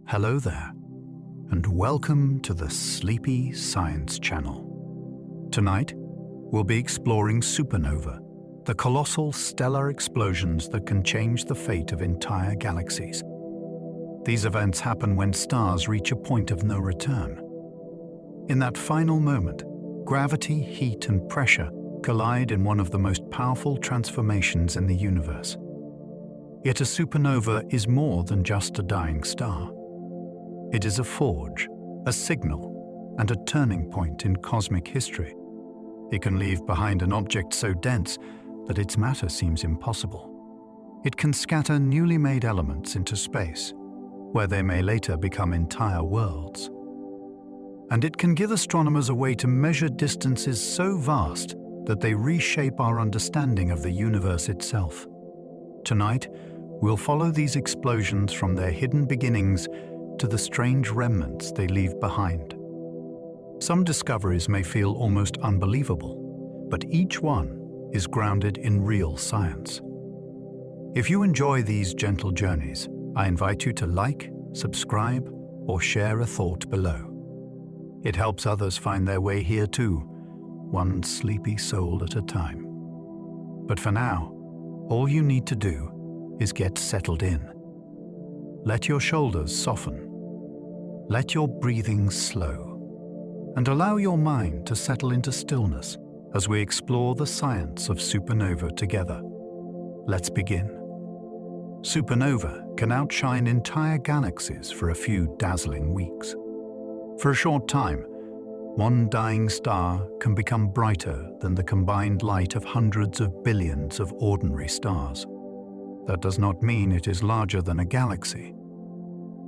Hello there, and welcome to the Sleepy Science Channel. Tonight, we'll be exploring supernova, the colossal stellar explosions that can change the fate of entire galaxies. These events happen when stars reach a point of no return. In that final moment, gravity, heat, and pressure collide in one of the most powerful transformations in the universe. Yet a supernova is more than just a dying star. It is a forge, a signal, and a turning point in cosmic history. It can leave behind an object so dense that its matter seems impossible. It can scatter newly made elements into space, where they may later become entire worlds. And it can give astronomers a way to measure distances so vast that they reshape our understanding of the universe itself. Tonight, we'll follow these explosions from their hidden beginnings to the strange remnants they leave behind. Some discoveries may feel almost unbelievable, but each one is grounded in real science. If you enjoy these gentle journeys, I invite you to like, subscribe, or share a thought below. It helps others find their way here too, one sleepy soul at a time. But for now, all you need to do is get settled in. Let your shoulders soften. Let your breathing slow. And allow your mind to settle into stillness as we explore the science of supernova together. Let's begin. Supernova can outshine entire galaxies for a few dazzling weeks. For a short time, one dying star can become brighter than the combined light of hundreds of billions of ordinary stars. That does not mean it is larger than a galaxy.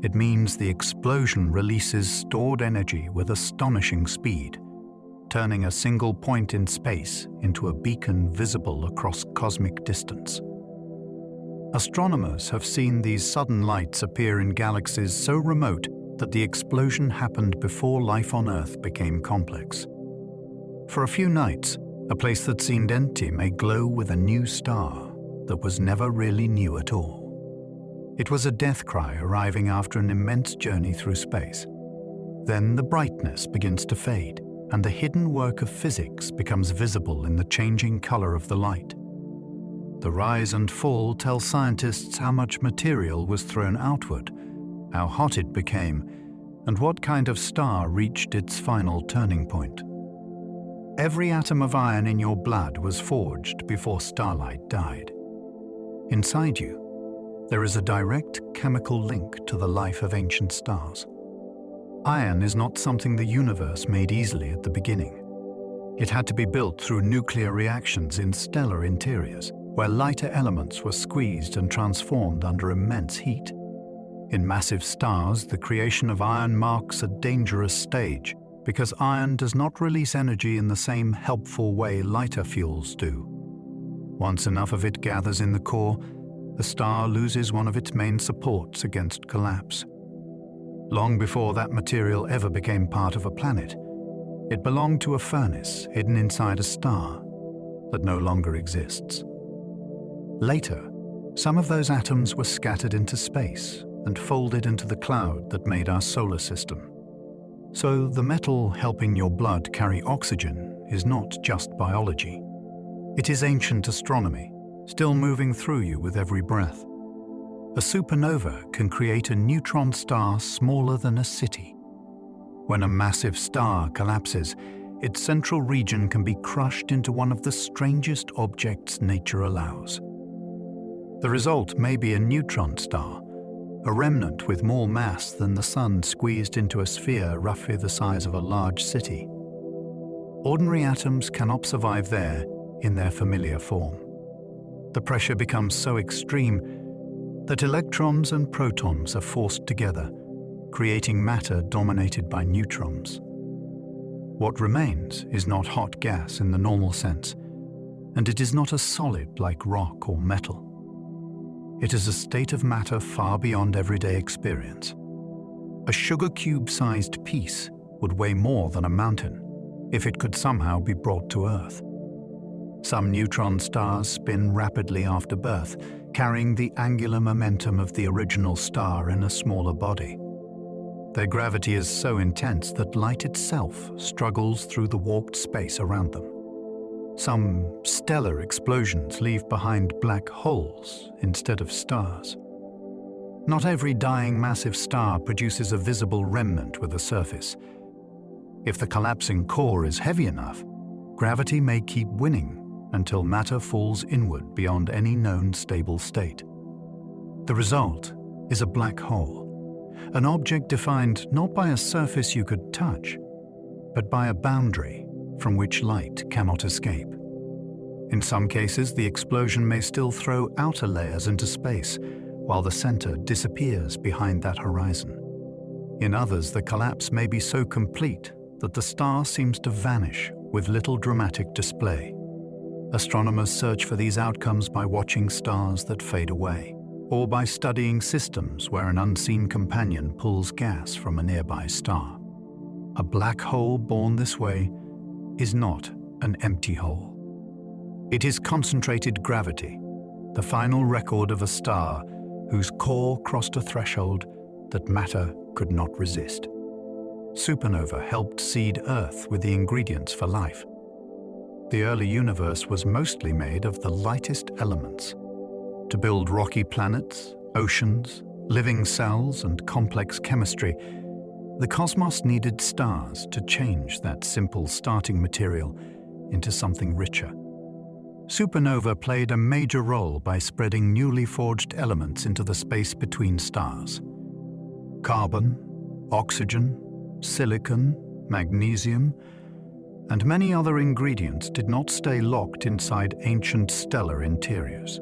It means the explosion releases stored energy with astonishing speed, turning a single point in space into a beacon visible across cosmic distance. Astronomers have seen these sudden lights appear in galaxies so remote that the explosion happened before life on Earth became complex. For a few nights, a place that seemed empty may glow with a new star that was never really new at all. It was a death cry arriving after an immense journey through space. Then the brightness begins to fade, and the hidden work of physics becomes visible in the changing color of the light. The rise and fall tell scientists how much material was thrown outward, how hot it became, and what kind of star reached its final turning point. Every atom of iron in your blood was forged before starlight died. Inside you, there is a direct chemical link to the life of ancient stars. Iron is not something the universe made easily at the beginning. It had to be built through nuclear reactions in stellar interiors, where lighter elements were squeezed and transformed under immense heat. In massive stars, the creation of iron marks a dangerous stage because iron does not release energy in the same helpful way lighter fuels do. Once enough of it gathers in the core, the star loses one of its main supports against collapse. Long before that material ever became part of a planet, it belonged to a furnace hidden inside a star that no longer exists. Later, some of those atoms were scattered into space and folded into the cloud that made our solar system. So the metal helping your blood carry oxygen is not just biology. It is ancient astronomy, still moving through you with every breath. A supernova can create a neutron star smaller than a city. When a massive star collapses, its central region can be crushed into one of the strangest objects nature allows. The result may be a neutron star, a remnant with more mass than the sun squeezed into a sphere roughly the size of a large city. Ordinary atoms cannot survive there in their familiar form. The pressure becomes so extreme that electrons and protons are forced together, creating matter dominated by neutrons. What remains is not hot gas in the normal sense, and it is not a solid like rock or metal. It is a state of matter far beyond everyday experience. A sugar cube-sized piece would weigh more than a mountain if it could somehow be brought to Earth. Some neutron stars spin rapidly after birth, carrying the angular momentum of the original star in a smaller body. Their gravity is so intense that light itself struggles through the warped space around them. Some stellar explosions leave behind black holes instead of stars. Not every dying massive star produces a visible remnant with a surface. If the collapsing core is heavy enough, gravity may keep winning until matter falls inward beyond any known stable state. The result is a black hole, an object defined not by a surface you could touch, but by a boundary from which light cannot escape. In some cases, the explosion may still throw outer layers into space, while the center disappears behind that horizon. In others, the collapse may be so complete that the star seems to vanish with little dramatic display. Astronomers search for these outcomes by watching stars that fade away, or by studying systems where an unseen companion pulls gas from a nearby star. A black hole born this way is not an empty hole. It is concentrated gravity, the final record of a star whose core crossed a threshold that matter could not resist. Supernova helped seed Earth with the ingredients for life. The early universe was mostly made of the lightest elements. To build rocky planets, oceans, living cells, and complex chemistry, the cosmos needed stars to change that simple starting material into something richer. Supernova played a major role by spreading newly forged elements into the space between stars. Carbon, oxygen, silicon, magnesium, and many other ingredients did not stay locked inside ancient stellar interiors.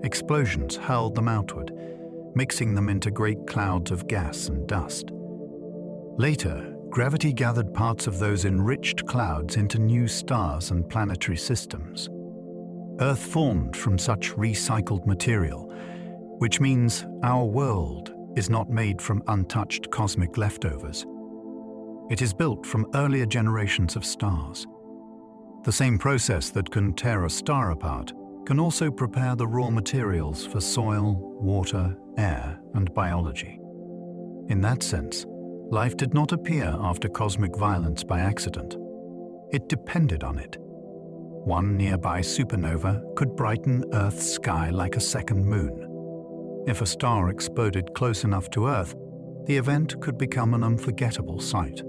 Explosions hurled them outward, mixing them into great clouds of gas and dust. Later, gravity gathered parts of those enriched clouds into new stars and planetary systems. Earth formed from such recycled material, which means our world is not made from untouched cosmic leftovers. It is built from earlier generations of stars. The same process that can tear a star apart can also prepare the raw materials for soil, water, air, and biology. In that sense, life did not appear after cosmic violence by accident. It depended on it. One nearby supernova could brighten Earth's sky like a second moon. If a star exploded close enough to Earth, the event could become an unforgettable sight.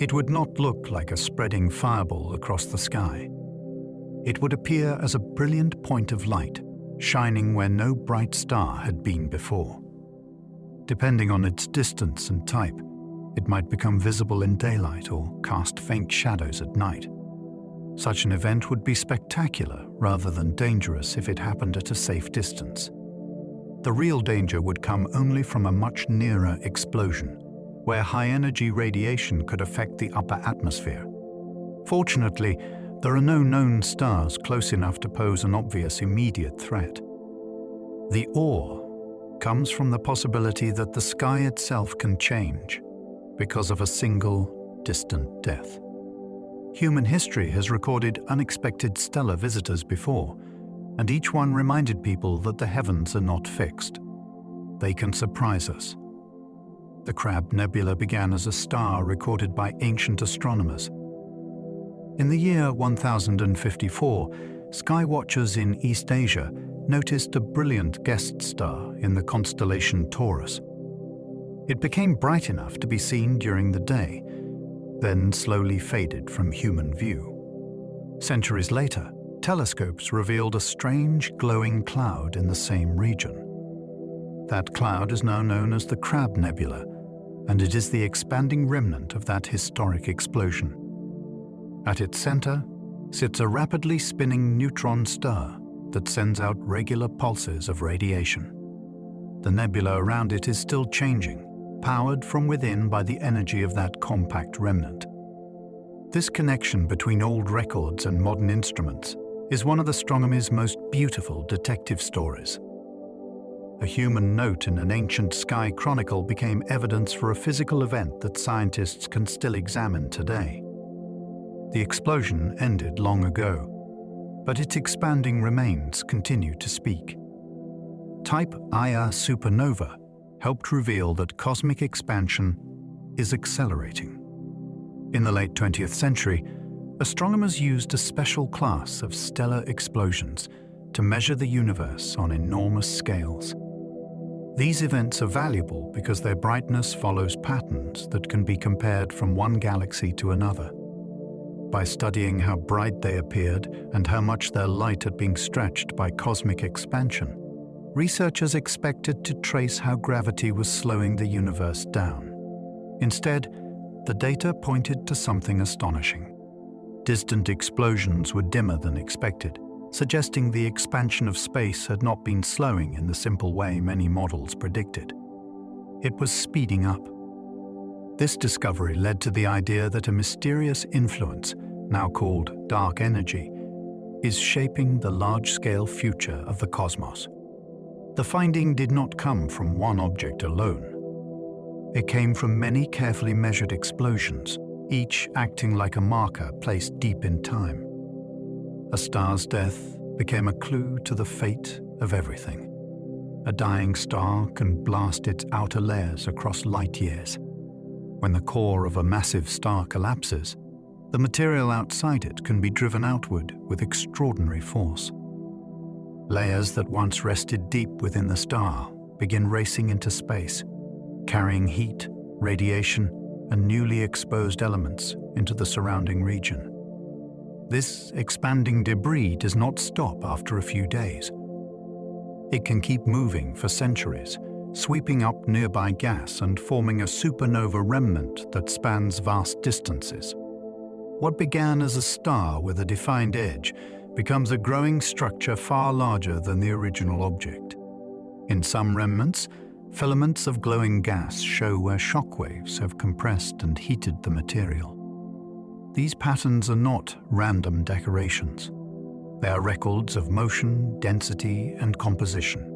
It would not look like a spreading fireball across the sky. It would appear as a brilliant point of light, shining where no bright star had been before. Depending on its distance and type, it might become visible in daylight or cast faint shadows at night. Such an event would be spectacular rather than dangerous if it happened at a safe distance. The real danger would come only from a much nearer explosion, where high-energy radiation could affect the upper atmosphere. Fortunately, there are no known stars close enough to pose an obvious immediate threat. The awe comes from the possibility that the sky itself can change because of a single, distant death. Human history has recorded unexpected stellar visitors before, and each one reminded people that the heavens are not fixed. They can surprise us. The Crab Nebula began as a star recorded by ancient astronomers. In the year 1054, skywatchers in East Asia noticed a brilliant guest star in the constellation Taurus. It became bright enough to be seen during the day, then slowly faded from human view. Centuries later, telescopes revealed a strange glowing cloud in the same region. That cloud is now known as the Crab Nebula, and it is the expanding remnant of that historic explosion. At its center sits a rapidly spinning neutron star that sends out regular pulses of radiation. The nebula around it is still changing, powered from within by the energy of that compact remnant. This connection between old records and modern instruments is one of astronomy's most beautiful detective stories. A human note in an ancient sky chronicle became evidence for a physical event that scientists can still examine today. The explosion ended long ago, but its expanding remains continue to speak. Type Ia supernova helped reveal that cosmic expansion is accelerating. In the late 20th century, astronomers used a special class of stellar explosions to measure the universe on enormous scales. These events are valuable because their brightness follows patterns that can be compared from one galaxy to another. By studying how bright they appeared and how much their light had been stretched by cosmic expansion, researchers expected to trace how gravity was slowing the universe down. Instead, the data pointed to something astonishing. Distant explosions were dimmer than expected, suggesting the expansion of space had not been slowing in the simple way many models predicted. It was speeding up. This discovery led to the idea that a mysterious influence, now called dark energy, is shaping the large-scale future of the cosmos. The finding did not come from one object alone. It came from many carefully measured explosions, each acting like a marker placed deep in time. A star's death became a clue to the fate of everything. A dying star can blast its outer layers across light years. When the core of a massive star collapses, the material outside it can be driven outward with extraordinary force. Layers that once rested deep within the star begin racing into space, carrying heat, radiation, and newly exposed elements into the surrounding region. This expanding debris does not stop after a few days. It can keep moving for centuries, sweeping up nearby gas and forming a supernova remnant that spans vast distances. What began as a star with a defined edge becomes a growing structure far larger than the original object. In some remnants, filaments of glowing gas show where shockwaves have compressed and heated the material. These patterns are not random decorations. They are records of motion, density, and composition.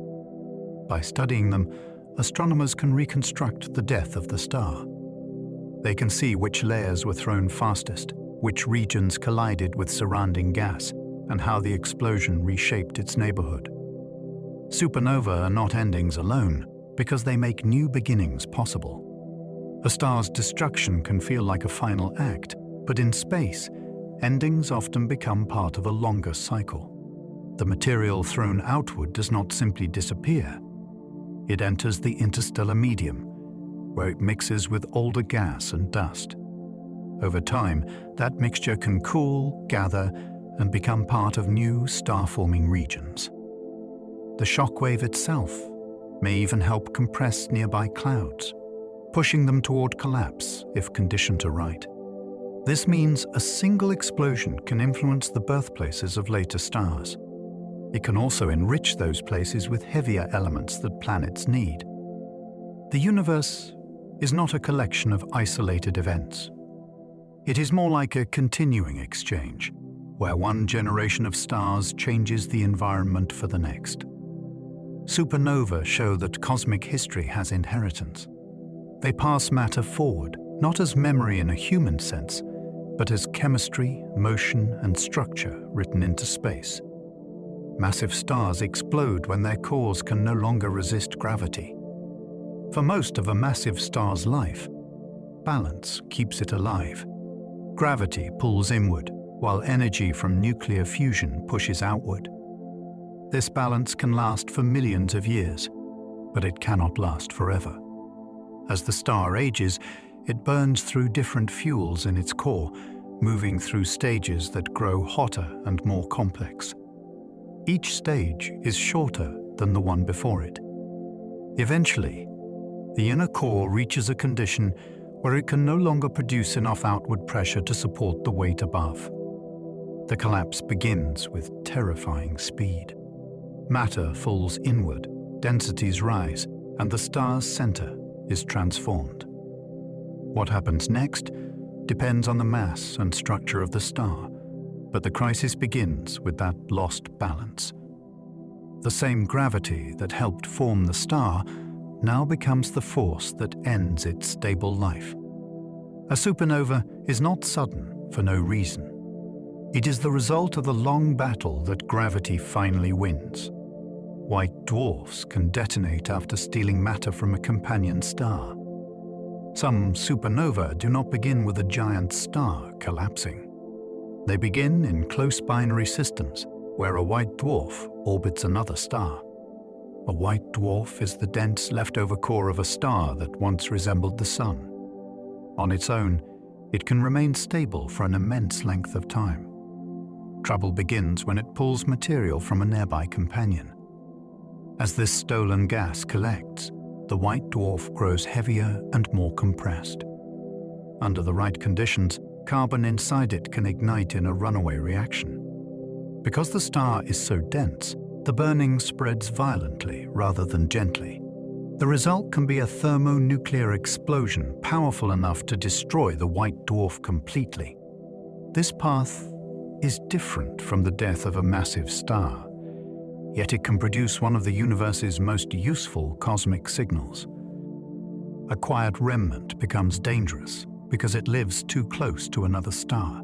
By studying them, astronomers can reconstruct the death of the star. They can see which layers were thrown fastest, which regions collided with surrounding gas, and how the explosion reshaped its neighborhood. Supernova are not endings alone, because they make new beginnings possible. A star's destruction can feel like a final act, but in space, endings often become part of a longer cycle. The material thrown outward does not simply disappear. It enters the interstellar medium, where it mixes with older gas and dust. Over time, that mixture can cool, gather, and become part of new star-forming regions. The shockwave itself may even help compress nearby clouds, pushing them toward collapse if conditions are right. This means a single explosion can influence the birthplaces of later stars. It can also enrich those places with heavier elements that planets need. The universe is not a collection of isolated events. It is more like a continuing exchange, where one generation of stars changes the environment for the next. Supernova show that cosmic history has inheritance. They pass matter forward, not as memory in a human sense, but as chemistry, motion, and structure written into space. Massive stars explode when their cores can no longer resist gravity. For most of a massive star's life, balance keeps it alive. Gravity pulls inward, while energy from nuclear fusion pushes outward. This balance can last for millions of years, but it cannot last forever. As the star ages, it burns through different fuels in its core, moving through stages that grow hotter and more complex. Each stage is shorter than the one before it. Eventually, the inner core reaches a condition where it can no longer produce enough outward pressure to support the weight above. The collapse begins with terrifying speed. Matter falls inward, densities rise, and the star's center is transformed. What happens next depends on the mass and structure of the star, but the crisis begins with that lost balance. The same gravity that helped form the star now becomes the force that ends its stable life. A supernova is not sudden for no reason. It is the result of the long battle that gravity finally wins. white dwarfs can detonate after stealing matter from a companion star. Some supernovae do not begin with a giant star collapsing. They begin in close binary systems where a white dwarf orbits another star. A white dwarf is the dense leftover core of a star that once resembled the Sun. On its own, it can remain stable for an immense length of time. Trouble begins when it pulls material from a nearby companion. As this stolen gas collects, the white dwarf grows heavier and more compressed. Under the right conditions, carbon inside it can ignite in a runaway reaction. Because the star is so dense, the burning spreads violently rather than gently. The result can be a thermonuclear explosion powerful enough to destroy the white dwarf completely. This path is different from the death of a massive star, yet it can produce one of the universe's most useful cosmic signals. A quiet remnant becomes dangerous because it lives too close to another star.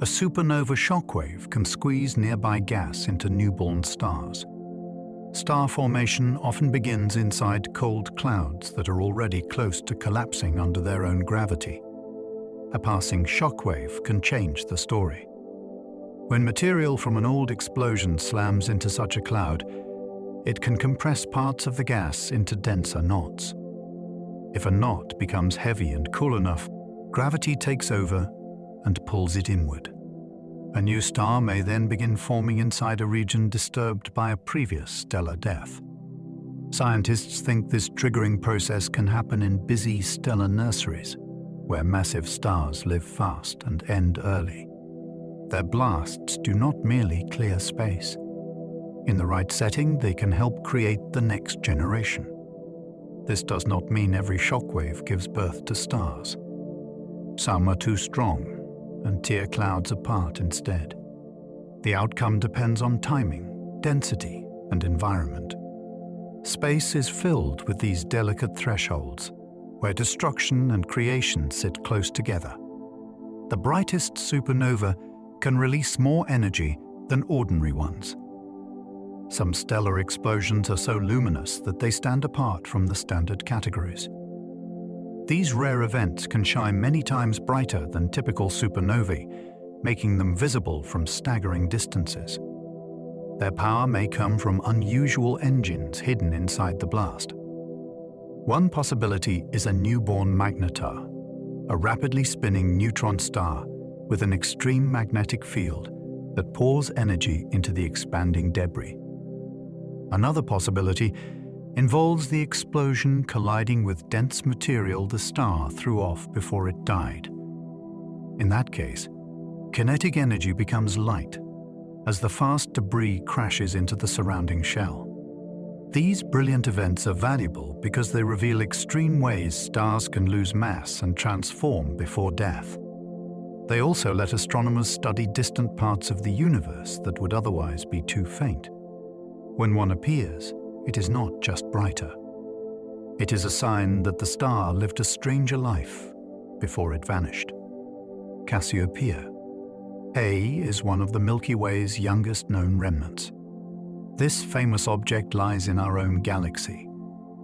A supernova shockwave can squeeze nearby gas into newborn stars. Star formation often begins inside cold clouds that are already close to collapsing under their own gravity. A passing shockwave can change the story. When material from an old explosion slams into such a cloud, it can compress parts of the gas into denser knots. If a knot becomes heavy and cool enough, gravity takes over and pulls it inward. A new star may then begin forming inside a region disturbed by a previous stellar death. Scientists think this triggering process can happen in busy stellar nurseries, where massive stars live fast and end early. Their blasts do not merely clear space. In the right setting, they can help create the next generation. This does not mean every shockwave gives birth to stars. Some are too strong and tear clouds apart instead. The outcome depends on timing, density, and environment. Space is filled with these delicate thresholds, where destruction and creation sit close together. The brightest supernova can release more energy than ordinary ones. Some stellar explosions are so luminous that they stand apart from the standard categories. These rare events can shine many times brighter than typical supernovae, making them visible from staggering distances. Their power may come from unusual engines hidden inside the blast. One possibility is a newborn magnetar, a rapidly spinning neutron star with an extreme magnetic field that pours energy into the expanding debris. Another possibility involves the explosion colliding with dense material the star threw off before it died. In that case, kinetic energy becomes light as the fast debris crashes into the surrounding shell. These brilliant events are valuable because they reveal extreme ways stars can lose mass and transform before death. They also let astronomers study distant parts of the universe that would otherwise be too faint. When one appears, it is not just brighter. It is a sign that the star lived a stranger life before it vanished. Cassiopeia. A is one of the Milky Way's youngest known remnants. This famous object lies in our own galaxy,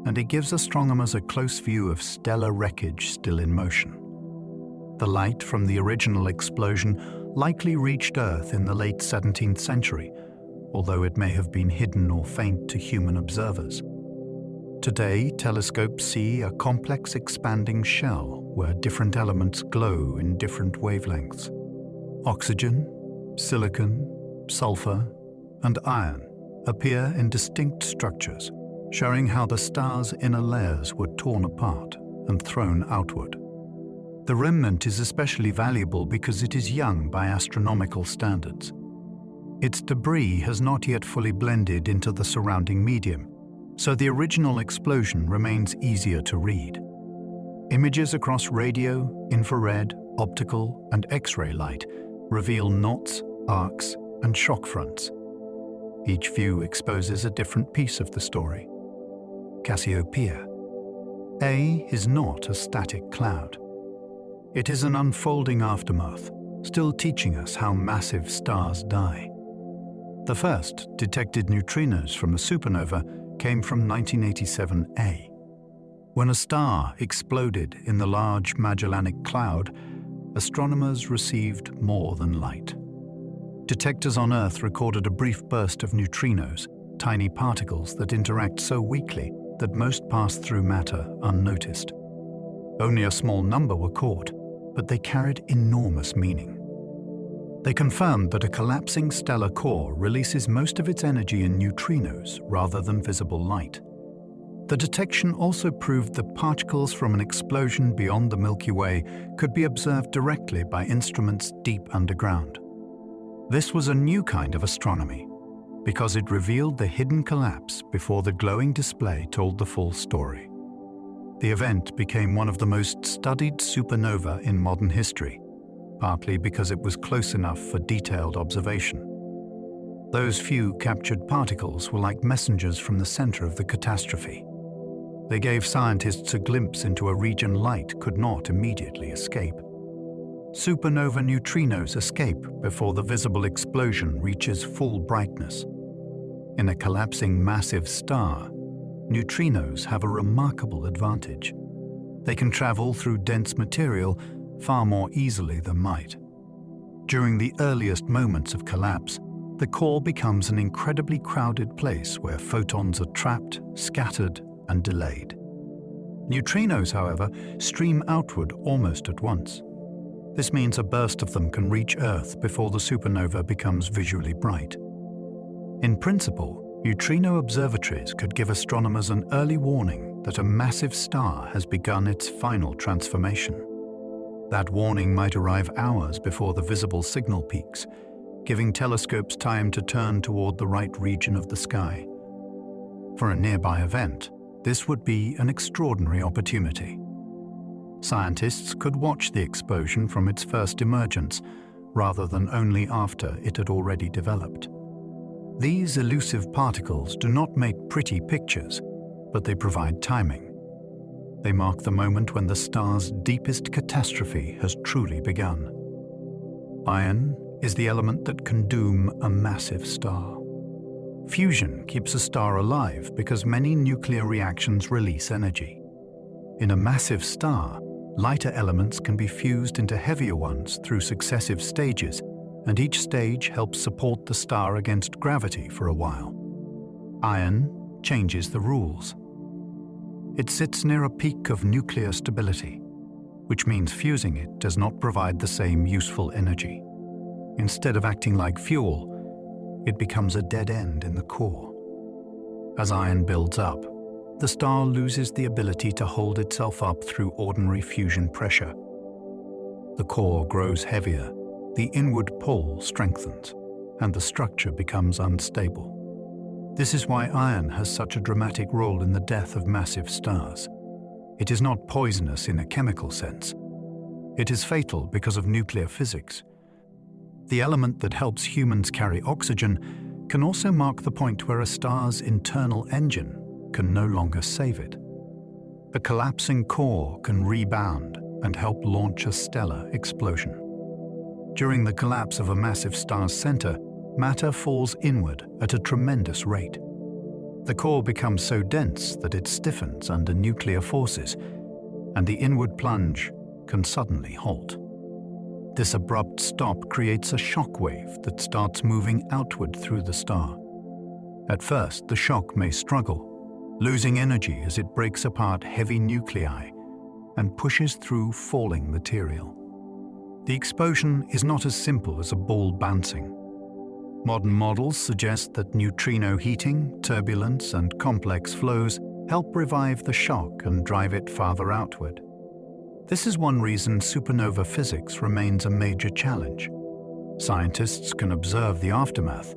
and it gives astronomers a close view of stellar wreckage still in motion. The light from the original explosion likely reached Earth in the late 17th century, although it may have been hidden or faint to human observers. Today, telescopes see a complex expanding shell where different elements glow in different wavelengths. Oxygen, silicon, sulfur, and iron appear in distinct structures, showing how the star's inner layers were torn apart and thrown outward. The remnant is especially valuable because it is young by astronomical standards. Its debris has not yet fully blended into the surrounding medium, so the original explosion remains easier to read. Images across radio, infrared, optical, and X-ray light reveal knots, arcs, and shock fronts. Each view exposes a different piece of the story. Cassiopeia. A is not a static cloud. It is an unfolding aftermath, still teaching us how massive stars die. The first detected neutrinos from a supernova came from 1987A. When a star exploded in the Large Magellanic Cloud, astronomers received more than light. Detectors on Earth recorded a brief burst of neutrinos, tiny particles that interact so weakly that most pass through matter unnoticed. Only a small number were caught, but they carried enormous meaning. They confirmed that a collapsing stellar core releases most of its energy in neutrinos rather than visible light. The detection also proved that particles from an explosion beyond the Milky Way could be observed directly by instruments deep underground. This was a new kind of astronomy, because it revealed the hidden collapse before the glowing display told the full story. The event became one of the most studied supernovae in modern history, partly because it was close enough for detailed observation. Those few captured particles were like messengers from the center of the catastrophe. They gave scientists a glimpse into a region light could not immediately escape. Supernova neutrinos escape before the visible explosion reaches full brightness. In a collapsing massive star, neutrinos have a remarkable advantage. They can travel through dense material far more easily than light. During the earliest moments of collapse, the core becomes an incredibly crowded place where photons are trapped, scattered, and delayed. Neutrinos, however, stream outward almost at once. This means a burst of them can reach Earth before the supernova becomes visually bright. In principle, neutrino observatories could give astronomers an early warning that a massive star has begun its final transformation. That warning might arrive hours before the visible signal peaks, giving telescopes time to turn toward the right region of the sky. For a nearby event, this would be an extraordinary opportunity. Scientists could watch the explosion from its first emergence, rather than only after it had already developed. These elusive particles do not make pretty pictures, but they provide timing. They mark the moment when the star's deepest catastrophe has truly begun. Iron is the element that can doom a massive star. Fusion keeps a star alive because many nuclear reactions release energy. In a massive star, lighter elements can be fused into heavier ones through successive stages, and each stage helps support the star against gravity for a while. Iron changes the rules. It sits near a peak of nuclear stability, which means fusing it does not provide the same useful energy. Instead of acting like fuel, it becomes a dead end in the core. As iron builds up, the star loses the ability to hold itself up through ordinary fusion pressure. The core grows heavier, the inward pull strengthens, and the structure becomes unstable. This is why iron has such a dramatic role in the death of massive stars. It is not poisonous in a chemical sense. It is fatal because of nuclear physics. The element that helps humans carry oxygen can also mark the point where a star's internal engine can no longer save it. A collapsing core can rebound and help launch a stellar explosion. During the collapse of a massive star's center, matter falls inward at a tremendous rate. The core becomes so dense that it stiffens under nuclear forces, and the inward plunge can suddenly halt. This abrupt stop creates a shock wave that starts moving outward through the star. At first, the shock may struggle, losing energy as it breaks apart heavy nuclei and pushes through falling material. The explosion is not as simple as a ball bouncing. Modern models suggest that neutrino heating, turbulence, and complex flows help revive the shock and drive it farther outward. This is one reason supernova physics remains a major challenge. Scientists can observe the aftermath,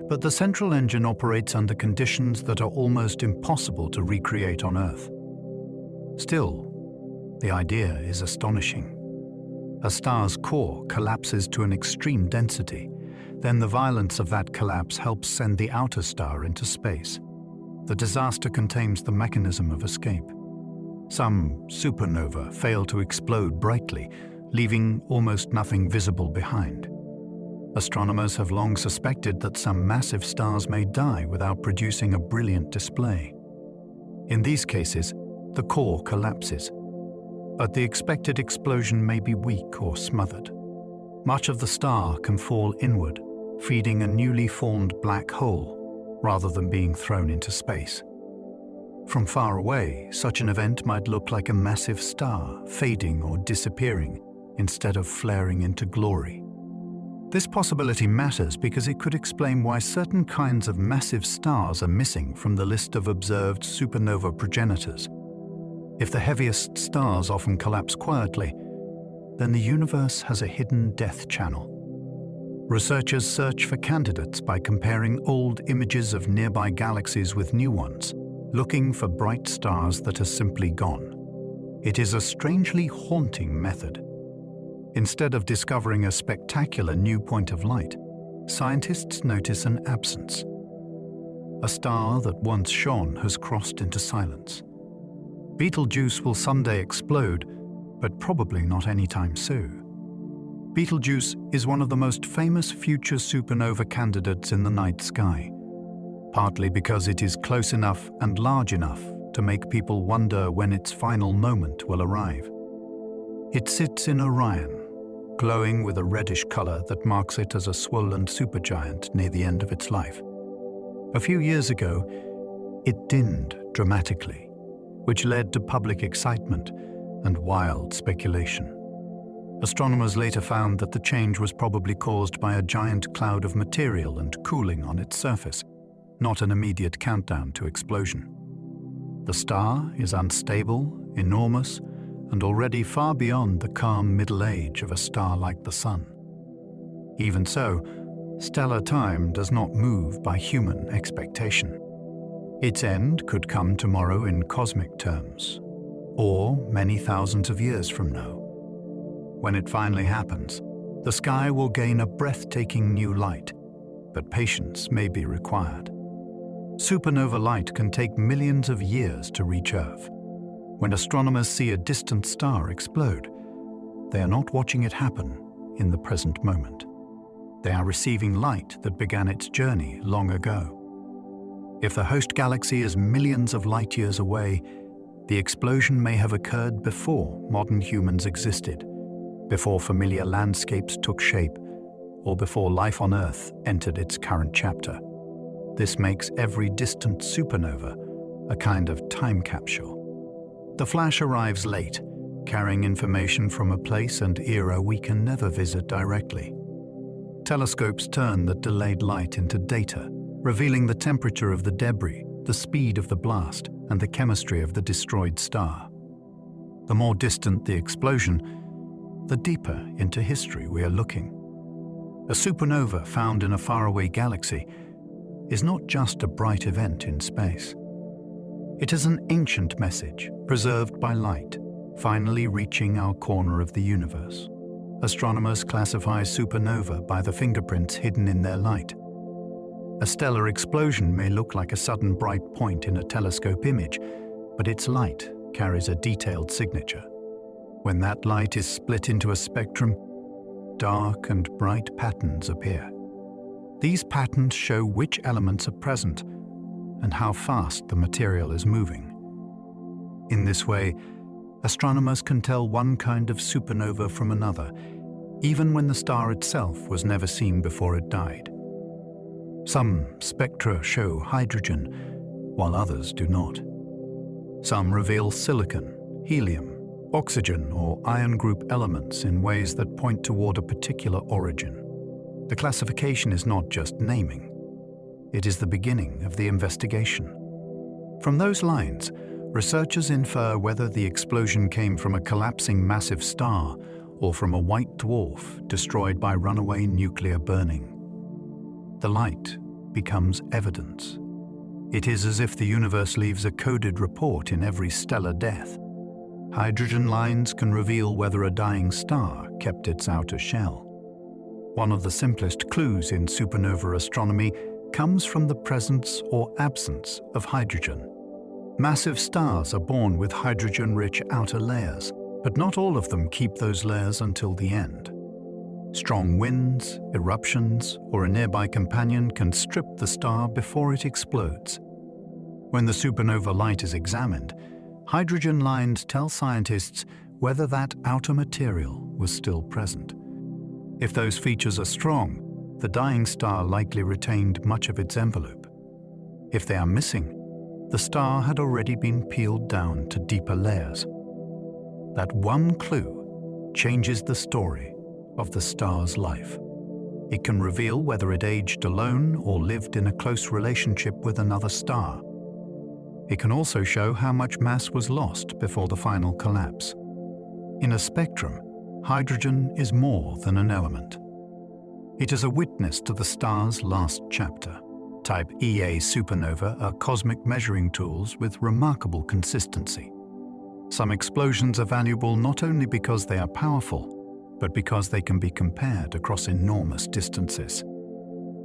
but the central engine operates under conditions that are almost impossible to recreate on Earth. Still, the idea is astonishing. A star's core collapses to an extreme density. Then the violence of that collapse helps send the outer star into space. The disaster contains the mechanism of escape. Some supernovae fail to explode brightly, leaving almost nothing visible behind. Astronomers have long suspected that some massive stars may die without producing a brilliant display. In these cases, the core collapses, but the expected explosion may be weak or smothered. Much of the star can fall inward, feeding a newly formed black hole, rather than being thrown into space. From far away, such an event might look like a massive star fading or disappearing instead of flaring into glory. This possibility matters because it could explain why certain kinds of massive stars are missing from the list of observed supernova progenitors. If the heaviest stars often collapse quietly, then the universe has a hidden death channel. Researchers search for candidates by comparing old images of nearby galaxies with new ones, looking for bright stars that are simply gone. It is a strangely haunting method. Instead of discovering a spectacular new point of light, scientists notice an absence. A star that once shone has crossed into silence. Betelgeuse will someday explode, but probably not anytime soon. Betelgeuse is one of the most famous future supernova candidates in the night sky, partly because it is close enough and large enough to make people wonder when its final moment will arrive. It sits in Orion, glowing with a reddish color that marks it as a swollen supergiant near the end of its life. A few years ago, it dimmed dramatically, which led to public excitement and wild speculation. Astronomers later found that the change was probably caused by a giant cloud of material and cooling on its surface, not an immediate countdown to explosion. The star is unstable, enormous, and already far beyond the calm middle age of a star like the Sun. Even so, stellar time does not move by human expectation. Its end could come tomorrow in cosmic terms, or many thousands of years from now. When it finally happens, the sky will gain a breathtaking new light, but patience may be required. Supernova light can take millions of years to reach Earth. When astronomers see a distant star explode, they are not watching it happen in the present moment. They are receiving light that began its journey long ago. If the host galaxy is millions of light years away, the explosion may have occurred before modern humans existed, before familiar landscapes took shape, or before life on Earth entered its current chapter. This makes every distant supernova a kind of time capsule. The flash arrives late, carrying information from a place and era we can never visit directly. Telescopes turn that delayed light into data, revealing the temperature of the debris, the speed of the blast, and the chemistry of the destroyed star. The more distant the explosion, the deeper into history we are looking. A supernova found in a faraway galaxy is not just a bright event in space. It is an ancient message, preserved by light, finally reaching our corner of the universe. Astronomers classify supernova by the fingerprints hidden in their light. A stellar explosion may look like a sudden bright point in a telescope image, but its light carries a detailed signature. When that light is split into a spectrum, dark and bright patterns appear. These patterns show which elements are present and how fast the material is moving. In this way, astronomers can tell one kind of supernova from another, even when the star itself was never seen before it died. Some spectra show hydrogen, while others do not. Some reveal silicon, helium, oxygen, or iron group elements in ways that point toward a particular origin. The classification is not just naming. It is the beginning of the investigation. From those lines, researchers infer whether the explosion came from a collapsing massive star or from a white dwarf destroyed by runaway nuclear burning. The light becomes evidence. It is as if the universe leaves a coded report in every stellar death. Hydrogen lines can reveal whether a dying star kept its outer shell. One of the simplest clues in supernova astronomy comes from the presence or absence of hydrogen. Massive stars are born with hydrogen-rich outer layers, but not all of them keep those layers until the end. Strong winds, eruptions, or a nearby companion can strip the star before it explodes. When the supernova light is examined, hydrogen lines tell scientists whether that outer material was still present. If those features are strong, the dying star likely retained much of its envelope. If they are missing, the star had already been peeled down to deeper layers. That one clue changes the story of the star's life. It can reveal whether it aged alone or lived in a close relationship with another star. It can also show how much mass was lost before the final collapse. In a spectrum, hydrogen is more than an element. It is a witness to the star's last chapter. Type Ia supernova are cosmic measuring tools with remarkable consistency. Some explosions are valuable not only because they are powerful, but because they can be compared across enormous distances.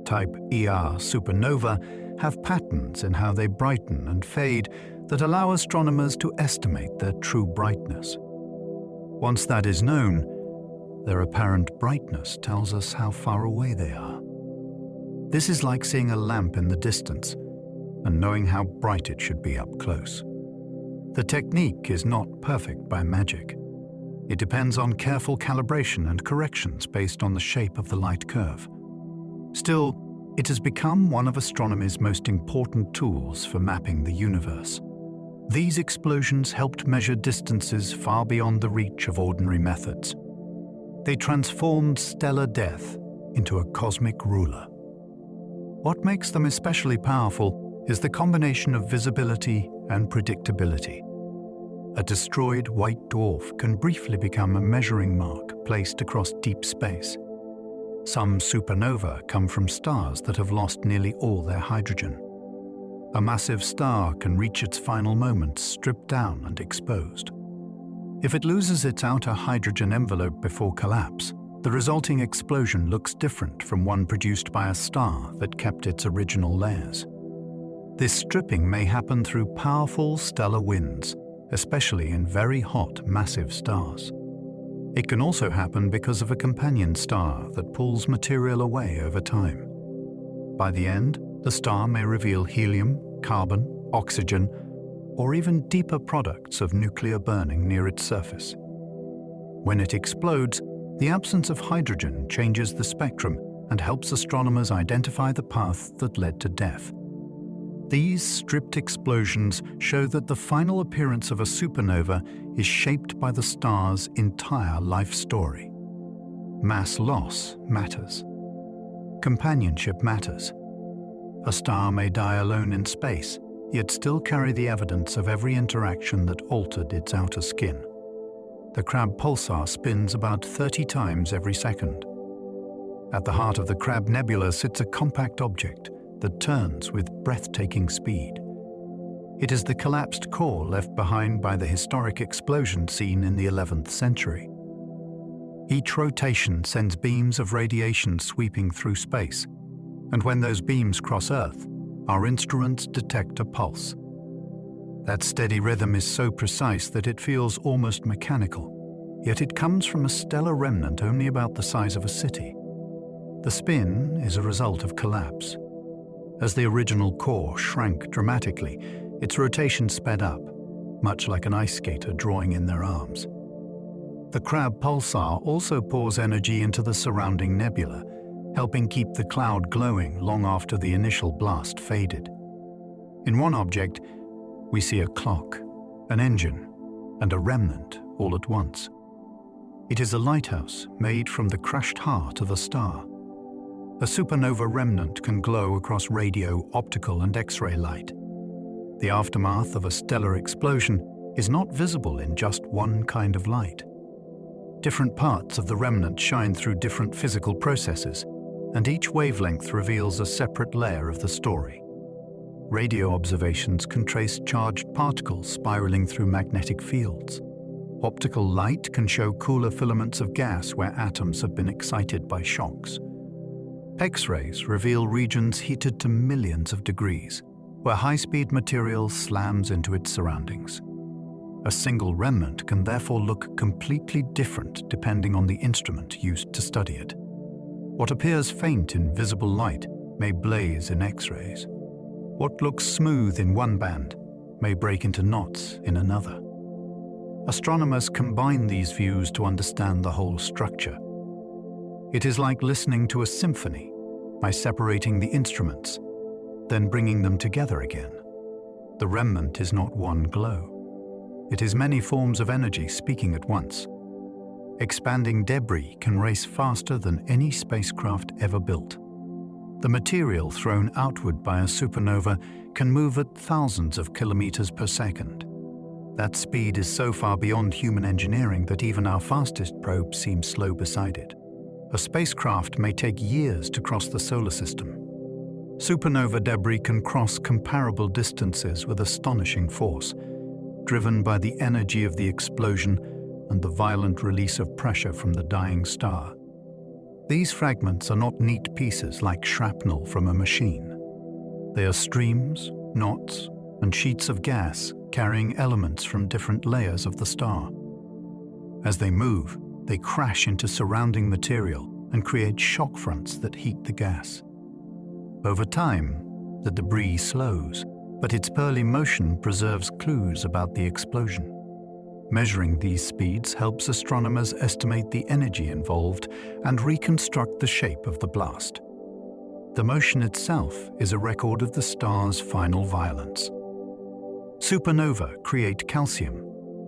Type ER supernova have patterns in how they brighten and fade that allow astronomers to estimate their true brightness. Once that is known, their apparent brightness tells us how far away they are. This is like seeing a lamp in the distance and knowing how bright it should be up close. The technique is not perfect by magic. It depends on careful calibration and corrections based on the shape of the light curve. Still, it has become one of astronomy's most important tools for mapping the universe. These explosions helped measure distances far beyond the reach of ordinary methods. They transformed stellar death into a cosmic ruler. What makes them especially powerful is the combination of visibility and predictability. A destroyed white dwarf can briefly become a measuring mark placed across deep space. Some supernova come from stars that have lost nearly all their hydrogen. A massive star can reach its final moments stripped down and exposed. If it loses its outer hydrogen envelope before collapse, the resulting explosion looks different from one produced by a star that kept its original layers. This stripping may happen through powerful stellar winds, especially in very hot, massive stars. It can also happen because of a companion star that pulls material away over time. By the end, the star may reveal helium, carbon, oxygen, or even deeper products of nuclear burning near its surface. When it explodes, the absence of hydrogen changes the spectrum and helps astronomers identify the path that led to death. These stripped explosions show that the final appearance of a supernova is shaped by the star's entire life story. Mass loss matters. Companionship matters. A star may die alone in space, yet still carry the evidence of every interaction that altered its outer skin. The Crab pulsar spins about 30 times every second. At the heart of the Crab Nebula sits a compact object that turns with breathtaking speed. It is the collapsed core left behind by the historic explosion seen in the 11th century. Each rotation sends beams of radiation sweeping through space, and when those beams cross Earth, our instruments detect a pulse. That steady rhythm is so precise that it feels almost mechanical, yet it comes from a stellar remnant only about the size of a city. The spin is a result of collapse. As the original core shrank dramatically, its rotation sped up, much like an ice skater drawing in their arms. The Crab pulsar also pours energy into the surrounding nebula, helping keep the cloud glowing long after the initial blast faded. In one object, we see a clock, an engine, and a remnant all at once. It is a lighthouse made from the crushed heart of a star. A supernova remnant can glow across radio, optical, and X-ray light. The aftermath of a stellar explosion is not visible in just one kind of light. Different parts of the remnant shine through different physical processes, and each wavelength reveals a separate layer of the story. Radio observations can trace charged particles spiraling through magnetic fields. Optical light can show cooler filaments of gas where atoms have been excited by shocks. X-rays reveal regions heated to millions of degrees, where high-speed material slams into its surroundings. A single remnant can therefore look completely different depending on the instrument used to study it. What appears faint in visible light may blaze in X-rays. What looks smooth in one band may break into knots in another. Astronomers combine these views to understand the whole structure. It is like listening to a symphony by separating the instruments, then bringing them together again. The remnant is not one glow. It is many forms of energy speaking at once. Expanding debris can race faster than any spacecraft ever built. The material thrown outward by a supernova can move at thousands of kilometers per second. That speed is so far beyond human engineering that even our fastest probe seems slow beside it. A spacecraft may take years to cross the solar system. Supernova debris can cross comparable distances with astonishing force, driven by the energy of the explosion and the violent release of pressure from the dying star. These fragments are not neat pieces like shrapnel from a machine. They are streams, knots, and sheets of gas carrying elements from different layers of the star. As they move, they crash into surrounding material and create shock fronts that heat the gas. Over time, the debris slows, but its pearly motion preserves clues about the explosion. Measuring these speeds helps astronomers estimate the energy involved and reconstruct the shape of the blast. The motion itself is a record of the star's final violence. Supernova create calcium,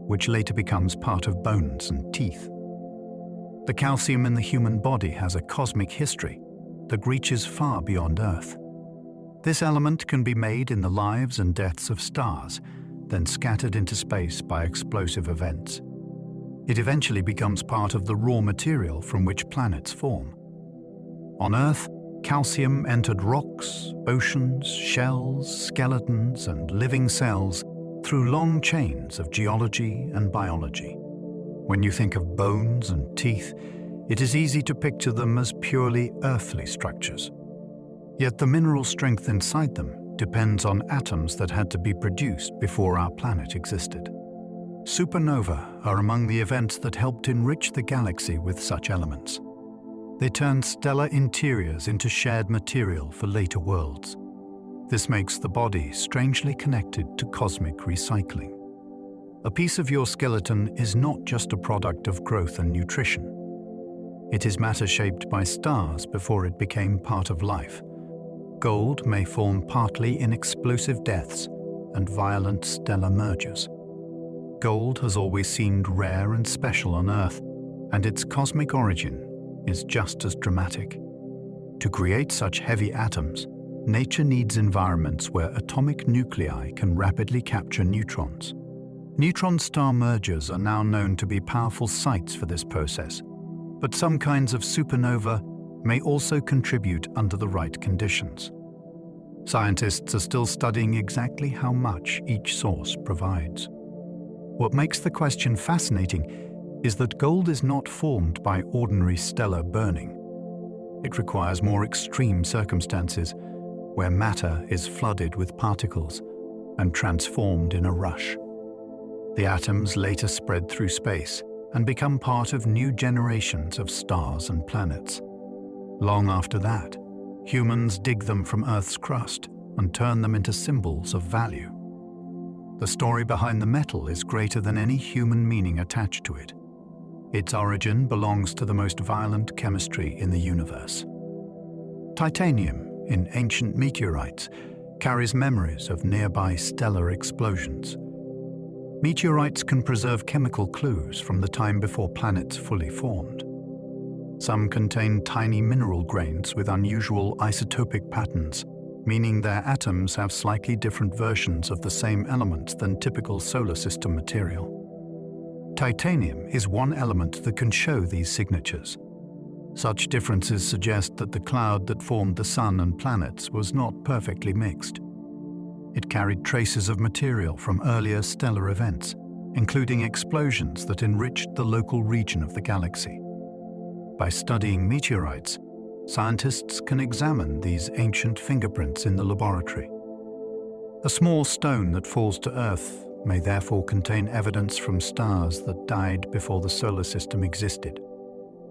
which later becomes part of bones and teeth. The calcium in the human body has a cosmic history that reaches far beyond Earth. This element can be made in the lives and deaths of stars, then scattered into space by explosive events. It eventually becomes part of the raw material from which planets form. On Earth, calcium entered rocks, oceans, shells, skeletons, and living cells through long chains of geology and biology. When you think of bones and teeth, it is easy to picture them as purely earthly structures. Yet the mineral strength inside them depends on atoms that had to be produced before our planet existed. Supernova are among the events that helped enrich the galaxy with such elements. They turned stellar interiors into shared material for later worlds. This makes the body strangely connected to cosmic recycling. A piece of your skeleton is not just a product of growth and nutrition. It is matter shaped by stars before it became part of life. Gold may form partly in explosive deaths and violent stellar mergers. Gold has always seemed rare and special on Earth, and its cosmic origin is just as dramatic. To create such heavy atoms, nature needs environments where atomic nuclei can rapidly capture neutrons. Neutron star mergers are now known to be powerful sites for this process, but some kinds of supernova may also contribute under the right conditions. Scientists are still studying exactly how much each source provides. What makes the question fascinating is that gold is not formed by ordinary stellar burning. It requires more extreme circumstances, where matter is flooded with particles and transformed in a rush. The atoms later spread through space and become part of new generations of stars and planets. Long after that, humans dig them from Earth's crust and turn them into symbols of value. The story behind the metal is greater than any human meaning attached to it. Its origin belongs to the most violent chemistry in the universe. Titanium, in ancient meteorites, carries memories of nearby stellar explosions. Meteorites can preserve chemical clues from the time before planets fully formed. Some contain tiny mineral grains with unusual isotopic patterns, meaning their atoms have slightly different versions of the same elements than typical solar system material. Titanium is one element that can show these signatures. Such differences suggest that the cloud that formed the sun and planets was not perfectly mixed. It carried traces of material from earlier stellar events, including explosions that enriched the local region of the galaxy. By studying meteorites, scientists can examine these ancient fingerprints in the laboratory. A small stone that falls to Earth may therefore contain evidence from stars that died before the solar system existed.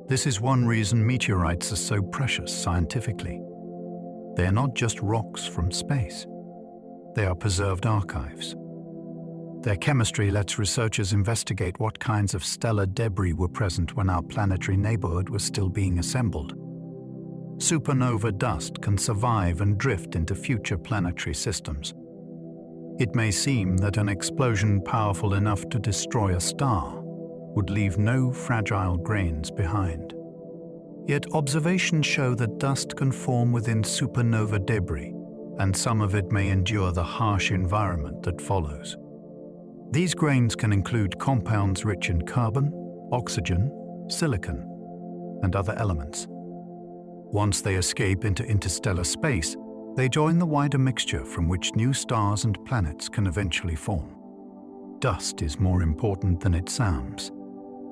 This is one reason meteorites are so precious scientifically. They are not just rocks from space. They are preserved archives. Their chemistry lets researchers investigate what kinds of stellar debris were present when our planetary neighborhood was still being assembled. Supernova dust can survive and drift into future planetary systems. It may seem that an explosion powerful enough to destroy a star would leave no fragile grains behind. Yet observations show that dust can form within supernova debris, and some of it may endure the harsh environment that follows. These grains can include compounds rich in carbon, oxygen, silicon, and other elements. Once they escape into interstellar space, they join the wider mixture from which new stars and planets can eventually form. Dust is more important than it sounds.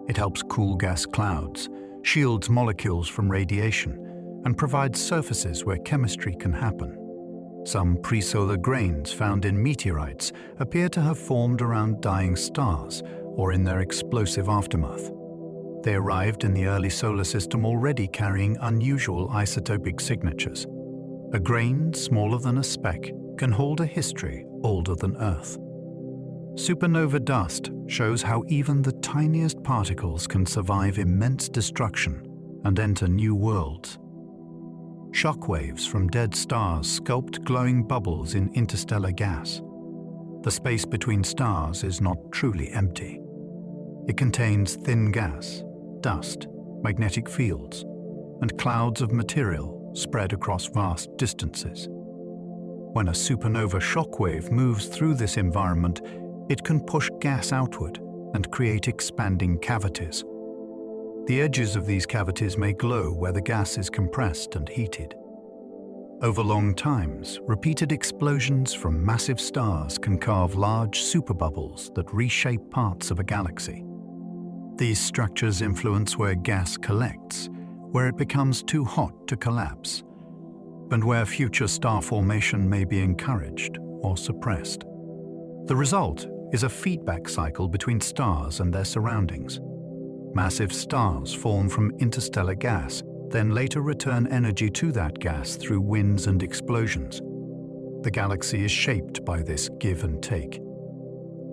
It helps cool gas clouds, shields molecules from radiation, and provides surfaces where chemistry can happen. Some presolar grains found in meteorites appear to have formed around dying stars or in their explosive aftermath. They arrived in the early solar system already carrying unusual isotopic signatures. A grain smaller than a speck can hold a history older than Earth. Supernova dust shows how even the tiniest particles can survive immense destruction and enter new worlds. Shockwaves from dead stars sculpt glowing bubbles in interstellar gas. The space between stars is not truly empty. It contains thin gas, dust, magnetic fields, and clouds of material spread across vast distances. When a supernova shockwave moves through this environment, it can push gas outward and create expanding cavities. The edges of these cavities may glow where the gas is compressed and heated. Over long times, repeated explosions from massive stars can carve large superbubbles that reshape parts of a galaxy. These structures influence where gas collects, where it becomes too hot to collapse, and where future star formation may be encouraged or suppressed. The result is a feedback cycle between stars and their surroundings. Massive stars form from interstellar gas, then later return energy to that gas through winds and explosions. The galaxy is shaped by this give and take.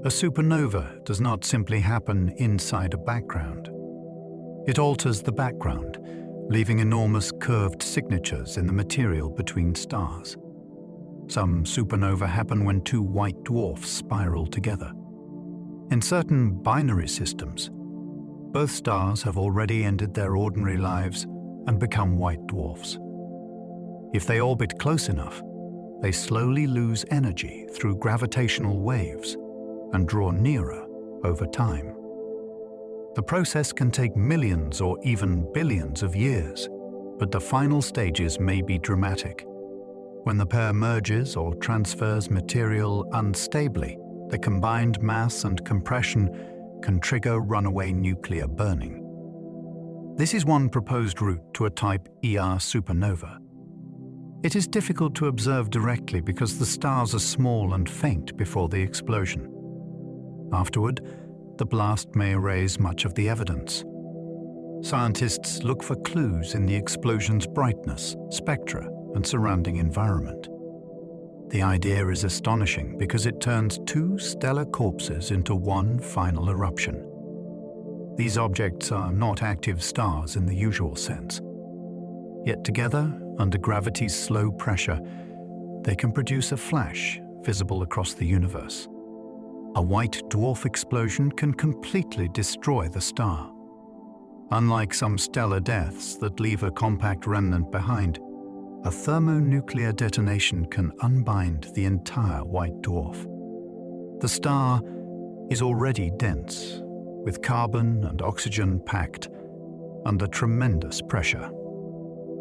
A supernova does not simply happen inside a background. It alters the background, leaving enormous curved signatures in the material between stars. Some supernovae happen when two white dwarfs spiral together. In certain binary systems, both stars have already ended their ordinary lives and become white dwarfs. If they orbit close enough, they slowly lose energy through gravitational waves and draw nearer over time. The process can take millions or even billions of years, but the final stages may be dramatic. When the pair merges or transfers material unstably, the combined mass and compression can trigger runaway nuclear burning. This is one proposed route to a type ER supernova. It is difficult to observe directly because the stars are small and faint before the explosion. Afterward, the blast may erase much of the evidence. Scientists look for clues in the explosion's brightness, spectra, and surrounding environment. The idea is astonishing because it turns two stellar corpses into one final eruption. These objects are not active stars in the usual sense. Yet together, under gravity's slow pressure, they can produce a flash visible across the universe. A white dwarf explosion can completely destroy the star. Unlike some stellar deaths that leave a compact remnant behind, a thermonuclear detonation can unbind the entire white dwarf. The star is already dense, with carbon and oxygen packed under tremendous pressure.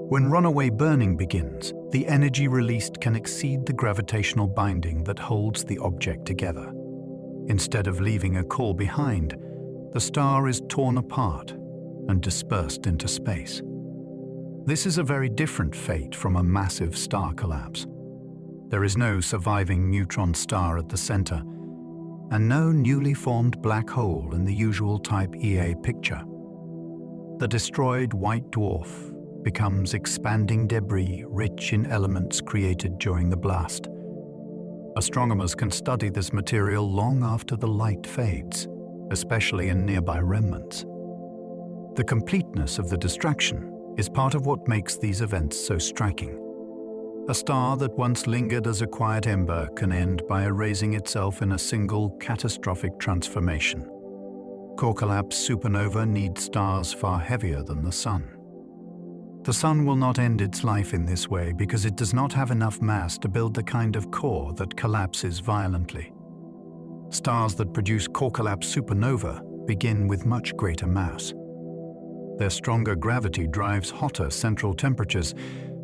When runaway burning begins, the energy released can exceed the gravitational binding that holds the object together. Instead of leaving a core behind, the star is torn apart and dispersed into space. This is a very different fate from a massive star collapse. There is no surviving neutron star at the center, and no newly formed black hole in the usual type Ia picture. The destroyed white dwarf becomes expanding debris rich in elements created during the blast. Astronomers can study this material long after the light fades, especially in nearby remnants. The completeness of the destruction is part of what makes these events so striking. A star that once lingered as a quiet ember can end by erasing itself in a single catastrophic transformation. Core collapse supernova need stars far heavier than the Sun. The Sun will not end its life in this way because it does not have enough mass to build the kind of core that collapses violently. Stars that produce core collapse supernova begin with much greater mass. Their stronger gravity drives hotter central temperatures,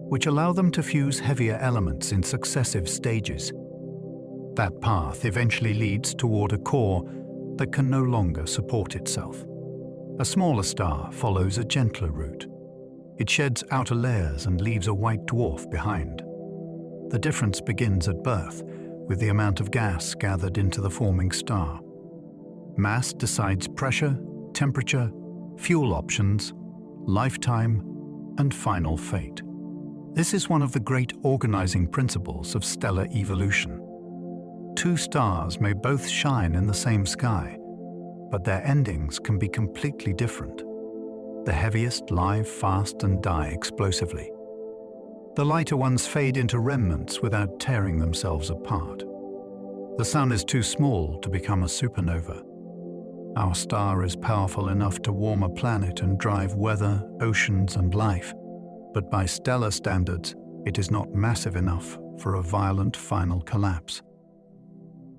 which allow them to fuse heavier elements in successive stages. That path eventually leads toward a core that can no longer support itself. A smaller star follows a gentler route. It sheds outer layers and leaves a white dwarf behind. The difference begins at birth, with the amount of gas gathered into the forming star. Mass decides pressure, temperature, fuel options, lifetime, and final fate. This is one of the great organizing principles of stellar evolution. Two stars may both shine in the same sky, but their endings can be completely different. The heaviest live fast and die explosively. The lighter ones fade into remnants without tearing themselves apart. The Sun is too small to become a supernova. Our star is powerful enough to warm a planet and drive weather, oceans, and life, but by stellar standards, it is not massive enough for a violent final collapse.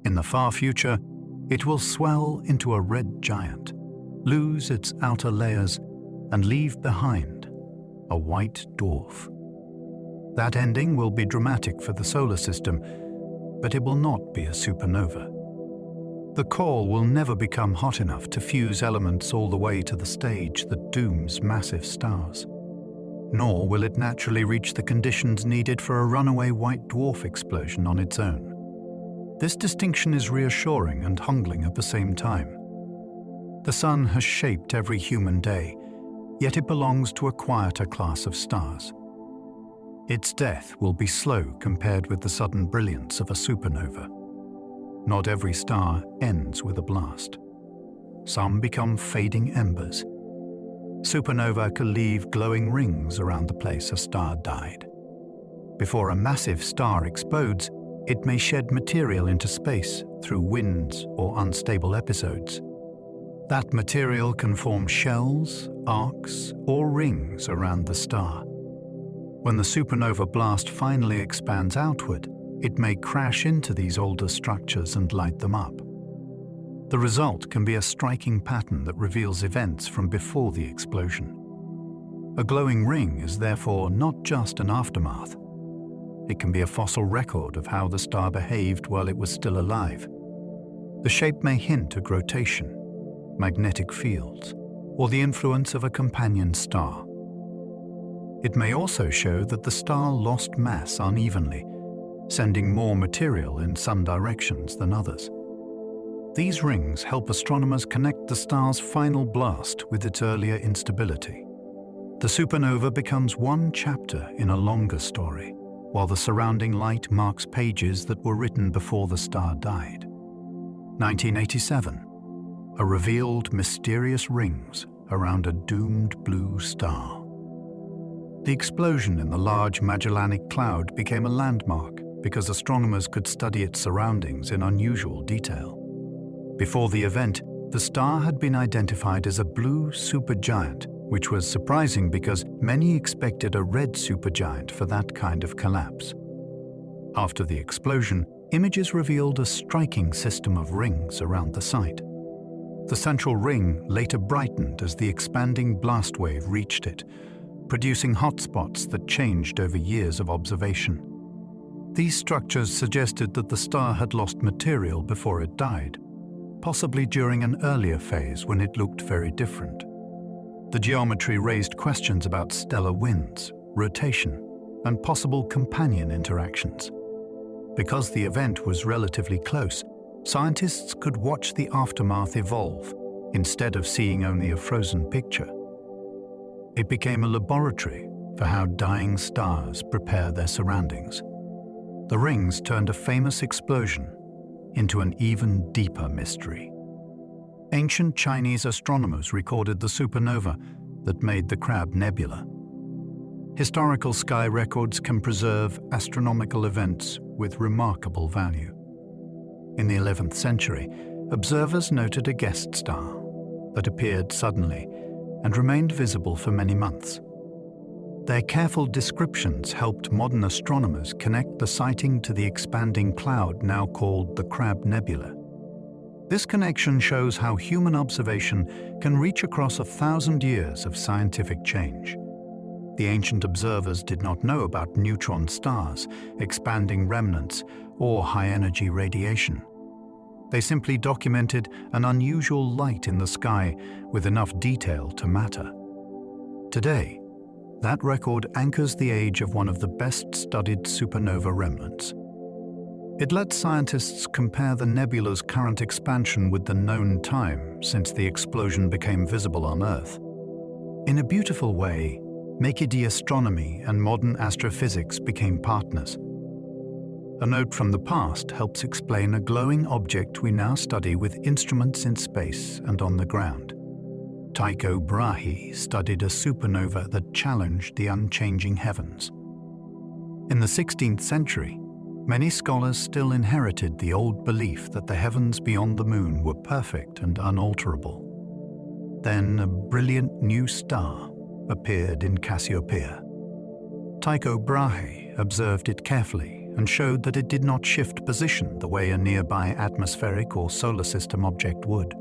In the far future, it will swell into a red giant, lose its outer layers, and leave behind a white dwarf. That ending will be dramatic for the solar system, but it will not be a supernova. The core will never become hot enough to fuse elements all the way to the stage that dooms massive stars. Nor will it naturally reach the conditions needed for a runaway white dwarf explosion on its own. This distinction is reassuring and humbling at the same time. The Sun has shaped every human day, yet it belongs to a quieter class of stars. Its death will be slow compared with the sudden brilliance of a supernova. Not every star ends with a blast. Some become fading embers. Supernova can leave glowing rings around the place a star died. Before a massive star explodes, it may shed material into space through winds or unstable episodes. That material can form shells, arcs, or rings around the star. When the supernova blast finally expands outward, it may crash into these older structures and light them up. The result can be a striking pattern that reveals events from before the explosion. A glowing ring is therefore not just an aftermath. It can be a fossil record of how the star behaved while it was still alive. The shape may hint at rotation, magnetic fields, or the influence of a companion star. It may also show that the star lost mass unevenly, sending more material in some directions than others. These rings help astronomers connect the star's final blast with its earlier instability. The supernova becomes one chapter in a longer story, while the surrounding light marks pages that were written before the star died. 1987. A revealed mysterious rings around a doomed blue star. The explosion in the Large Magellanic Cloud became a landmark because astronomers could study its surroundings in unusual detail. Before the event, the star had been identified as a blue supergiant, which was surprising because many expected a red supergiant for that kind of collapse. After the explosion, images revealed a striking system of rings around the site. The central ring later brightened as the expanding blast wave reached it, producing hotspots that changed over years of observation. These structures suggested that the star had lost material before it died, possibly during an earlier phase when it looked very different. The geometry raised questions about stellar winds, rotation, and possible companion interactions. Because the event was relatively close, scientists could watch the aftermath evolve, instead of seeing only a frozen picture. It became a laboratory for how dying stars prepare their surroundings. The rings turned a famous explosion into an even deeper mystery. Ancient Chinese astronomers recorded the supernova that made the Crab Nebula. Historical sky records can preserve astronomical events with remarkable value. In the 11th century, observers noted a guest star that appeared suddenly and remained visible for many months. Their careful descriptions helped modern astronomers connect the sighting to the expanding cloud now called the Crab Nebula. This connection shows how human observation can reach across 1,000 years of scientific change. The ancient observers did not know about neutron stars, expanding remnants, or high-energy radiation. They simply documented an unusual light in the sky with enough detail to matter. Today, that record anchors the age of one of the best-studied supernova remnants. It lets scientists compare the nebula's current expansion with the known time since the explosion became visible on Earth. In a beautiful way, Maikide astronomy and modern astrophysics became partners. A note from the past helps explain a glowing object we now study with instruments in space and on the ground. Tycho Brahe studied a supernova that challenged the unchanging heavens. In the 16th century, many scholars still inherited the old belief that the heavens beyond the moon were perfect and unalterable. Then a brilliant new star appeared in Cassiopeia. Tycho Brahe observed it carefully and showed that it did not shift position the way a nearby atmospheric or solar system object would.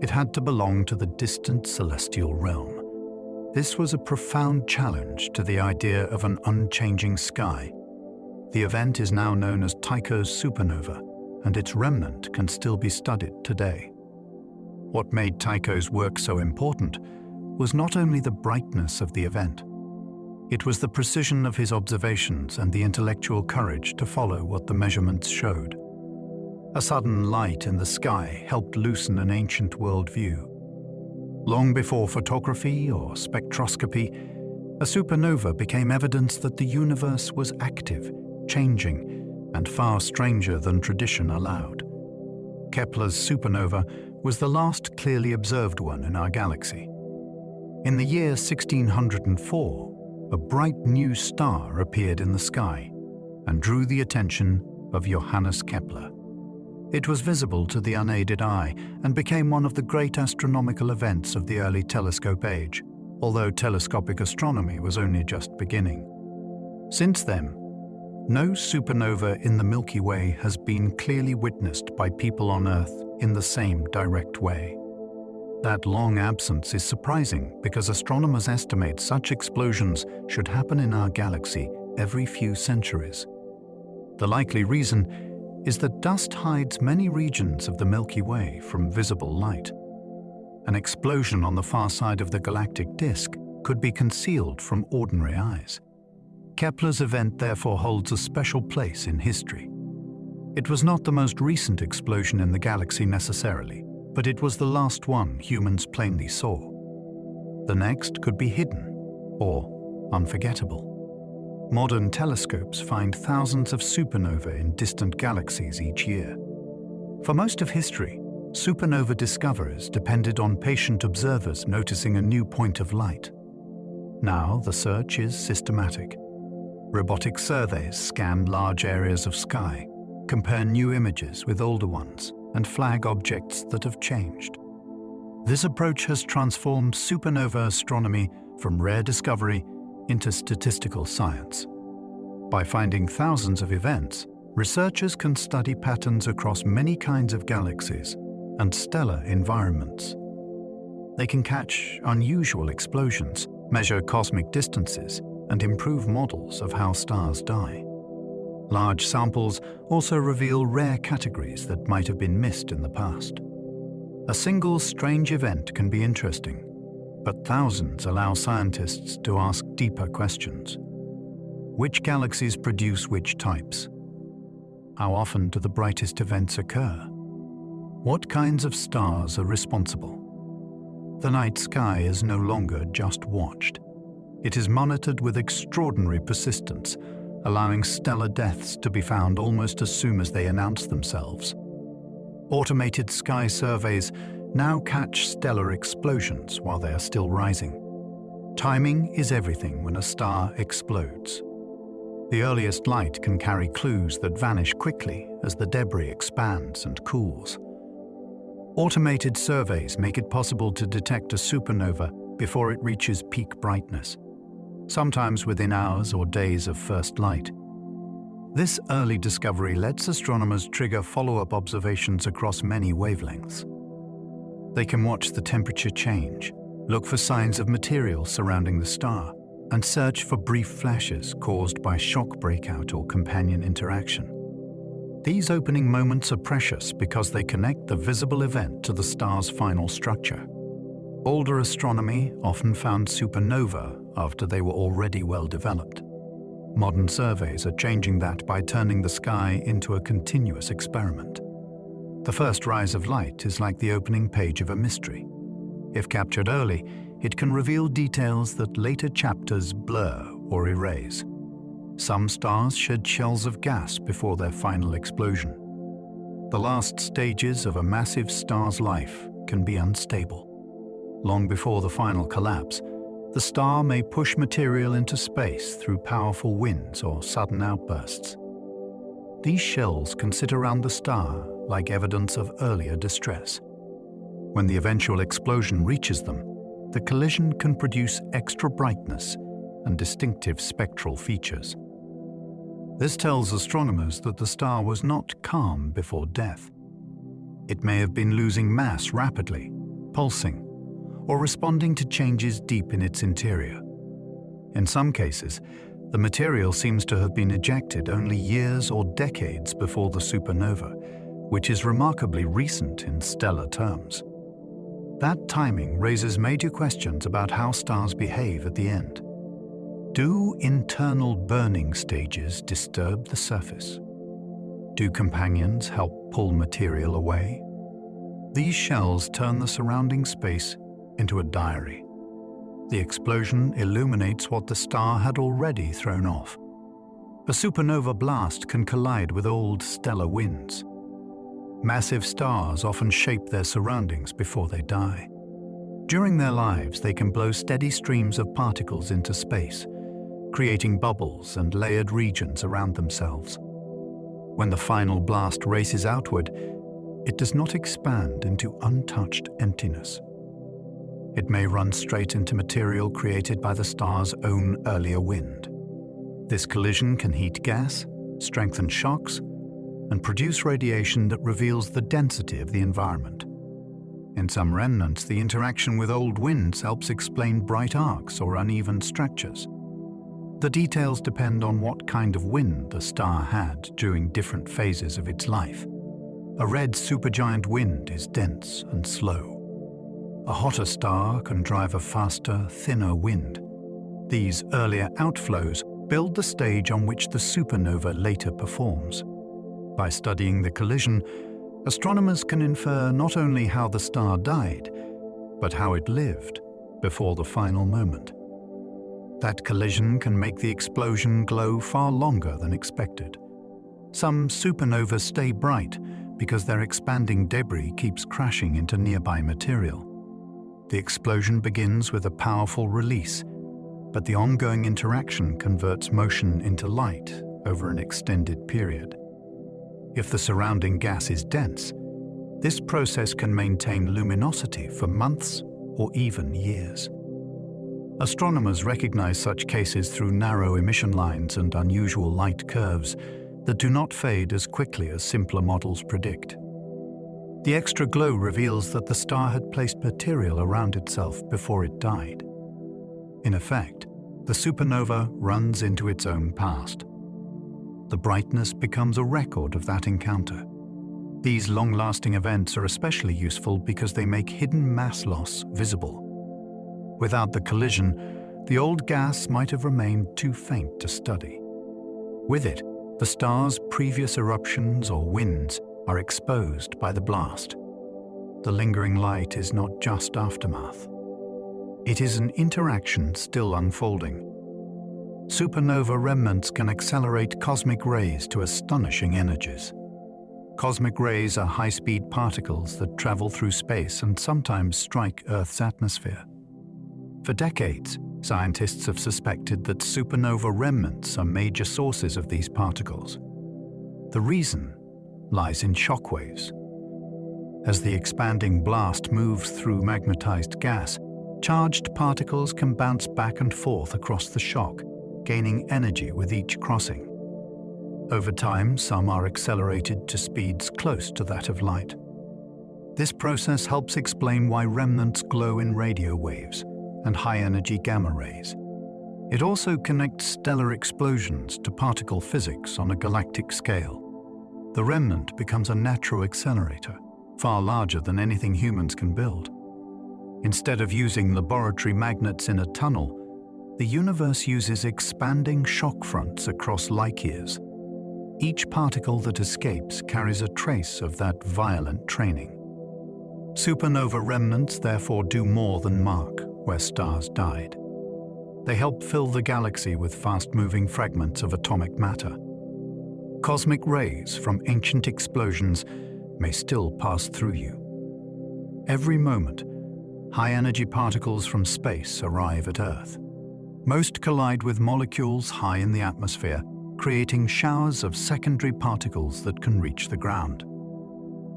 It had to belong to the distant celestial realm. This was a profound challenge to the idea of an unchanging sky. The event is now known as Tycho's supernova, and its remnant can still be studied today. What made Tycho's work so important was not only the brightness of the event. It was the precision of his observations and the intellectual courage to follow what the measurements showed. A sudden light in the sky helped loosen an ancient worldview. Long before photography or spectroscopy, a supernova became evidence that the universe was active, changing, and far stranger than tradition allowed. Kepler's supernova was the last clearly observed one in our galaxy. In the year 1604, a bright new star appeared in the sky and drew the attention of Johannes Kepler. It was visible to the unaided eye and became one of the great astronomical events of the early telescope age, although telescopic astronomy was only just beginning. Since then, no supernova in the Milky Way has been clearly witnessed by people on Earth in the same direct way. That long absence is surprising because astronomers estimate such explosions should happen in our galaxy every few centuries. The likely reason is that dust hides many regions of the Milky Way from visible light. An explosion on the far side of the galactic disk could be concealed from ordinary eyes. Kepler's event therefore holds a special place in history. It was not the most recent explosion in the galaxy necessarily, but it was the last one humans plainly saw. The next could be hidden or unforgettable. Modern telescopes find thousands of supernovae in distant galaxies each year. For most of history, supernova discoverers depended on patient observers noticing a new point of light. Now the search is systematic. Robotic surveys scan large areas of sky, compare new images with older ones, and flag objects that have changed. This approach has transformed supernova astronomy from rare discovery into statistical science. By finding thousands of events, researchers can study patterns across many kinds of galaxies and stellar environments. They can catch unusual explosions, measure cosmic distances, and improve models of how stars die. Large samples also reveal rare categories that might have been missed in the past. A single strange event can be interesting, but thousands allow scientists to ask deeper questions. Which galaxies produce which types? How often do the brightest events occur? What kinds of stars are responsible? the night sky is no longer just watched. It is monitored with extraordinary persistence, allowing stellar deaths to be found almost as soon as they announce themselves. Automated sky surveys now catch stellar explosions while they are still rising. Timing is everything when a star explodes. The earliest light can carry clues that vanish quickly as the debris expands and cools. Automated surveys make it possible to detect a supernova before it reaches peak brightness, sometimes within hours or days of first light. This early discovery lets astronomers trigger follow-up observations across many wavelengths. They can watch the temperature change, look for signs of material surrounding the star, and search for brief flashes caused by shock breakout or companion interaction. These opening moments are precious because they connect the visible event to the star's final structure. Older astronomy often found supernova after they were already well developed. Modern surveys are changing that by turning the sky into a continuous experiment. The first rise of light is like the opening page of a mystery. If captured early, it can reveal details that later chapters blur or erase. Some stars shed shells of gas before their final explosion. The last stages of a massive star's life can be unstable. Long before the final collapse, the star may push material into space through powerful winds or sudden outbursts. These shells can sit around the star like evidence of earlier distress. When the eventual explosion reaches them, the collision can produce extra brightness and distinctive spectral features. This tells astronomers that the star was not calm before death. It may have been losing mass rapidly, pulsing, or responding to changes deep in its interior. In some cases, the material seems to have been ejected only years or decades before the supernova, which is remarkably recent in stellar terms. That timing raises major questions about how stars behave at the end. Do internal burning stages disturb the surface? Do companions help pull material away? These shells turn the surrounding space into a diary. The explosion illuminates what the star had already thrown off. A supernova blast can collide with old stellar winds. Massive stars often shape their surroundings before they die. During their lives, they can blow steady streams of particles into space, creating bubbles and layered regions around themselves. When the final blast races outward, it does not expand into untouched emptiness. It may run straight into material created by the star's own earlier wind. This collision can heat gas, strengthen shocks, and produce radiation that reveals the density of the environment. In some remnants, the interaction with old winds helps explain bright arcs or uneven structures. The details depend on what kind of wind the star had during different phases of its life. A red supergiant wind is dense and slow. A hotter star can drive a faster, thinner wind. These earlier outflows build the stage on which the supernova later performs. By studying the collision, astronomers can infer not only how the star died, but how it lived before the final moment. That collision can make the explosion glow far longer than expected. Some supernovas stay bright because their expanding debris keeps crashing into nearby material. The explosion begins with a powerful release, but the ongoing interaction converts motion into light over an extended period. If the surrounding gas is dense, this process can maintain luminosity for months or even years. Astronomers recognize such cases through narrow emission lines and unusual light curves that do not fade as quickly as simpler models predict. The extra glow reveals that the star had placed material around itself before it died. In effect, the supernova runs into its own past. The brightness becomes a record of that encounter. These long-lasting events are especially useful because they make hidden mass loss visible. Without the collision, the old gas might have remained too faint to study. With it, the star's previous eruptions or winds are exposed by the blast. the lingering light is not just aftermath. It is an interaction still unfolding. Supernova remnants can accelerate cosmic rays to astonishing energies. Cosmic rays are high-speed particles that travel through space and sometimes strike Earth's atmosphere. For decades, scientists have suspected that supernova remnants are major sources of these particles. The reason lies in shock waves. As the expanding blast moves through magnetized gas, charged particles can bounce back and forth across the shock, gaining energy with each crossing. Over time, some are accelerated to speeds close to that of light. This process helps explain why remnants glow in radio waves and high-energy gamma rays. It also connects stellar explosions to particle physics on a galactic scale. The remnant becomes a natural accelerator, far larger than anything humans can build. Instead of using laboratory magnets in a tunnel, the universe uses expanding shock fronts across light years. Each particle that escapes carries a trace of that violent training. Supernova remnants therefore do more than mark where stars died. They help fill the galaxy with fast-moving fragments of atomic matter. Cosmic rays from ancient explosions may still pass through you. Every moment, high-energy particles from space arrive at Earth. Most collide with molecules high in the atmosphere, creating showers of secondary particles that can reach the ground.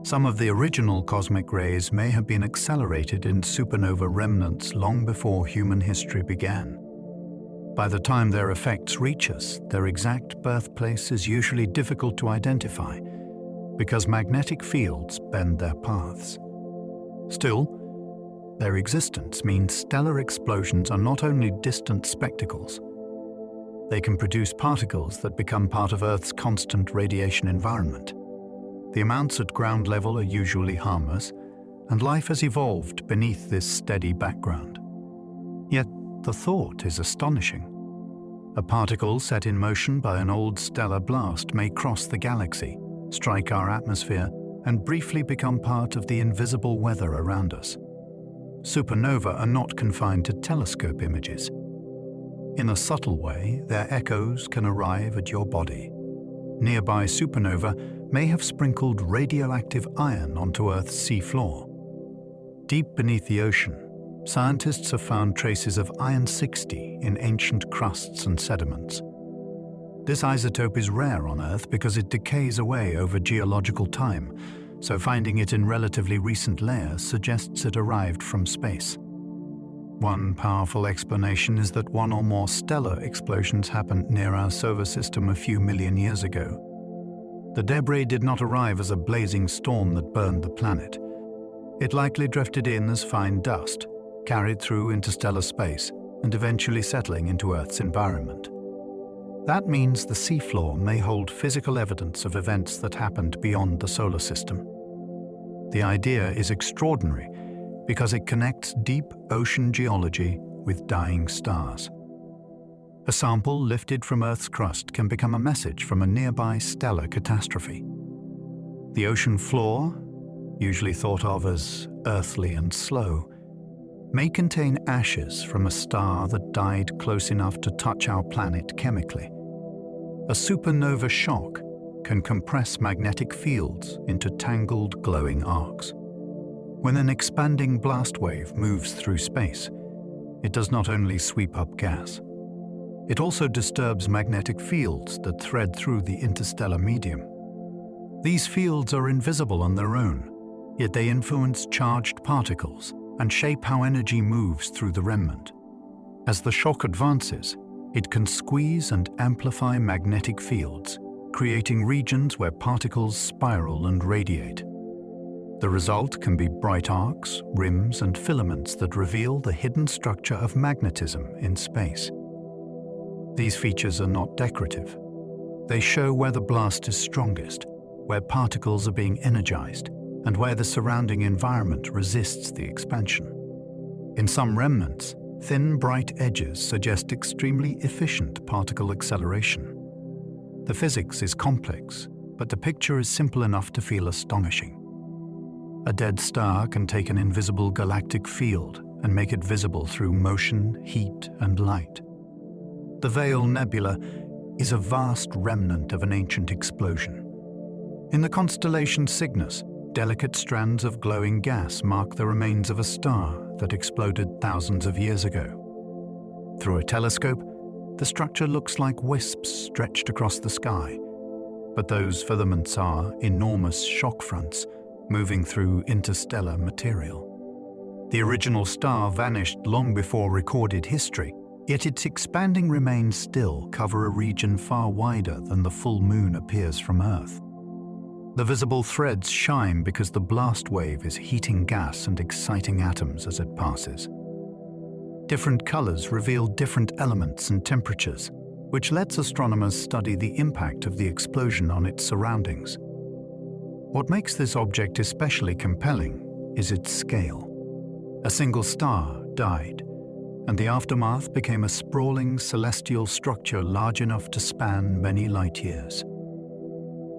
Some of the original cosmic rays may have been accelerated in supernova remnants long before human history began. By the time their effects reach us, their exact birthplace is usually difficult to identify because magnetic fields bend their paths. Still, their existence means stellar explosions are not only distant spectacles. They can produce particles that become part of Earth's constant radiation environment. The amounts at ground level are usually harmless, and life has evolved beneath this steady background. Yet the thought is astonishing. A particle set in motion by an old stellar blast may cross the galaxy, strike our atmosphere, and briefly become part of the invisible weather around us. Supernova are not confined to telescope images. In a subtle way, their echoes can arrive at your body. Nearby supernova may have sprinkled radioactive iron onto Earth's seafloor. Deep beneath the ocean, scientists have found traces of iron-60 in ancient crusts and sediments. This isotope is rare on Earth because it decays away over geological time, so finding it in relatively recent layers suggests it arrived from space. One powerful explanation is that one or more stellar explosions happened near our solar system a few million years ago. The debris did not arrive as a blazing storm that burned the planet. It likely drifted in as fine dust, carried through interstellar space, and eventually settling into Earth's environment. That means the seafloor may hold physical evidence of events that happened beyond the solar system. The idea is extraordinary because it connects deep ocean geology with dying stars. A sample lifted from Earth's crust can become a message from a nearby stellar catastrophe. The ocean floor, usually thought of as earthly and slow, may contain ashes from a star that died close enough to touch our planet chemically. A supernova shock can compress magnetic fields into tangled glowing arcs. When an expanding blast wave moves through space, it does not only sweep up gas. It also disturbs magnetic fields that thread through the interstellar medium. These fields are invisible on their own, yet they influence charged particles and shape how energy moves through the remnant. As the shock advances, it can squeeze and amplify magnetic fields, creating regions where particles spiral and radiate. The result can be bright arcs, rims, and filaments that reveal the hidden structure of magnetism in space. These features are not decorative. They show where the blast is strongest, where particles are being energized, and where the surrounding environment resists the expansion. In some remnants, thin, bright edges suggest extremely efficient particle acceleration. The physics is complex, but the picture is simple enough to feel astonishing. A dead star can take an invisible galactic field and make it visible through motion, heat, and light. The Veil Nebula is a vast remnant of an ancient explosion. In the constellation Cygnus, delicate strands of glowing gas mark the remains of a star that exploded thousands of years ago. Through a telescope, the structure looks like wisps stretched across the sky, but those filaments are enormous shock fronts moving through interstellar material. The original star vanished long before recorded history, yet its expanding remains still cover a region far wider than the full moon appears from Earth. The visible threads shine because the blast wave is heating gas and exciting atoms as it passes. Different colors reveal different elements and temperatures, which lets astronomers study the impact of the explosion on its surroundings. What makes this object especially compelling is its scale. A single star died, and the aftermath became a sprawling celestial structure large enough to span many light years.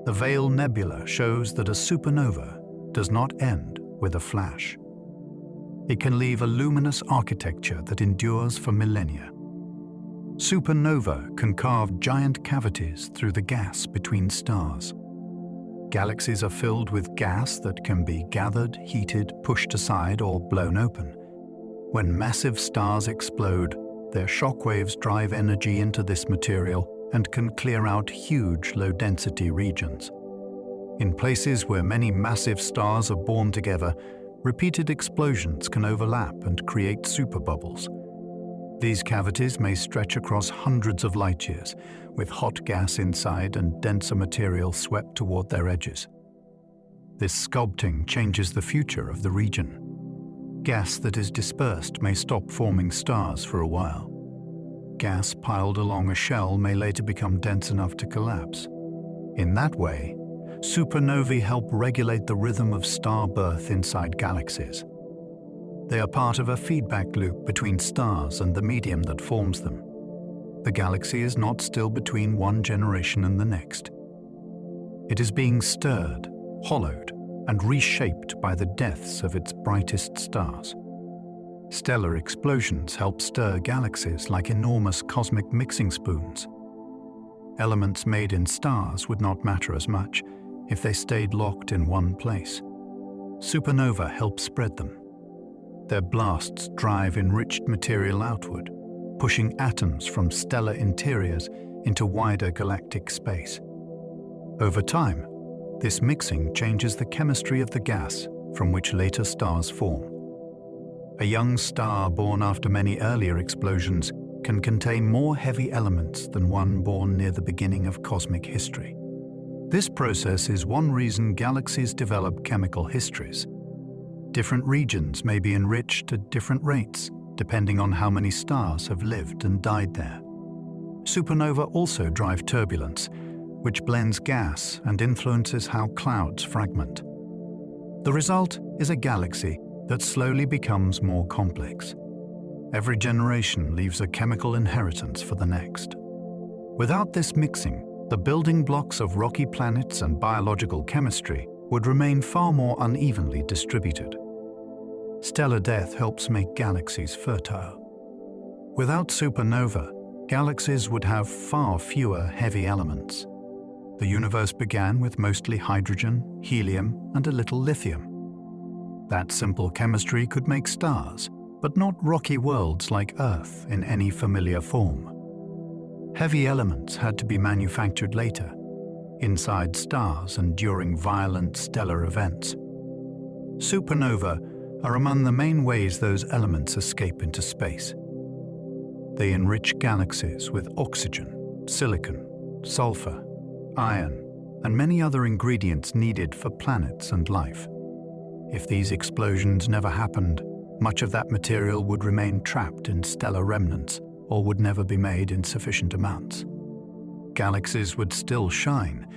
The Veil Nebula shows that a supernova does not end with a flash. It can leave a luminous architecture that endures for millennia. Supernova can carve giant cavities through the gas between stars. Galaxies are filled with gas that can be gathered, heated, pushed aside, or blown open. When massive stars explode, their shockwaves drive energy into this material and can clear out huge low-density regions. In places where many massive stars are born together, repeated explosions can overlap and create superbubbles. These cavities may stretch across hundreds of light-years, with hot gas inside and denser material swept toward their edges. This sculpting changes the future of the region. Gas that is dispersed may stop forming stars for a while. Gas piled along a shell may later become dense enough to collapse. In that way, supernovae help regulate the rhythm of star birth inside galaxies. They are part of a feedback loop between stars and the medium that forms them. The galaxy is not still between one generation and the next. It is being stirred, hollowed, and reshaped by the deaths of its brightest stars. Stellar explosions help stir galaxies like enormous cosmic mixing spoons. Elements made in stars would not matter as much if they stayed locked in one place. Supernova help spread them. Their blasts drive enriched material outward, pushing atoms from stellar interiors into wider galactic space. Over time, this mixing changes the chemistry of the gas from which later stars form. A young star born after many earlier explosions can contain more heavy elements than one born near the beginning of cosmic history. This process is one reason galaxies develop chemical histories. Different regions may be enriched at different rates, depending on how many stars have lived and died there. Supernova also drive turbulence, which blends gas and influences how clouds fragment. The result is a galaxy that slowly becomes more complex. Every generation leaves a chemical inheritance for the next. Without this mixing, the building blocks of rocky planets and biological chemistry would remain far more unevenly distributed. Stellar death helps make galaxies fertile. Without supernova, galaxies would have far fewer heavy elements. The universe began with mostly hydrogen, helium, and a little lithium. That simple chemistry could make stars, but not rocky worlds like Earth in any familiar form. Heavy elements had to be manufactured later, inside stars and during violent stellar events. Supernova are among the main ways those elements escape into space. They enrich galaxies with oxygen, silicon, sulfur, iron, and many other ingredients needed for planets and life. If these explosions never happened, much of that material would remain trapped in stellar remnants or would never be made in sufficient amounts. Galaxies would still shine,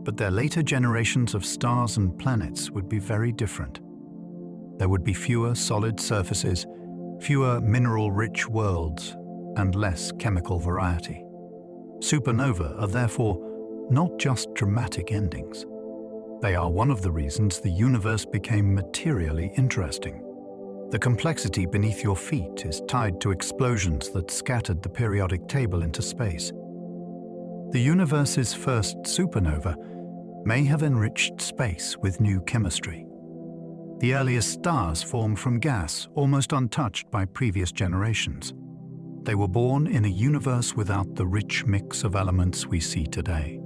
but their later generations of stars and planets would be very different. There would be fewer solid surfaces, fewer mineral-rich worlds, and less chemical variety. Supernova are therefore not just dramatic endings. They are one of the reasons the universe became materially interesting. The complexity beneath your feet is tied to explosions that scattered the periodic table into space. The universe's first supernova may have enriched space with new chemistry. The earliest stars formed from gas, almost untouched by previous generations. They were born in a universe without the rich mix of elements we see today.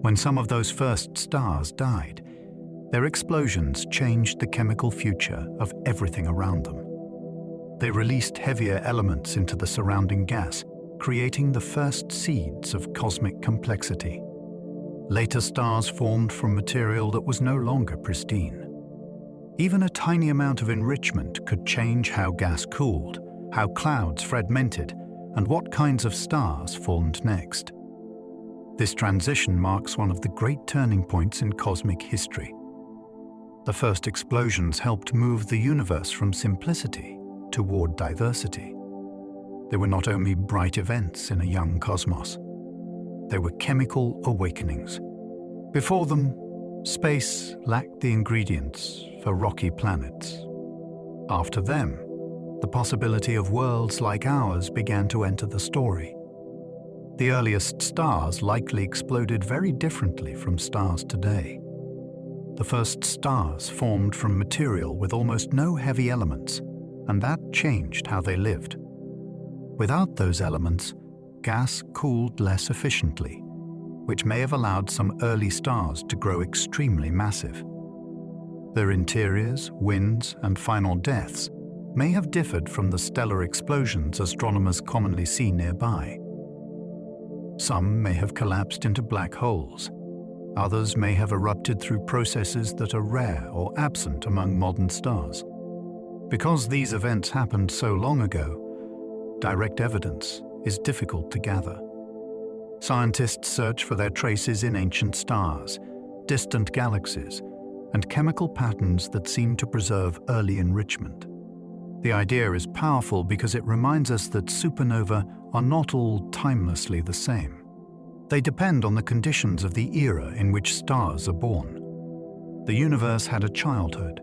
When some of those first stars died, their explosions changed the chemical future of everything around them. They released heavier elements into the surrounding gas, creating the first seeds of cosmic complexity. Later stars formed from material that was no longer pristine. Even a tiny amount of enrichment could change how gas cooled, how clouds fragmented, and what kinds of stars formed next. This transition marks one of the great turning points in cosmic history. The first explosions helped move the universe from simplicity toward diversity. They were not only bright events in a young cosmos, they were chemical awakenings. Before them, space lacked the ingredients for rocky planets. After them, the possibility of worlds like ours began to enter the story. The earliest stars likely exploded very differently from stars today. The first stars formed from material with almost no heavy elements, and that changed how they lived. Without those elements, gas cooled less efficiently, which may have allowed some early stars to grow extremely massive. Their interiors, winds, and final deaths may have differed from the stellar explosions astronomers commonly see nearby. Some may have collapsed into black holes. Others may have erupted through processes that are rare or absent among modern stars. Because these events happened so long ago, direct evidence is difficult to gather. Scientists search for their traces in ancient stars, distant galaxies, and chemical patterns that seem to preserve early enrichment. The idea is powerful because it reminds us that supernovae are not all timelessly the same. They depend on the conditions of the era in which stars are born. The universe had a childhood,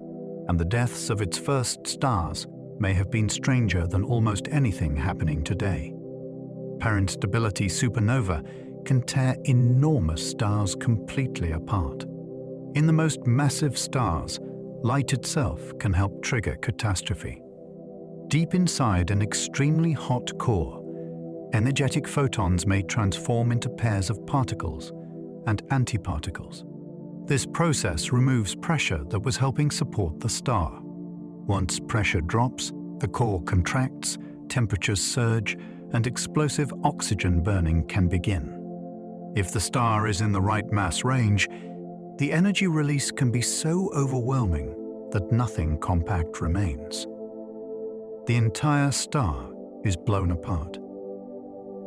and the deaths of its first stars may have been stranger than almost anything happening today. Parent stability supernova can tear enormous stars completely apart. In the most massive stars, light itself can help trigger catastrophe. Deep inside an extremely hot core, energetic photons may transform into pairs of particles and antiparticles. This process removes pressure that was helping support the star. Once pressure drops, the core contracts, temperatures surge, and explosive oxygen burning can begin. If the star is in the right mass range, the energy release can be so overwhelming that nothing compact remains. The entire star is blown apart.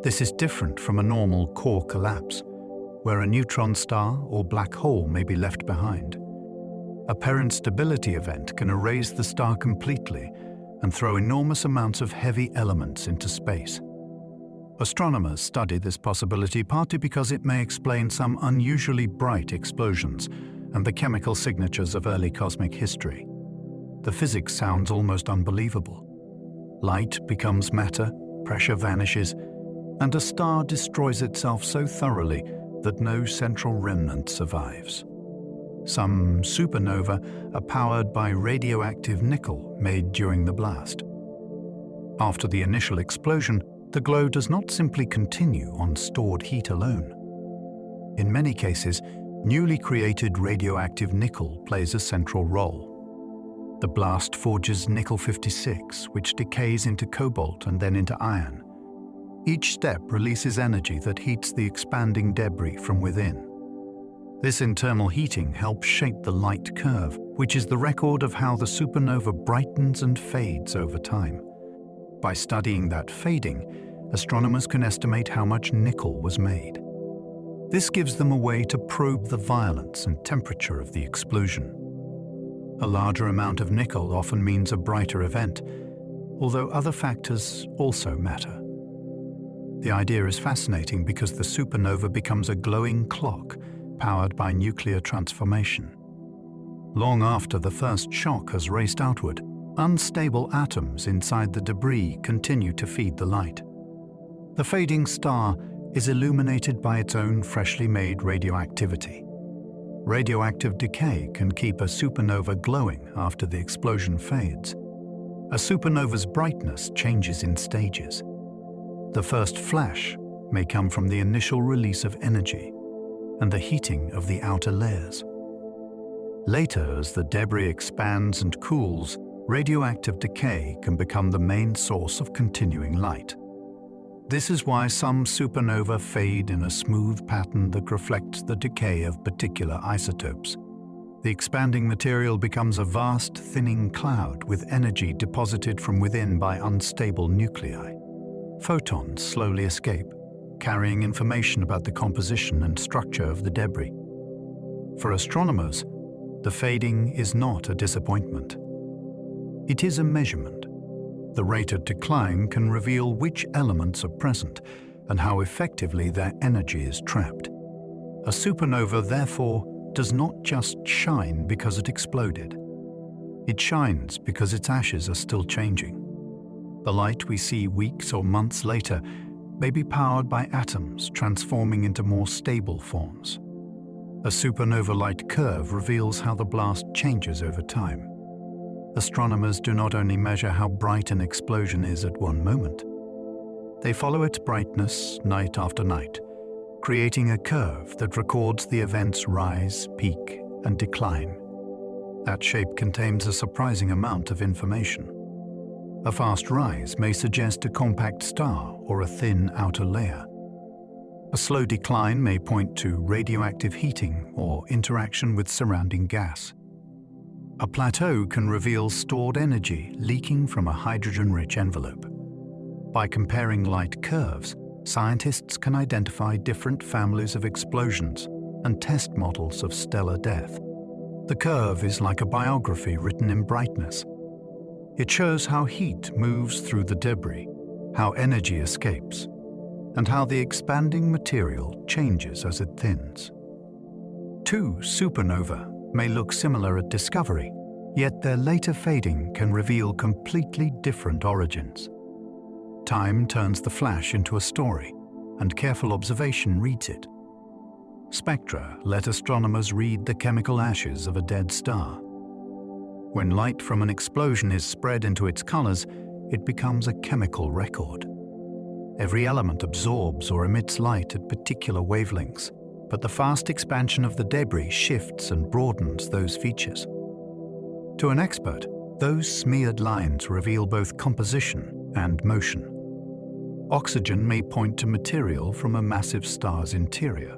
This is different from a normal core collapse, where a neutron star or black hole may be left behind. A parent stability event can erase the star completely and throw enormous amounts of heavy elements into space. Astronomers study this possibility partly because it may explain some unusually bright explosions and the chemical signatures of early cosmic history. The physics sounds almost unbelievable. Light becomes matter, pressure vanishes, and a star destroys itself so thoroughly that no central remnant survives. Some supernovae are powered by radioactive nickel made during the blast. After the initial explosion, the glow does not simply continue on stored heat alone. In many cases, newly created radioactive nickel plays a central role. The blast forges nickel-56, which decays into cobalt and then into iron. Each step releases energy that heats the expanding debris from within. This internal heating helps shape the light curve, which is the record of how the supernova brightens and fades over time. By studying that fading, astronomers can estimate how much nickel was made. This gives them a way to probe the violence and temperature of the explosion. A larger amount of nickel often means a brighter event, although other factors also matter. The idea is fascinating because the supernova becomes a glowing clock, powered by nuclear transformation. Long after the first shock has raced outward, unstable atoms inside the debris continue to feed the light. The fading star is illuminated by its own freshly made radioactivity. Radioactive decay can keep a supernova glowing after the explosion fades. A supernova's brightness changes in stages. The first flash may come from the initial release of energy and the heating of the outer layers. Later, as the debris expands and cools, radioactive decay can become the main source of continuing light. This is why some supernovae fade in a smooth pattern that reflects the decay of particular isotopes. The expanding material becomes a vast, thinning cloud with energy deposited from within by unstable nuclei. Photons slowly escape, carrying information about the composition and structure of the debris. For astronomers, the fading is not a disappointment. It is a measurement. The rate of decline can reveal which elements are present and how effectively their energy is trapped. A supernova, therefore, does not just shine because it exploded. It shines because its ashes are still changing. The light we see weeks or months later may be powered by atoms transforming into more stable forms. A supernova light curve reveals how the blast changes over time. Astronomers do not only measure how bright an explosion is at one moment. They follow its brightness night after night, creating a curve that records the event's rise, peak, and decline. That shape contains a surprising amount of information. A fast rise may suggest a compact star or a thin outer layer. A slow decline may point to radioactive heating or interaction with surrounding gas. A plateau can reveal stored energy leaking from a hydrogen-rich envelope. By comparing light curves, scientists can identify different families of explosions and test models of stellar death. The curve is like a biography written in brightness. It shows how heat moves through the debris, how energy escapes, and how the expanding material changes as it thins. Two supernovae may look similar at discovery, yet their later fading can reveal completely different origins. Time turns the flash into a story, and careful observation reads it. Spectra let astronomers read the chemical ashes of a dead star. When light from an explosion is spread into its colors, it becomes a chemical record. Every element absorbs or emits light at particular wavelengths, but the fast expansion of the debris shifts and broadens those features. To an expert, those smeared lines reveal both composition and motion. Oxygen may point to material from a massive star's interior.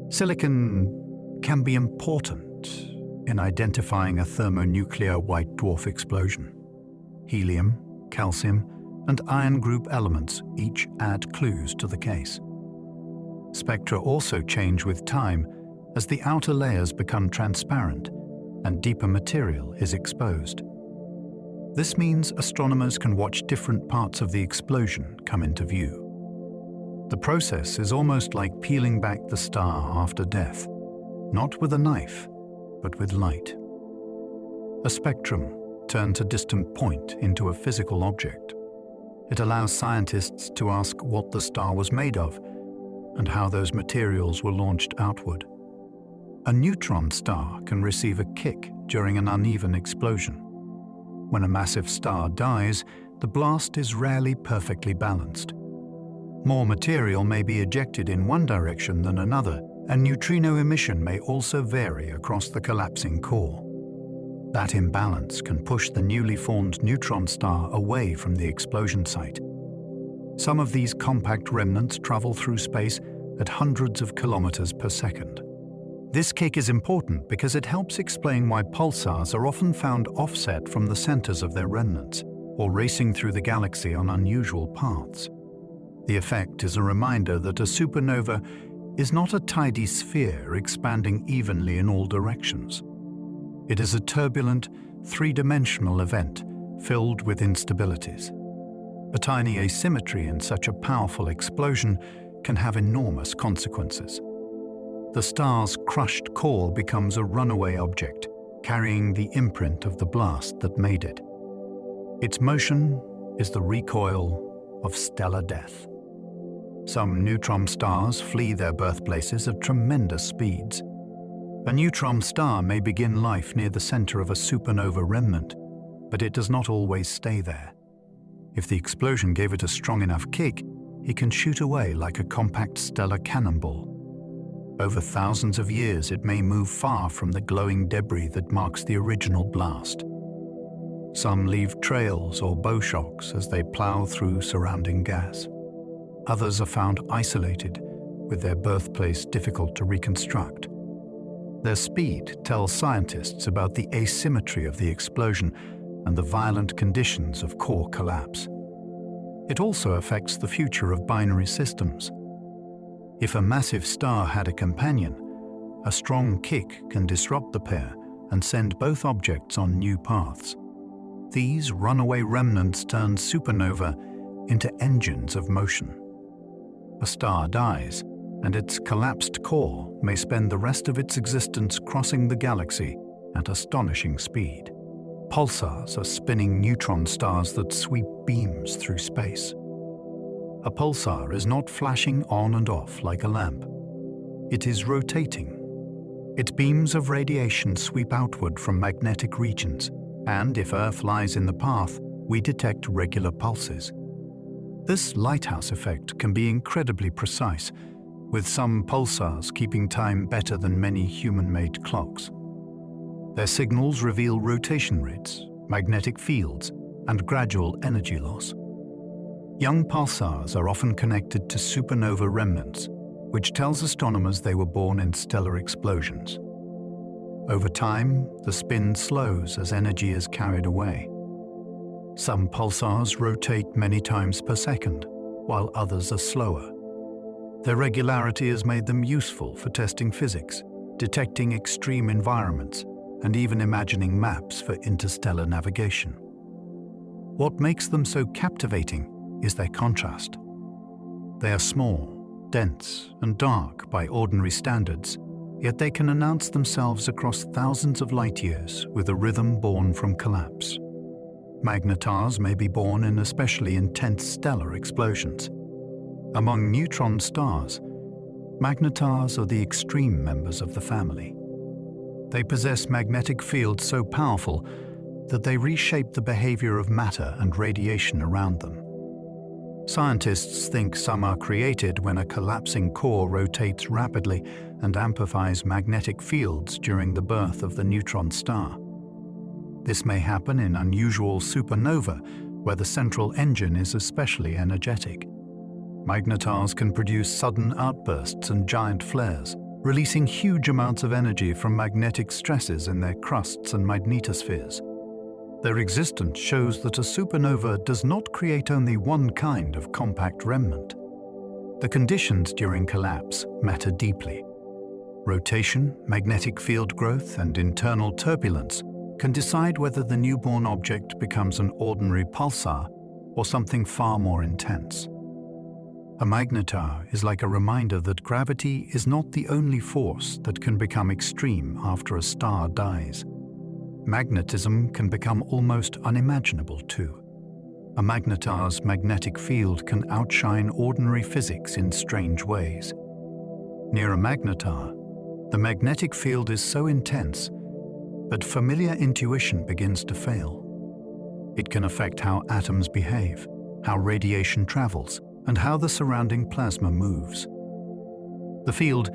Silicon can be important in identifying a thermonuclear white dwarf explosion. Helium, calcium, and iron group elements each add clues to the case. Spectra also change with time as the outer layers become transparent and deeper material is exposed. This means astronomers can watch different parts of the explosion come into view. The process is almost like peeling back the star after death, not with a knife, but with light. A spectrum turns a distant point into a physical object. It allows scientists to ask what the star was made of and how those materials were launched outward. A neutron star can receive a kick during an uneven explosion. When a massive star dies, the blast is rarely perfectly balanced. More material may be ejected in one direction than another, and neutrino emission may also vary across the collapsing core. That imbalance can push the newly formed neutron star away from the explosion site. Some of these compact remnants travel through space at hundreds of kilometers per second. This kick is important because it helps explain why pulsars are often found offset from the centers of their remnants, or racing through the galaxy on unusual paths. The effect is a reminder that a supernova is not a tidy sphere expanding evenly in all directions. It is a turbulent, three-dimensional event filled with instabilities. A tiny asymmetry in such a powerful explosion can have enormous consequences. the star's crushed core becomes a runaway object, carrying the imprint of the blast that made it. Its motion is the recoil of stellar death. Some neutron stars flee their birthplaces at tremendous speeds. A neutron star may begin life near the center of a supernova remnant, but it does not always stay there. If the explosion gave it a strong enough kick, it can shoot away like a compact stellar cannonball. Over thousands of years, it may move far from the glowing debris that marks the original blast. Some leave trails or bow shocks as they plow through surrounding gas. Others are found isolated, with their birthplace difficult to reconstruct. Their speed tells scientists about the asymmetry of the explosion and the violent conditions of core collapse. It also affects the future of binary systems. If a massive star had a companion, a strong kick can disrupt the pair and send both objects on new paths. These runaway remnants turn supernova into engines of motion. A star dies, and its collapsed core may spend the rest of its existence crossing the galaxy at astonishing speed. Pulsars are spinning neutron stars that sweep beams through space. A pulsar is not flashing on and off like a lamp. It is rotating. Its beams of radiation sweep outward from magnetic regions, and if Earth lies in the path, we detect regular pulses. This lighthouse effect can be incredibly precise, with some pulsars keeping time better than many human-made clocks. Their signals reveal rotation rates, magnetic fields, and gradual energy loss. Young pulsars are often connected to supernova remnants, which tells astronomers they were born in stellar explosions. Over time, the spin slows as energy is carried away. Some pulsars rotate many times per second, while others are slower. Their regularity has made them useful for testing physics, detecting extreme environments, and even imagining maps for interstellar navigation. What makes them so captivating is their contrast. They are small, dense, and dark by ordinary standards, yet they can announce themselves across thousands of light years with a rhythm born from collapse. Magnetars may be born in especially intense stellar explosions. Among neutron stars, magnetars are the extreme members of the family. They possess magnetic fields so powerful that they reshape the behavior of matter and radiation around them. Scientists think some are created when a collapsing core rotates rapidly and amplifies magnetic fields during the birth of the neutron star. This may happen in unusual supernova, where the central engine is especially energetic. Magnetars can produce sudden outbursts and giant flares, releasing huge amounts of energy from magnetic stresses in their crusts and magnetospheres. Their existence shows that a supernova does not create only one kind of compact remnant. The conditions during collapse matter deeply. Rotation, magnetic field growth, and internal turbulence can decide whether the newborn object becomes an ordinary pulsar or something far more intense. A magnetar is like a reminder that gravity is not the only force that can become extreme after a star dies. Magnetism can become almost unimaginable too. A magnetar's magnetic field can outshine ordinary physics in strange ways. Near a magnetar, the magnetic field is so intense that familiar intuition begins to fail. It can affect how atoms behave, how radiation travels, and how the surrounding plasma moves. The field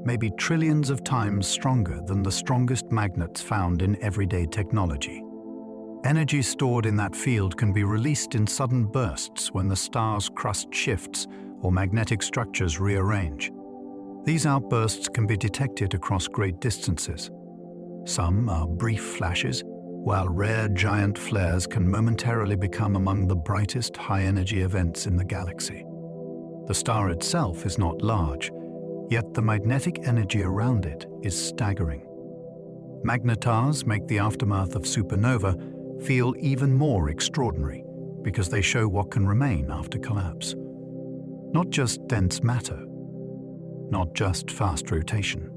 may be trillions of times stronger than the strongest magnets found in everyday technology. Energy stored in that field can be released in sudden bursts when the star's crust shifts or magnetic structures rearrange. These outbursts can be detected across great distances. Some are brief flashes, while rare giant flares can momentarily become among the brightest high-energy events in the galaxy. The star itself is not large, yet the magnetic energy around it is staggering. Magnetars make the aftermath of supernova feel even more extraordinary because they show what can remain after collapse. Not just dense matter, not just fast rotation.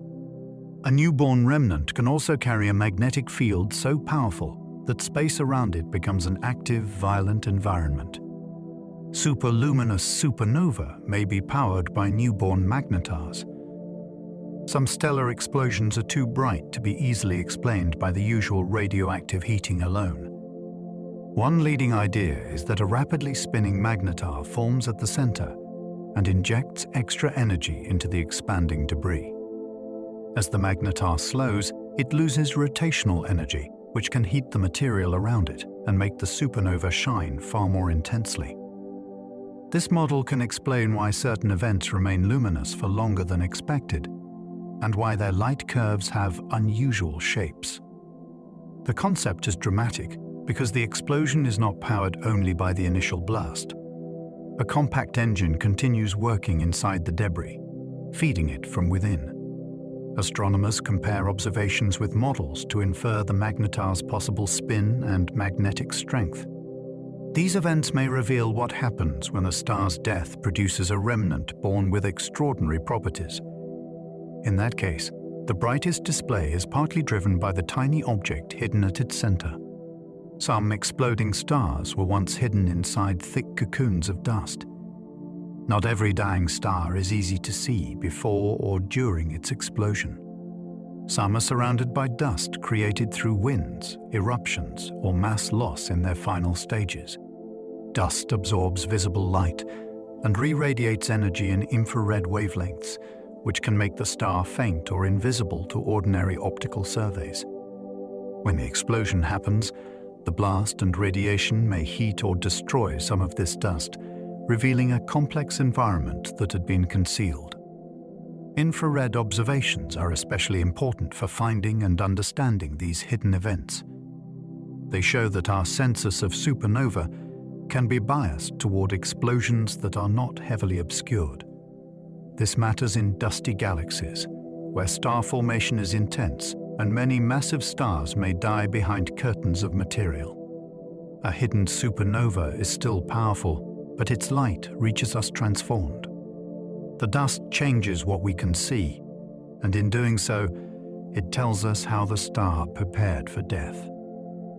A newborn remnant can also carry a magnetic field so powerful that space around it becomes an active, violent environment. Superluminous supernova may be powered by newborn magnetars. Some stellar explosions are too bright to be easily explained by the usual radioactive heating alone. One leading idea is that a rapidly spinning magnetar forms at the center and injects extra energy into the expanding debris. As the magnetar slows, it loses rotational energy, which can heat the material around it and make the supernova shine far more intensely. This model can explain why certain events remain luminous for longer than expected, and why their light curves have unusual shapes. The concept is dramatic because the explosion is not powered only by the initial blast. A compact engine continues working inside the debris, feeding it from within. Astronomers compare observations with models to infer the magnetar's possible spin and magnetic strength. These events may reveal what happens when a star's death produces a remnant born with extraordinary properties. In that case, the brightest display is partly driven by the tiny object hidden at its center. Some exploding stars were once hidden inside thick cocoons of dust. Not every dying star is easy to see before or during its explosion. Some are surrounded by dust created through winds, eruptions, or mass loss in their final stages. Dust absorbs visible light and re-radiates energy in infrared wavelengths, which can make the star faint or invisible to ordinary optical surveys. When the explosion happens, the blast and radiation may heat or destroy some of this dust, revealing a complex environment that had been concealed. Infrared observations are especially important for finding and understanding these hidden events. They show that our census of supernova can be biased toward explosions that are not heavily obscured. This matters in dusty galaxies, where star formation is intense and many massive stars may die behind curtains of material. A hidden supernova is still powerful, but its light reaches us transformed. The dust changes what we can see, and in doing so, it tells us how the star prepared for death.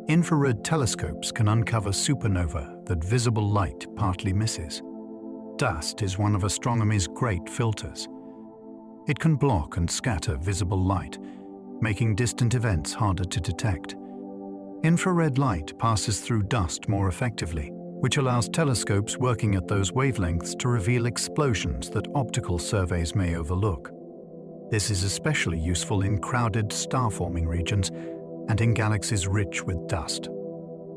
Infrared telescopes can uncover supernova that visible light partly misses. Dust is one of astronomy's great filters. It can block and scatter visible light, making distant events harder to detect. Infrared light passes through dust more effectively, which allows telescopes working at those wavelengths to reveal explosions that optical surveys may overlook. This is especially useful in crowded star-forming regions and in galaxies rich with dust.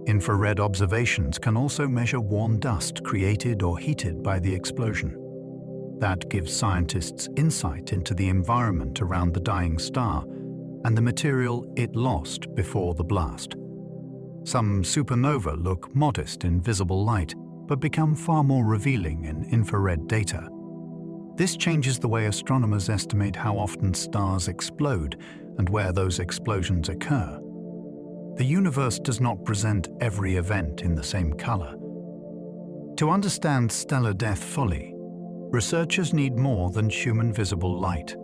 Infrared observations can also measure warm dust created or heated by the explosion. That gives scientists insight into the environment around the dying star and the material it lost before the blast. Some supernova look modest in visible light, but become far more revealing in infrared data. This changes the way astronomers estimate how often stars explode and where those explosions occur. The universe does not present every event in the same color. To understand stellar death fully, researchers need more than human visible light.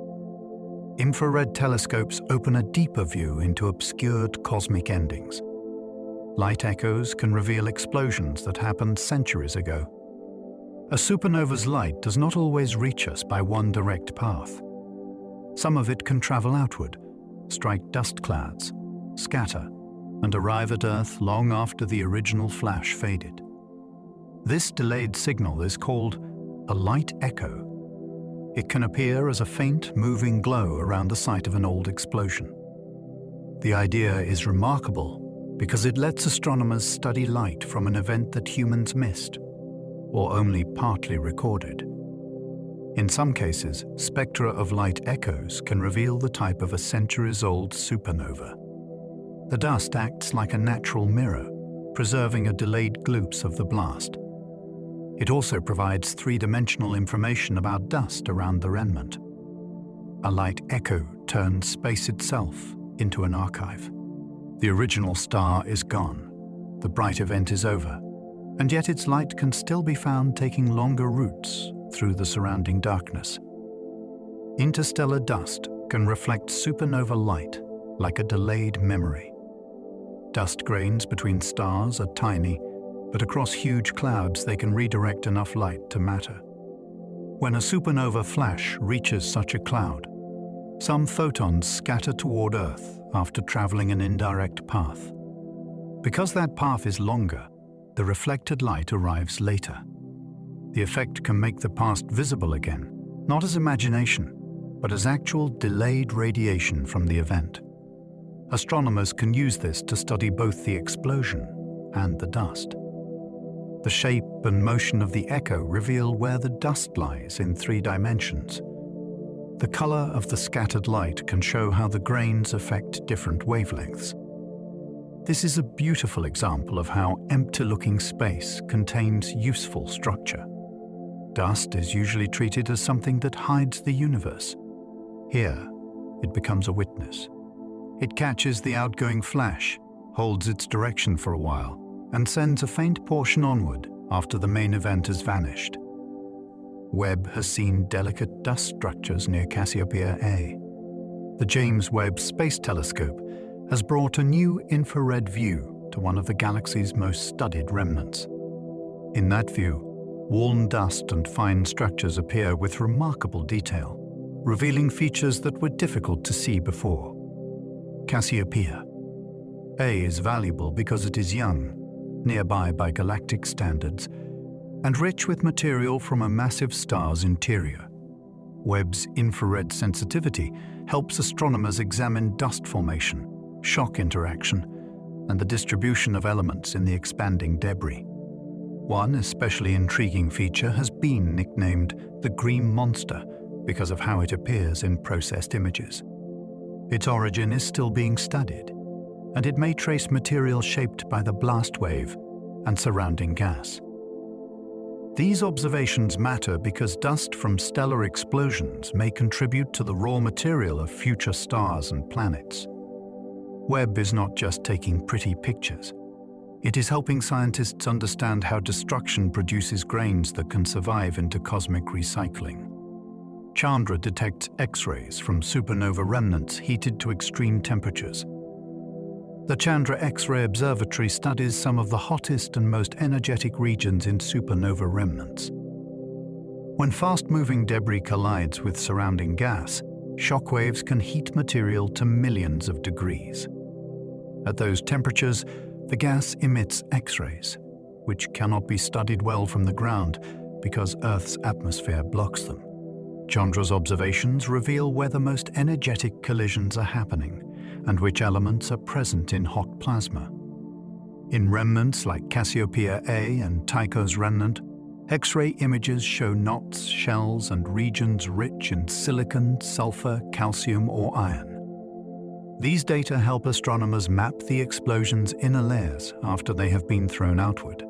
Infrared telescopes open a deeper view into obscured cosmic endings. Light echoes can reveal explosions that happened centuries ago. A supernova's light does not always reach us by one direct path. Some of it can travel outward, strike dust clouds, scatter, and arrive at Earth long after the original flash faded. This delayed signal is called a light echo. It can appear as a faint, moving glow around the site of an old explosion. The idea is remarkable because it lets astronomers study light from an event that humans missed, or only partly recorded. In some cases, spectra of light echoes can reveal the type of a centuries-old supernova. The dust acts like a natural mirror, preserving a delayed glimpse of the blast. It also provides three-dimensional information about dust around the remnant. A light echo turns space itself into an archive. The original star is gone, the bright event is over, and yet its light can still be found taking longer routes through the surrounding darkness. Interstellar dust can reflect supernova light like a delayed memory. Dust grains between stars are tiny, but across huge clouds they can redirect enough light to matter. When a supernova flash reaches such a cloud, some photons scatter toward Earth after traveling an indirect path. Because that path is longer, the reflected light arrives later. The effect can make the past visible again, not as imagination, but as actual delayed radiation from the event. Astronomers can use this to study both the explosion and the dust. The shape and motion of the echo reveal where the dust lies in 3 dimensions. The color of the scattered light can show how the grains affect different wavelengths. This is a beautiful example of how empty-looking space contains useful structure. Dust is usually treated as something that hides the universe. Here, it becomes a witness. It catches the outgoing flash, holds its direction for a while, and sends a faint portion onward after the main event has vanished. Webb has seen delicate dust structures near Cassiopeia A. The James Webb Space Telescope has brought a new infrared view to one of the galaxy's most studied remnants. In that view, worn dust and fine structures appear with remarkable detail, revealing features that were difficult to see before. Cassiopeia A is valuable because it is young, nearby by galactic standards, and rich with material from a massive star's interior. Webb's infrared sensitivity helps astronomers examine dust formation, shock interaction, and the distribution of elements in the expanding debris. One especially intriguing feature has been nicknamed the Green Monster because of how it appears in processed images. Its origin is still being studied, and it may trace material shaped by the blast wave and surrounding gas. These observations matter because dust from stellar explosions may contribute to the raw material of future stars and planets. Webb is not just taking pretty pictures. It is helping scientists understand how destruction produces grains that can survive into cosmic recycling. Chandra detects X-rays from supernova remnants heated to extreme temperatures. The Chandra X-ray Observatory studies some of the hottest and most energetic regions in supernova remnants. When fast-moving debris collides with surrounding gas, shockwaves can heat material to millions of degrees. At those temperatures, the gas emits X-rays, which cannot be studied well from the ground because Earth's atmosphere blocks them. Chandra's observations reveal where the most energetic collisions are happening and which elements are present in hot plasma. In remnants like Cassiopeia A and Tycho's remnant, X-ray images show knots, shells, and regions rich in silicon, sulfur, calcium, or iron. These data help astronomers map the explosion's inner layers after they have been thrown outward.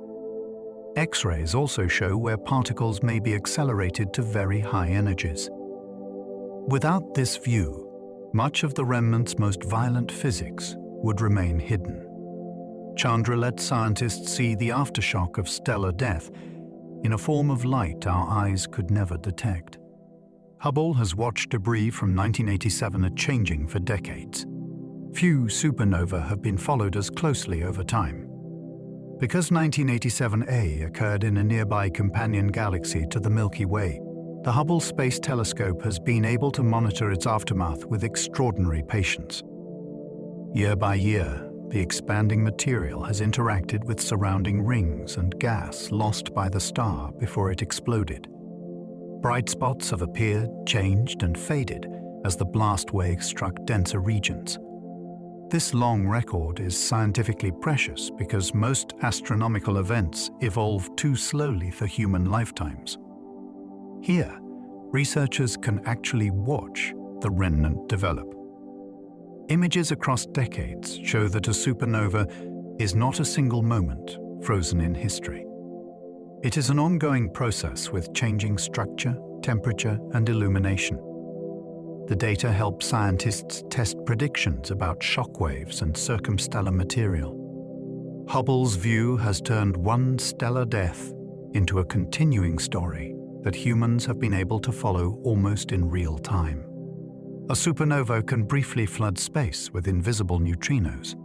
X-rays also show where particles may be accelerated to very high energies. Without this view, much of the remnant's most violent physics would remain hidden. Chandra lets scientists see the aftershock of stellar death in a form of light our eyes could never detect. Hubble has watched debris from 1987 changing for decades. Few supernovae have been followed as closely over time. Because 1987A occurred in a nearby companion galaxy to the Milky Way, the Hubble Space Telescope has been able to monitor its aftermath with extraordinary patience. Year by year, the expanding material has interacted with surrounding rings and gas lost by the star before it exploded. Bright spots have appeared, changed, and faded as the blast wave struck denser regions. This long record is scientifically precious because most astronomical events evolve too slowly for human lifetimes. Here, researchers can actually watch the remnant develop. Images across decades show that a supernova is not a single moment frozen in history. It is an ongoing process with changing structure, temperature, and illumination. The data help scientists test predictions about shockwaves and circumstellar material. Hubble's view has turned one stellar death into a continuing story that humans have been able to follow almost in real time. A supernova can briefly flood space with invisible neutrinos.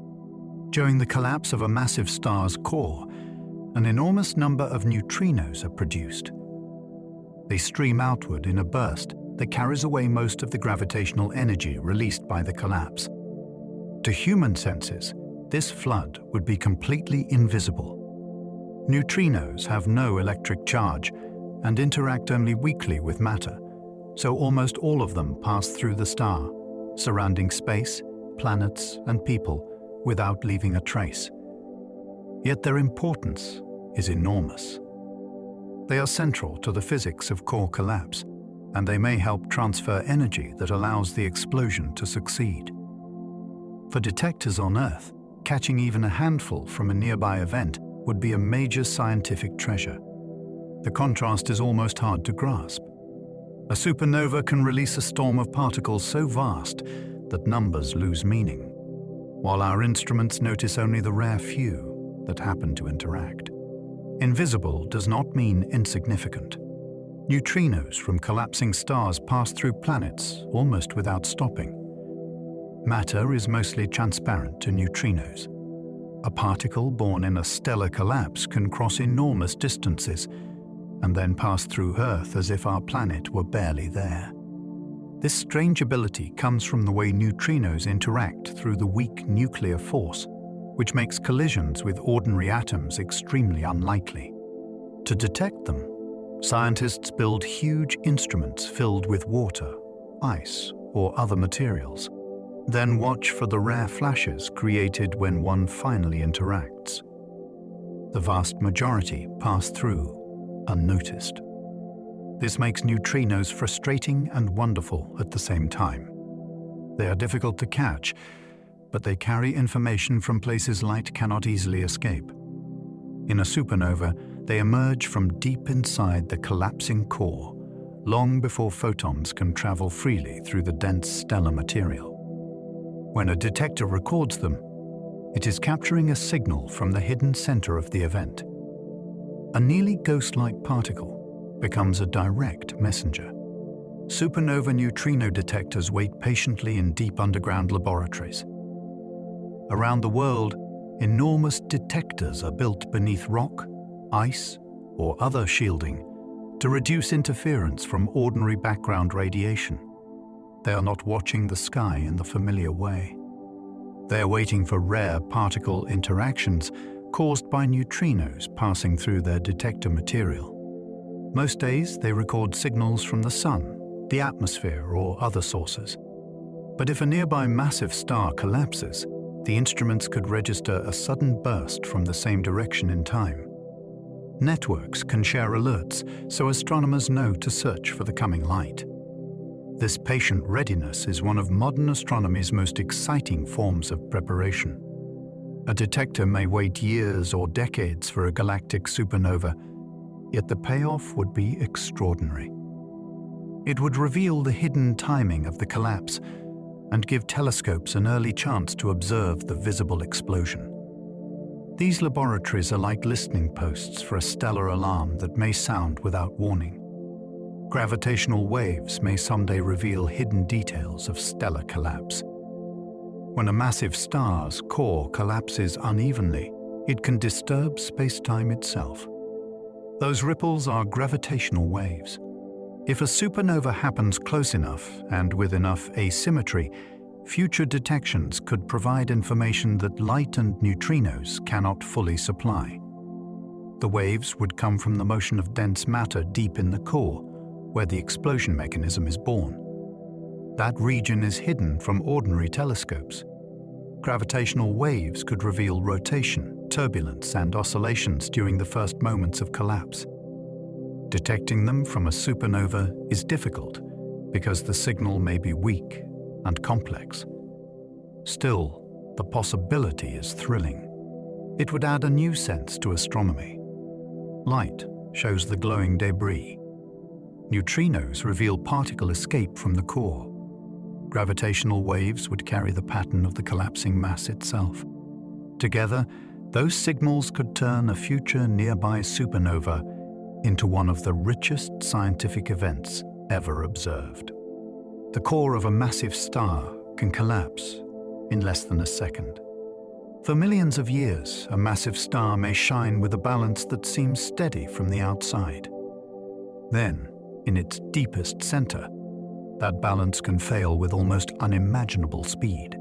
During the collapse of a massive star's core, an enormous number of neutrinos are produced. They stream outward in a burst that carries away most of the gravitational energy released by the collapse. To human senses, this flood would be completely invisible. Neutrinos have no electric charge and interact only weakly with matter, so almost all of them pass through the star, surrounding space, planets, and people without leaving a trace. Yet their importance is enormous. They are central to the physics of core collapse, and they may help transfer energy that allows the explosion to succeed. For detectors on Earth, catching even a handful from a nearby event would be a major scientific treasure. The contrast is almost hard to grasp. A supernova can release a storm of particles so vast that numbers lose meaning, while our instruments notice only the rare few that happen to interact. Invisible does not mean insignificant. Neutrinos from collapsing stars pass through planets almost without stopping. Matter is mostly transparent to neutrinos. A particle born in a stellar collapse can cross enormous distances and then pass through Earth as if our planet were barely there. This strange ability comes from the way neutrinos interact through the weak nuclear force, which makes collisions with ordinary atoms extremely unlikely. To detect them, scientists build huge instruments filled with water, ice, or other materials, then watch for the rare flashes created when one finally interacts. The vast majority pass through unnoticed. This makes neutrinos frustrating and wonderful at the same time. They are difficult to catch, but they carry information from places light cannot easily escape. In a supernova, they emerge from deep inside the collapsing core, long before photons can travel freely through the dense stellar material. When a detector records them, it is capturing a signal from the hidden center of the event. A nearly ghost-like particle becomes a direct messenger. Supernova neutrino detectors wait patiently in deep underground laboratories. Around the world, enormous detectors are built beneath rock, ice, or other shielding to reduce interference from ordinary background radiation. They are not watching the sky in the familiar way. They are waiting for rare particle interactions caused by neutrinos passing through their detector material. Most days, they record signals from the sun, the atmosphere, or other sources. But if a nearby massive star collapses, the instruments could register a sudden burst from the same direction in time. Networks can share alerts so astronomers know to search for the coming light. This patient readiness is one of modern astronomy's most exciting forms of preparation. A detector may wait years or decades for a galactic supernova, yet the payoff would be extraordinary. It would reveal the hidden timing of the collapse and give telescopes an early chance to observe the visible explosion. These laboratories are like listening posts for a stellar alarm that may sound without warning. Gravitational waves may someday reveal hidden details of stellar collapse. When a massive star's core collapses unevenly, it can disturb space-time itself. Those ripples are gravitational waves. If a supernova happens close enough and with enough asymmetry, future detections could provide information that light and neutrinos cannot fully supply. The waves would come from the motion of dense matter deep in the core, where the explosion mechanism is born. That region is hidden from ordinary telescopes. Gravitational waves could reveal rotation, turbulence, and oscillations during the first moments of collapse. Detecting them from a supernova is difficult because the signal may be weak and complex. Still, the possibility is thrilling. It would add a new sense to astronomy. Light shows the glowing debris. Neutrinos reveal particle escape from the core. Gravitational waves would carry the pattern of the collapsing mass itself. Together, those signals could turn a future nearby supernova into one of the richest scientific events ever observed. The core of a massive star can collapse in less than a second. For millions of years, a massive star may shine with a balance that seems steady from the outside. Then, in its deepest center, that balance can fail with almost unimaginable speed.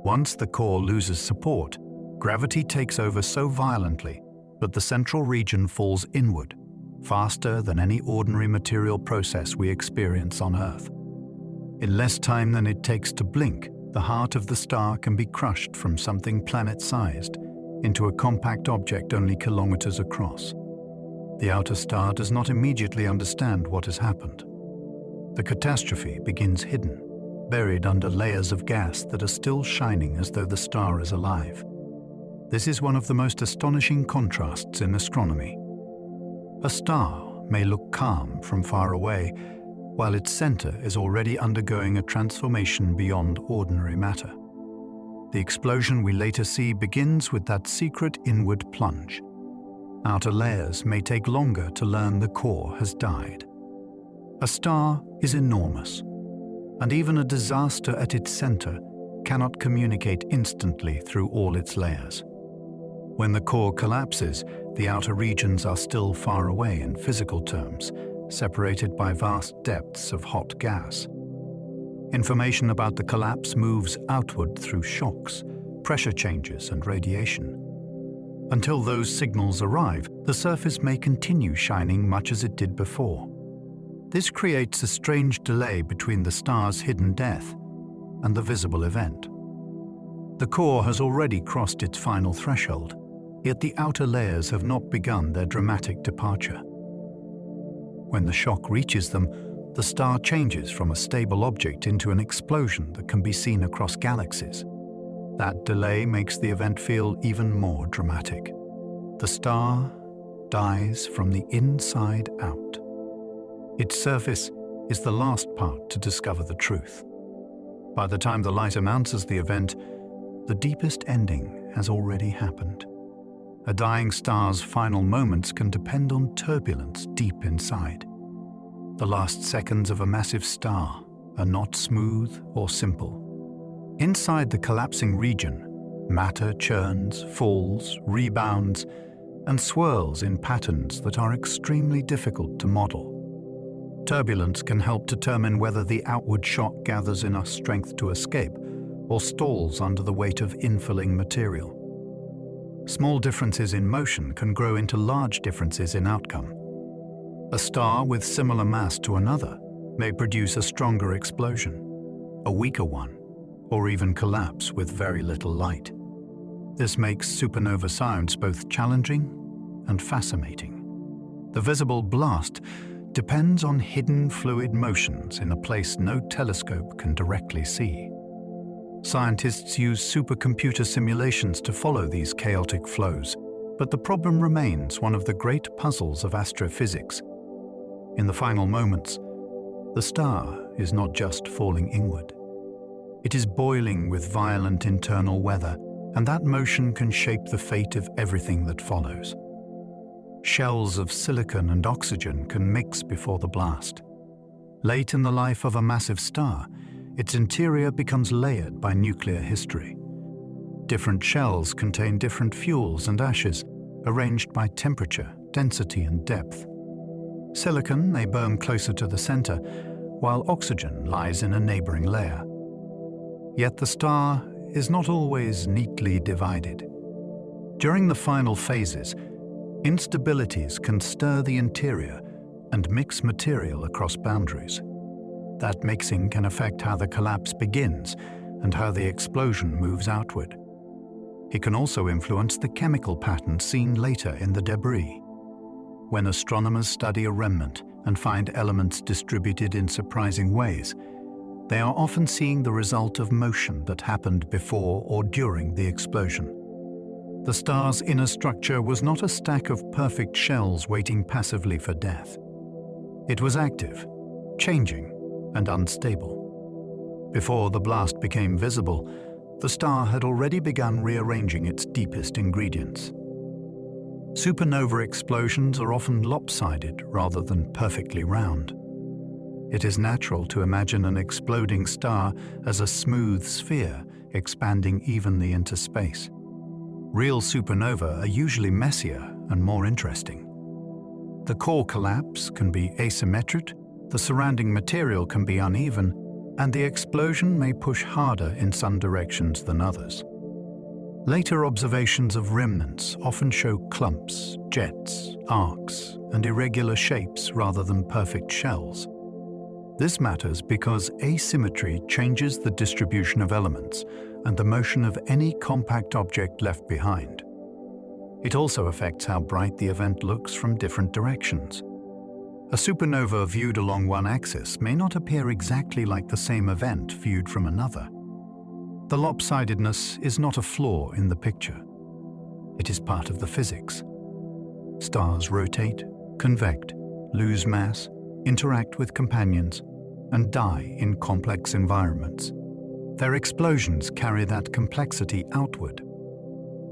Once the core loses support, gravity takes over so violently that the central region falls inward, faster than any ordinary material process we experience on Earth. In less time than it takes to blink, the heart of the star can be crushed from something planet-sized into a compact object only kilometers across. The outer star does not immediately understand what has happened. The catastrophe begins hidden, buried under layers of gas that are still shining as though the star is alive. This is one of the most astonishing contrasts in astronomy. A star may look calm from far away, while its center is already undergoing a transformation beyond ordinary matter. The explosion we later see begins with that secret inward plunge. Outer layers may take longer to learn the core has died. A star is enormous, and even a disaster at its center cannot communicate instantly through all its layers. When the core collapses, the outer regions are still far away in physical terms, separated by vast depths of hot gas. Information about the collapse moves outward through shocks, pressure changes, and radiation. Until those signals arrive, the surface may continue shining much as it did before. This creates a strange delay between the star's hidden death and the visible event. The core has already crossed its final threshold, yet the outer layers have not begun their dramatic departure. When the shock reaches them, the star changes from a stable object into an explosion that can be seen across galaxies. That delay makes the event feel even more dramatic. The star dies from the inside out. Its surface is the last part to discover the truth. By the time the light announces the event, the deepest ending has already happened. A dying star's final moments can depend on turbulence deep inside. The last seconds of a massive star are not smooth or simple. Inside the collapsing region, matter churns, falls, rebounds, and swirls in patterns that are extremely difficult to model. Turbulence can help determine whether the outward shock gathers enough strength to escape or stalls under the weight of infilling material. Small differences in motion can grow into large differences in outcome. A star with similar mass to another may produce a stronger explosion, a weaker one, or even collapse with very little light. This makes supernova science both challenging and fascinating. The visible blast depends on hidden fluid motions in a place no telescope can directly see. Scientists use supercomputer simulations to follow these chaotic flows, but the problem remains one of the great puzzles of astrophysics. In the final moments, the star is not just falling inward. It is boiling with violent internal weather, and that motion can shape the fate of everything that follows. Shells of silicon and oxygen can mix before the blast. Late in the life of a massive star, its interior becomes layered by nuclear history. Different shells contain different fuels and ashes, arranged by temperature, density, and depth. Silicon may burn closer to the center, while oxygen lies in a neighboring layer. Yet the star is not always neatly divided. During the final phases, instabilities can stir the interior and mix material across boundaries. That mixing can affect how the collapse begins and how the explosion moves outward. It can also influence the chemical patterns seen later in the debris. When astronomers study a remnant and find elements distributed in surprising ways, they are often seeing the result of motion that happened before or during the explosion. The star's inner structure was not a stack of perfect shells waiting passively for death. It was active, changing, and unstable. Before the blast became visible, the star had already begun rearranging its deepest ingredients. Supernova explosions are often lopsided rather than perfectly round. It is natural to imagine an exploding star as a smooth sphere expanding evenly into space. Real supernovae are usually messier and more interesting. The core collapse can be asymmetric, the surrounding material can be uneven, and the explosion may push harder in some directions than others. Later observations of remnants often show clumps, jets, arcs, and irregular shapes rather than perfect shells. This matters because asymmetry changes the distribution of elements and the motion of any compact object left behind. It also affects how bright the event looks from different directions. A supernova viewed along one axis may not appear exactly like the same event viewed from another. The lopsidedness is not a flaw in the picture. It is part of the physics. Stars rotate, convect, lose mass, interact with companions, and die in complex environments. Their explosions carry that complexity outward.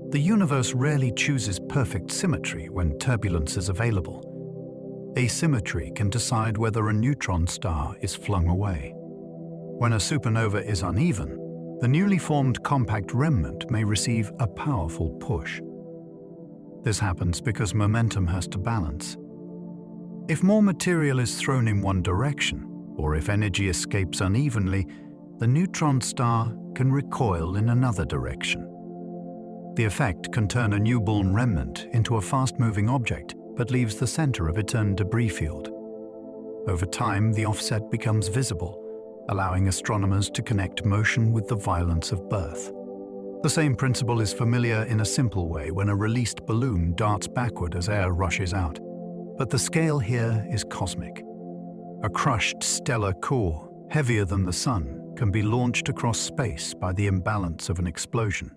The universe rarely chooses perfect symmetry when turbulence is available. Asymmetry can decide whether a neutron star is flung away. When a supernova is uneven, the newly formed compact remnant may receive a powerful push. This happens because momentum has to balance. If more material is thrown in one direction, or if energy escapes unevenly, the neutron star can recoil in another direction. The effect can turn a newborn remnant into a fast-moving object, but leaves the center of its own debris field. Over time, the offset becomes visible, allowing astronomers to connect motion with the violence of birth. The same principle is familiar in a simple way when a released balloon darts backward as air rushes out. But the scale here is cosmic. A crushed stellar core, heavier than the Sun, can be launched across space by the imbalance of an explosion.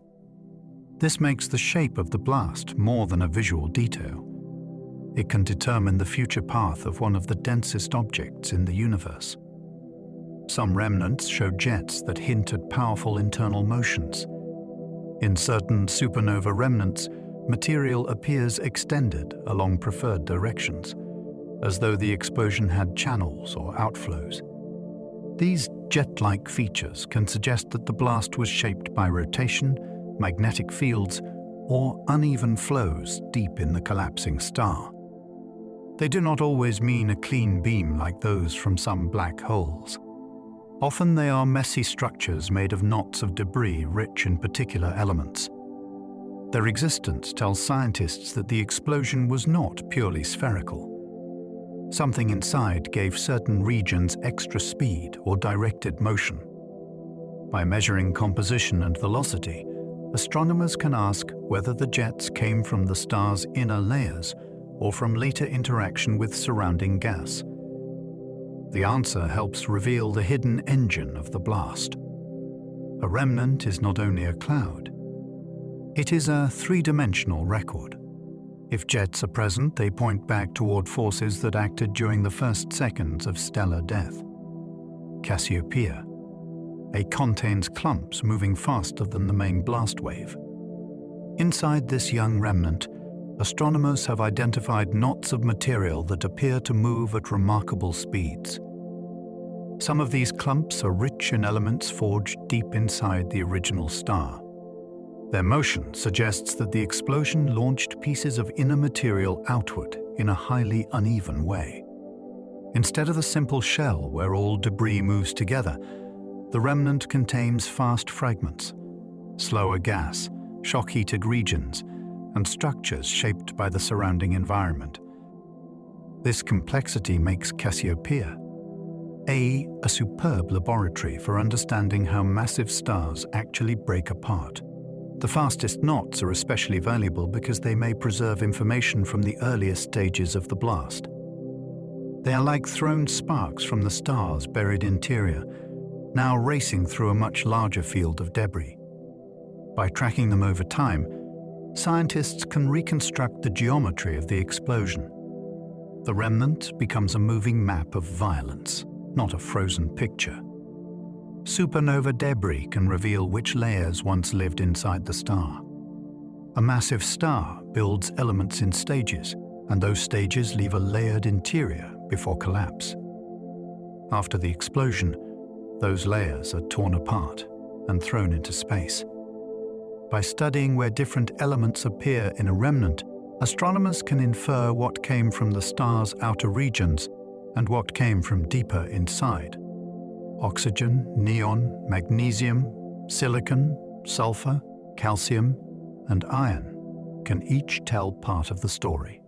This makes the shape of the blast more than a visual detail. It can determine the future path of one of the densest objects in the universe. Some remnants show jets that hint at powerful internal motions. In certain supernova remnants, material appears extended along preferred directions, as though the explosion had channels or outflows. These jet-like features can suggest that the blast was shaped by rotation, magnetic fields, or uneven flows deep in the collapsing star. They do not always mean a clean beam like those from some black holes. Often they are messy structures made of knots of debris rich in particular elements. Their existence tells scientists that the explosion was not purely spherical. Something inside gave certain regions extra speed or directed motion. By measuring composition and velocity, astronomers can ask whether the jets came from the star's inner layers or from later interaction with surrounding gas. The answer helps reveal the hidden engine of the blast. A remnant is not only a cloud. It is a three-dimensional record. If jets are present, they point back toward forces that acted during the first seconds of stellar death. Cassiopeia. A contains clumps moving faster than the main blast wave. Inside this young remnant, astronomers have identified knots of material that appear to move at remarkable speeds. Some of these clumps are rich in elements forged deep inside the original star. Their motion suggests that the explosion launched pieces of inner material outward in a highly uneven way. Instead of the simple shell where all debris moves together, the remnant contains fast fragments, slower gas, shock-heated regions, and structures shaped by the surrounding environment. This complexity makes Cassiopeia a superb laboratory for understanding how massive stars actually break apart. The fastest knots are especially valuable because they may preserve information from the earliest stages of the blast. They are like thrown sparks from the star's buried interior, now racing through a much larger field of debris. By tracking them over time, scientists can reconstruct the geometry of the explosion. The remnant becomes a moving map of violence, not a frozen picture. Supernova debris can reveal which layers once lived inside the star. A massive star builds elements in stages, and those stages leave a layered interior before collapse. After the explosion, those layers are torn apart and thrown into space. By studying where different elements appear in a remnant, astronomers can infer what came from the star's outer regions and what came from deeper inside. Oxygen, neon, magnesium, silicon, sulfur, calcium, and iron can each tell part of the story.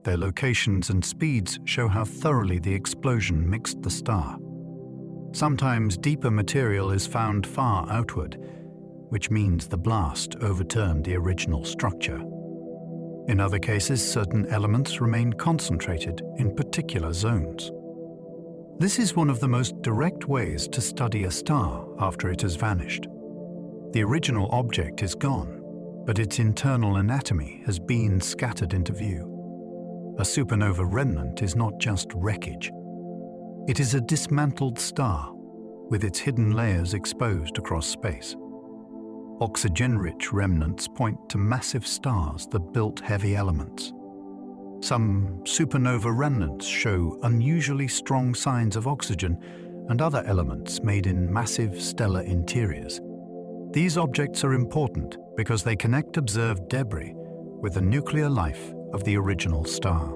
Their locations and speeds show how thoroughly the explosion mixed the star. Sometimes deeper material is found far outward, which means the blast overturned the original structure. In other cases, certain elements remain concentrated in particular zones. This is one of the most direct ways to study a star after it has vanished. The original object is gone, but its internal anatomy has been scattered into view. A supernova remnant is not just wreckage. It is a dismantled star with its hidden layers exposed across space. Oxygen-rich remnants point to massive stars that built heavy elements. Some supernova remnants show unusually strong signs of oxygen and other elements made in massive stellar interiors. These objects are important because they connect observed debris with the nuclear life of the original star.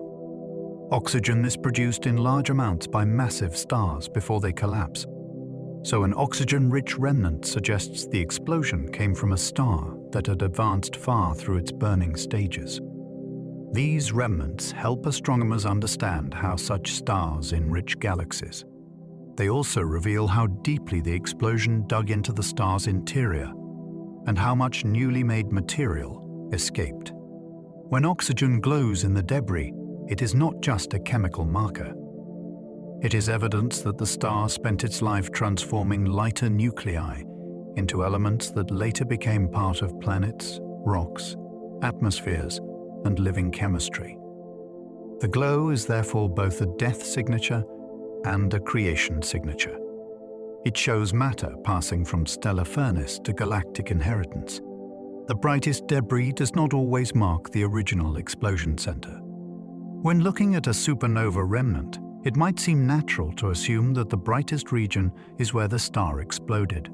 Oxygen is produced in large amounts by massive stars before they collapse. So an oxygen-rich remnant suggests the explosion came from a star that had advanced far through its burning stages. These remnants help astronomers understand how such stars enrich galaxies. They also reveal how deeply the explosion dug into the star's interior and how much newly made material escaped. When oxygen glows in the debris, it is not just a chemical marker. It is evidence that the star spent its life transforming lighter nuclei into elements that later became part of planets, rocks, atmospheres, and living chemistry. The glow is therefore both a death signature and a creation signature. It shows matter passing from stellar furnace to galactic inheritance. The brightest debris does not always mark the original explosion center. When looking at a supernova remnant, it might seem natural to assume that the brightest region is where the star exploded.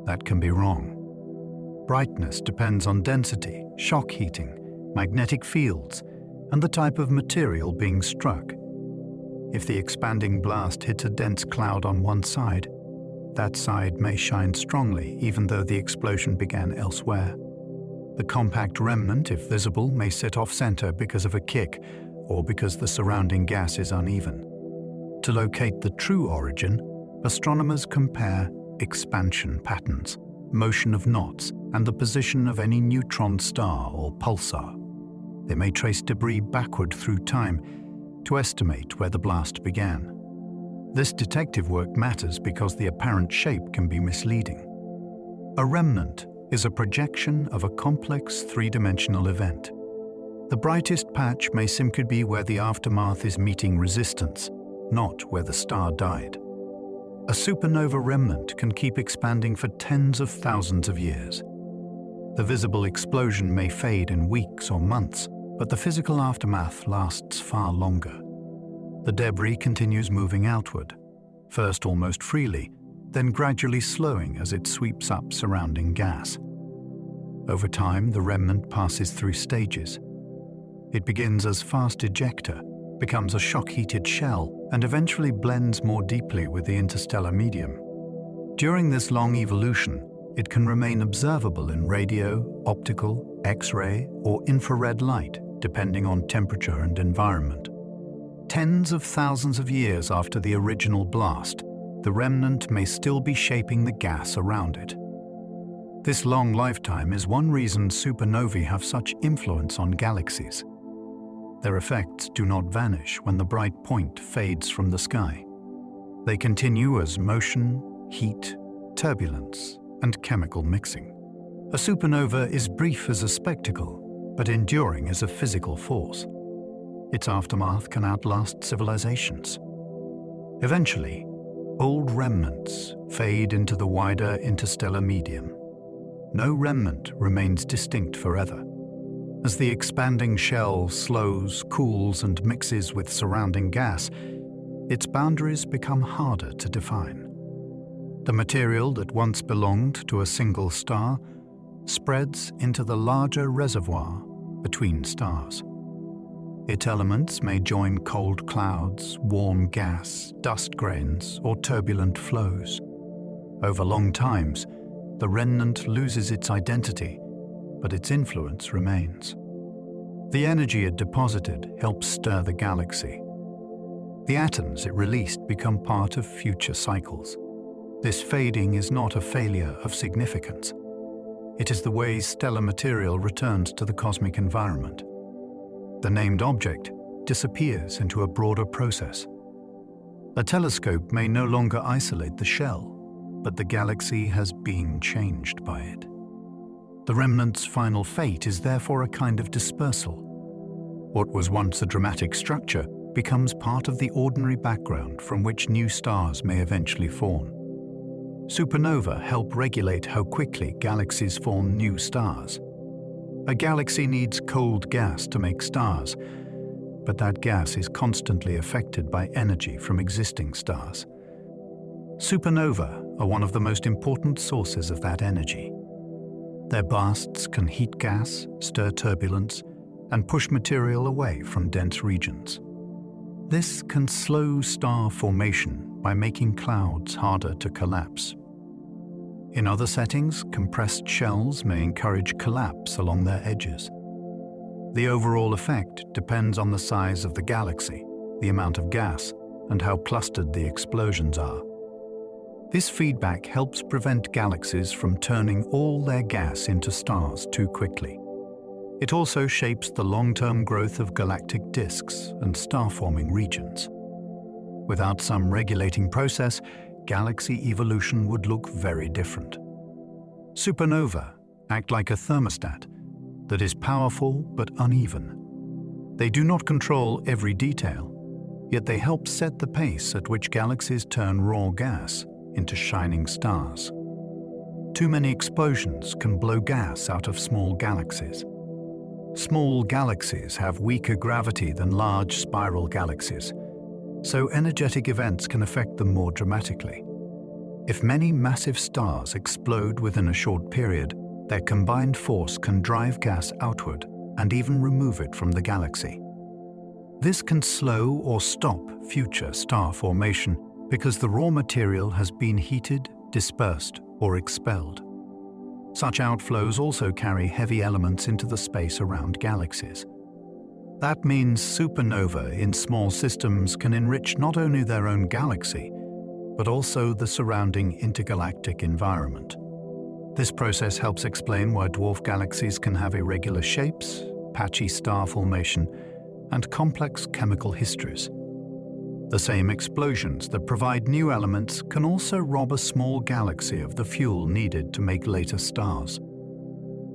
That can be wrong. Brightness depends on density, shock heating, magnetic fields, and the type of material being struck. If the expanding blast hits a dense cloud on one side, that side may shine strongly even though the explosion began elsewhere. The compact remnant, if visible, may sit off-center because of a kick or because the surrounding gas is uneven. To locate the true origin, astronomers compare expansion patterns, motion of knots, and the position of any neutron star or pulsar. They may trace debris backward through time to estimate where the blast began. This detective work matters because the apparent shape can be misleading. A remnant is a projection of a complex three-dimensional event. The brightest patch may simply be where the aftermath is meeting resistance, not where the star died. A supernova remnant can keep expanding for tens of thousands of years. The visible explosion may fade in weeks or months, but the physical aftermath lasts far longer. The debris continues moving outward, first almost freely, then gradually slowing as it sweeps up surrounding gas. Over time, the remnant passes through stages. It begins as fast ejecta, becomes a shock-heated shell, and eventually blends more deeply with the interstellar medium. During this long evolution, it can remain observable in radio, optical, X-ray, or infrared light, depending on temperature and environment. Tens of thousands of years after the original blast, the remnant may still be shaping the gas around it. This long lifetime is one reason supernovae have such influence on galaxies. Their effects do not vanish when the bright point fades from the sky. They continue as motion, heat, turbulence, and chemical mixing. A supernova is brief as a spectacle, but enduring as a physical force. Its aftermath can outlast civilizations. Eventually, old remnants fade into the wider interstellar medium. no remnant remains distinct forever. As the expanding shell slows, cools, and mixes with surrounding gas, its boundaries become harder to define. The material that once belonged to a single star spreads into the larger reservoir between stars. Its elements may join cold clouds, warm gas, dust grains, or turbulent flows. Over long times, the remnant loses its identity, but its influence remains. The energy it deposited helps stir the galaxy. The atoms it released become part of future cycles. This fading is not a failure of significance. It is the way stellar material returns to the cosmic environment. The named object disappears into a broader process. A telescope may no longer isolate the shell, but the galaxy has been changed by it. The remnant's final fate is therefore a kind of dispersal. What was once a dramatic structure becomes part of the ordinary background from which new stars may eventually form. Supernova help regulate how quickly galaxies form new stars. A galaxy needs cold gas to make stars, but that gas is constantly affected by energy from existing stars. Supernova are one of the most important sources of that energy. Their bursts can heat gas, stir turbulence, and push material away from dense regions. This can slow star formation by making clouds harder to collapse. In other settings, compressed shells may encourage collapse along their edges. The overall effect depends on the size of the galaxy, the amount of gas, and how clustered the explosions are. This feedback helps prevent galaxies from turning all their gas into stars too quickly. It also shapes the long-term growth of galactic disks and star-forming regions. Without some regulating process, galaxy evolution would look very different. Supernova act like a thermostat that is powerful but uneven. They do not control every detail, yet they help set the pace at which galaxies turn raw gas into shining stars. Too many explosions can blow gas out of small galaxies. Small galaxies have weaker gravity than large spiral galaxies, so energetic events can affect them more dramatically. If many massive stars explode within a short period, their combined force can drive gas outward and even remove it from the galaxy. This can slow or stop future star formation because the raw material has been heated, dispersed, or expelled. Such outflows also carry heavy elements into the space around galaxies. That means supernova in small systems can enrich not only their own galaxy, but also the surrounding intergalactic environment. This process helps explain why dwarf galaxies can have irregular shapes, patchy star formation, and complex chemical histories. The same explosions that provide new elements can also rob a small galaxy of the fuel needed to make later stars.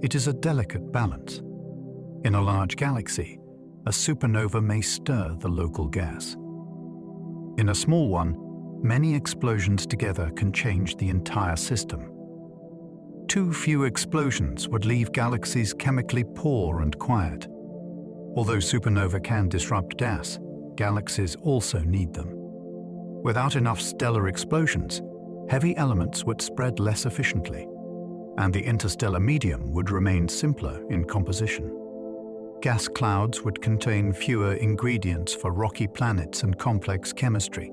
It is a delicate balance. In a large galaxy, a supernova may stir the local gas. In a small one, many explosions together can change the entire system. Too few explosions would leave galaxies chemically poor and quiet. Although supernova can disrupt gas, galaxies also need them. Without enough stellar explosions, heavy elements would spread less efficiently, and the interstellar medium would remain simpler in composition. Gas clouds would contain fewer ingredients for rocky planets and complex chemistry.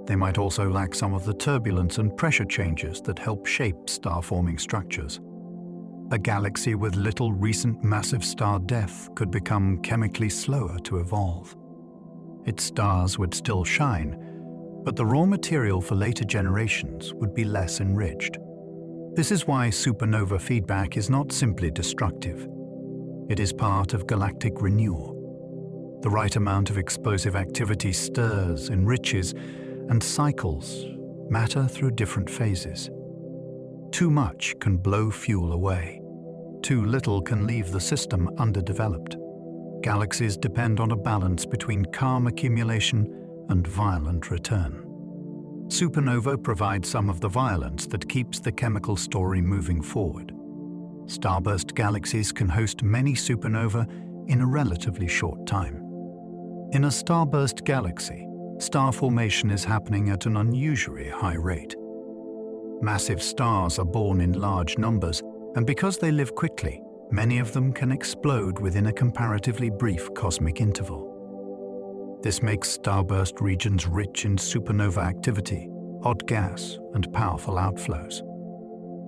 They might also lack some of the turbulence and pressure changes that help shape star-forming structures. A galaxy with little recent massive star death could become chemically slower to evolve. Its stars would still shine, but the raw material for later generations would be less enriched. This is why supernova feedback is not simply destructive. It is part of galactic renewal. The right amount of explosive activity stirs, enriches, and cycles matter through different phases. Too much can blow fuel away. Too little can leave the system underdeveloped. Galaxies depend on a balance between calm accumulation and violent return. Supernova provide some of the violence that keeps the chemical story moving forward. Starburst galaxies can host many supernovae in a relatively short time. In a starburst galaxy, star formation is happening at an unusually high rate. Massive stars are born in large numbers, and because they live quickly, many of them can explode within a comparatively brief cosmic interval. This makes starburst regions rich in supernova activity, hot gas, and powerful outflows.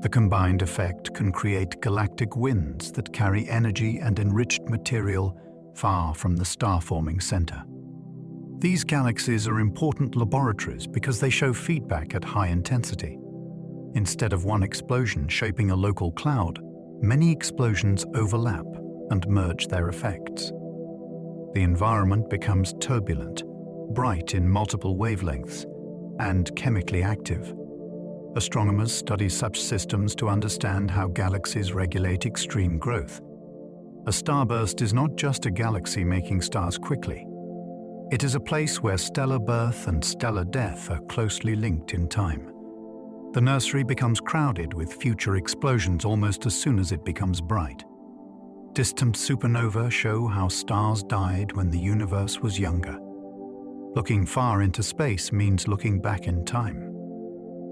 The combined effect can create galactic winds that carry energy and enriched material far from the star-forming center. These galaxies are important laboratories because they show feedback at high intensity. Instead of one explosion shaping a local cloud, many explosions overlap and merge their effects. The environment becomes turbulent, bright in multiple wavelengths, and chemically active. Astronomers study such systems to understand how galaxies regulate extreme growth. A starburst is not just a galaxy making stars quickly. It is a place where stellar birth and stellar death are closely linked in time. The nursery becomes crowded with future explosions almost as soon as it becomes bright. Distant supernovae show how stars died when the universe was younger. Looking far into space means looking back in time.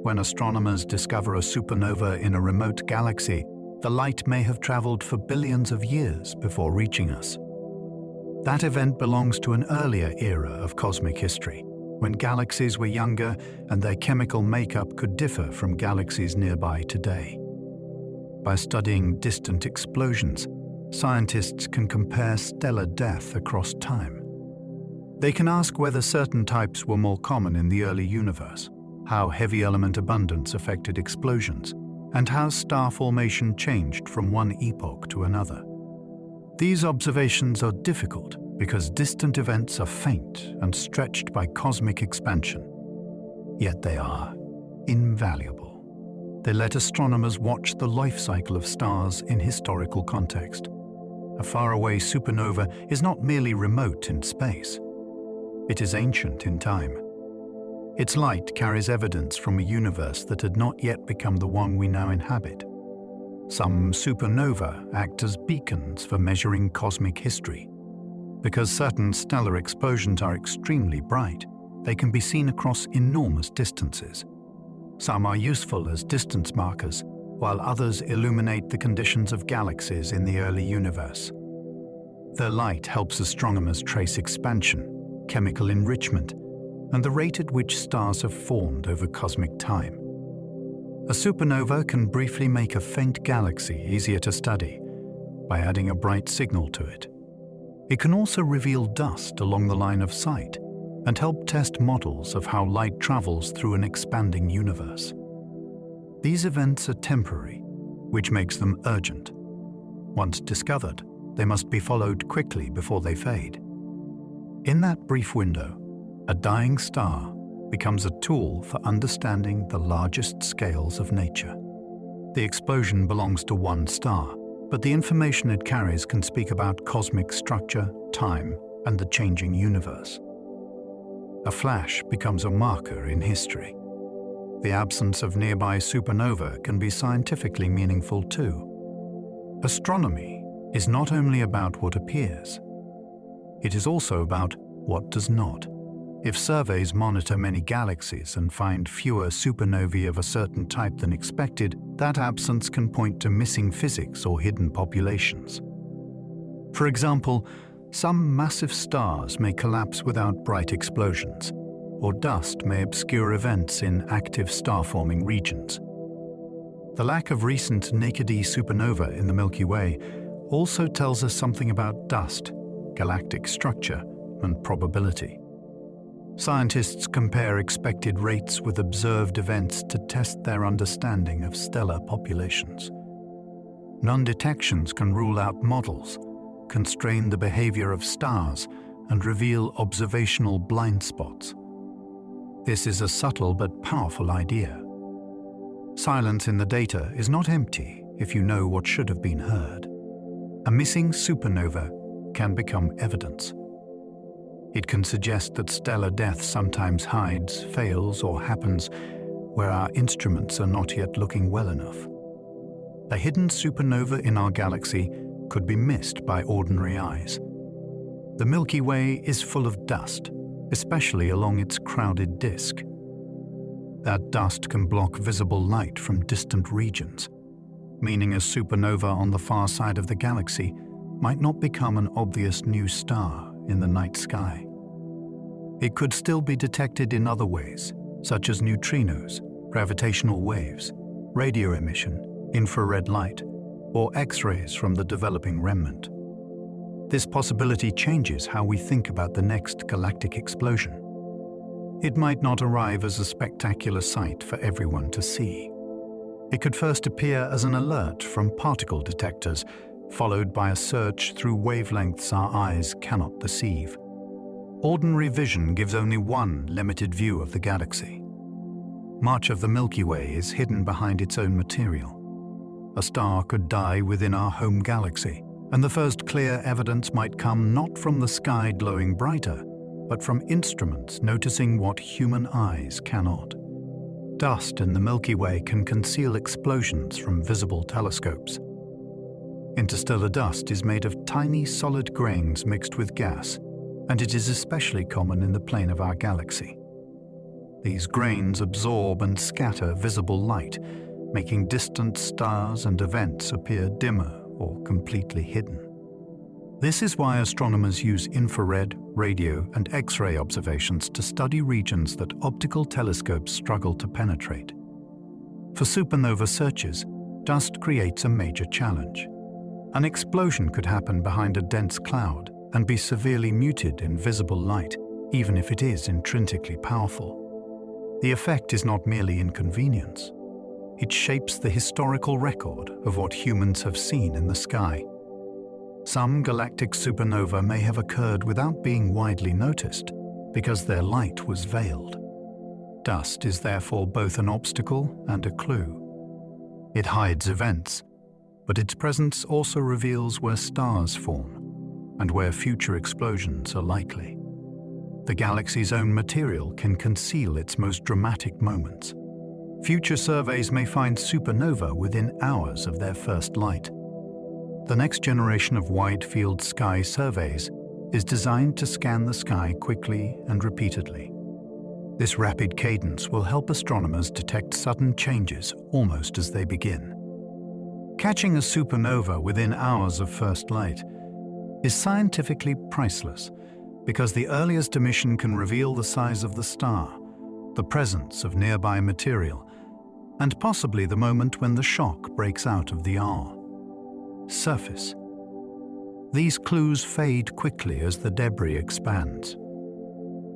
When astronomers discover a supernova in a remote galaxy, the light may have traveled for billions of years before reaching us. That event belongs to an earlier era of cosmic history, when galaxies were younger and their chemical makeup could differ from galaxies nearby today. By studying distant explosions, scientists can compare stellar death across time. They can ask whether certain types were more common in the early universe, how heavy element abundance affected explosions, and how star formation changed from one epoch to another. These observations are difficult because distant events are faint and stretched by cosmic expansion. Yet they are invaluable. They let astronomers watch the life cycle of stars in historical context. A faraway supernova is not merely remote in space. It is ancient in time. Its light carries evidence from a universe that had not yet become the one we now inhabit. Some supernovae act as beacons for measuring cosmic history. Because certain stellar explosions are extremely bright, they can be seen across enormous distances. Some are useful as distance markers, while others illuminate the conditions of galaxies in the early universe. Their light helps astronomers trace expansion, chemical enrichment, and the rate at which stars have formed over cosmic time. A supernova can briefly make a faint galaxy easier to study by adding a bright signal to it. It can also reveal dust along the line of sight and help test models of how light travels through an expanding universe. These events are temporary, which makes them urgent. Once discovered, they must be followed quickly before they fade. In that brief window, a dying star becomes a tool for understanding the largest scales of nature. The explosion belongs to one star, but the information it carries can speak about cosmic structure, time, and the changing universe. A flash becomes a marker in history. The absence of nearby supernova can be scientifically meaningful too. Astronomy is not only about what appears, it is also about what does not. If surveys monitor many galaxies and find fewer supernovae of a certain type than expected, that absence can point to missing physics or hidden populations. For example, some massive stars may collapse without bright explosions, or dust may obscure events in active star-forming regions. The lack of recent naked-eye supernova in the Milky Way also tells us something about dust, galactic structure, and probability. Scientists compare expected rates with observed events to test their understanding of stellar populations. Non-detections can rule out models, constrain the behavior of stars, and reveal observational blind spots. This is a subtle but powerful idea. Silence in the data is not empty if you know what should have been heard. A missing supernova can become evidence. It can suggest that stellar death sometimes hides, fails, or happens where our instruments are not yet looking well enough. a hidden supernova in our galaxy could be missed by ordinary eyes. The Milky Way is full of dust, especially along its crowded disk. That dust can block visible light from distant regions, meaning a supernova on the far side of the galaxy might not become an obvious new star in the night sky. It could still be detected in other ways, such as neutrinos, gravitational waves, radio emission, infrared light, or X-rays from the developing remnant. This possibility changes how we think about the next galactic explosion. It might not arrive as a spectacular sight for everyone to see. It could first appear as an alert from particle detectors, followed by a search through wavelengths our eyes cannot perceive. Ordinary vision gives only one limited view of the galaxy. Much of the Milky Way is hidden behind its own material. A star could die within our home galaxy, and the first clear evidence might come not from the sky glowing brighter, but from instruments noticing what human eyes cannot. Dust in the Milky Way can conceal explosions from visible telescopes. Interstellar dust is made of tiny solid grains mixed with gas, and it is especially common in the plane of our galaxy. These grains absorb and scatter visible light, making distant stars and events appear dimmer or completely hidden. This is why astronomers use infrared, radio, and X-ray observations to study regions that optical telescopes struggle to penetrate. For supernova searches, dust creates a major challenge. An explosion could happen behind a dense cloud and be severely muted in visible light, even if it is intrinsically powerful. The effect is not merely inconvenience. It shapes the historical record of what humans have seen in the sky. Some galactic supernova may have occurred without being widely noticed because their light was veiled. Dust is therefore both an obstacle and a clue. It hides events, but its presence also reveals where stars form and where future explosions are likely. The galaxy's own material can conceal its most dramatic moments. Future surveys may find supernova within hours of their first light. The next generation of wide-field sky surveys is designed to scan the sky quickly and repeatedly. This rapid cadence will help astronomers detect sudden changes almost as they begin. Catching a supernova within hours of first light is scientifically priceless because the earliest emission can reveal the size of the star, the presence of nearby material, and possibly the moment when the shock breaks out of the surface. These clues fade quickly as the debris expands.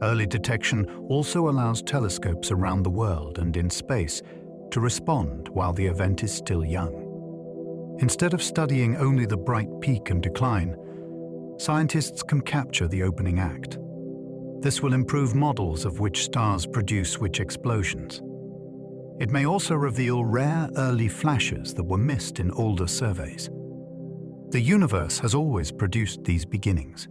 Early detection also allows telescopes around the world and in space to respond while the event is still young. Instead of studying only the bright peak and decline, scientists can capture the opening act. This will improve models of which stars produce which explosions. It may also reveal rare early flashes that were missed in older surveys. The universe has always produced these beginnings,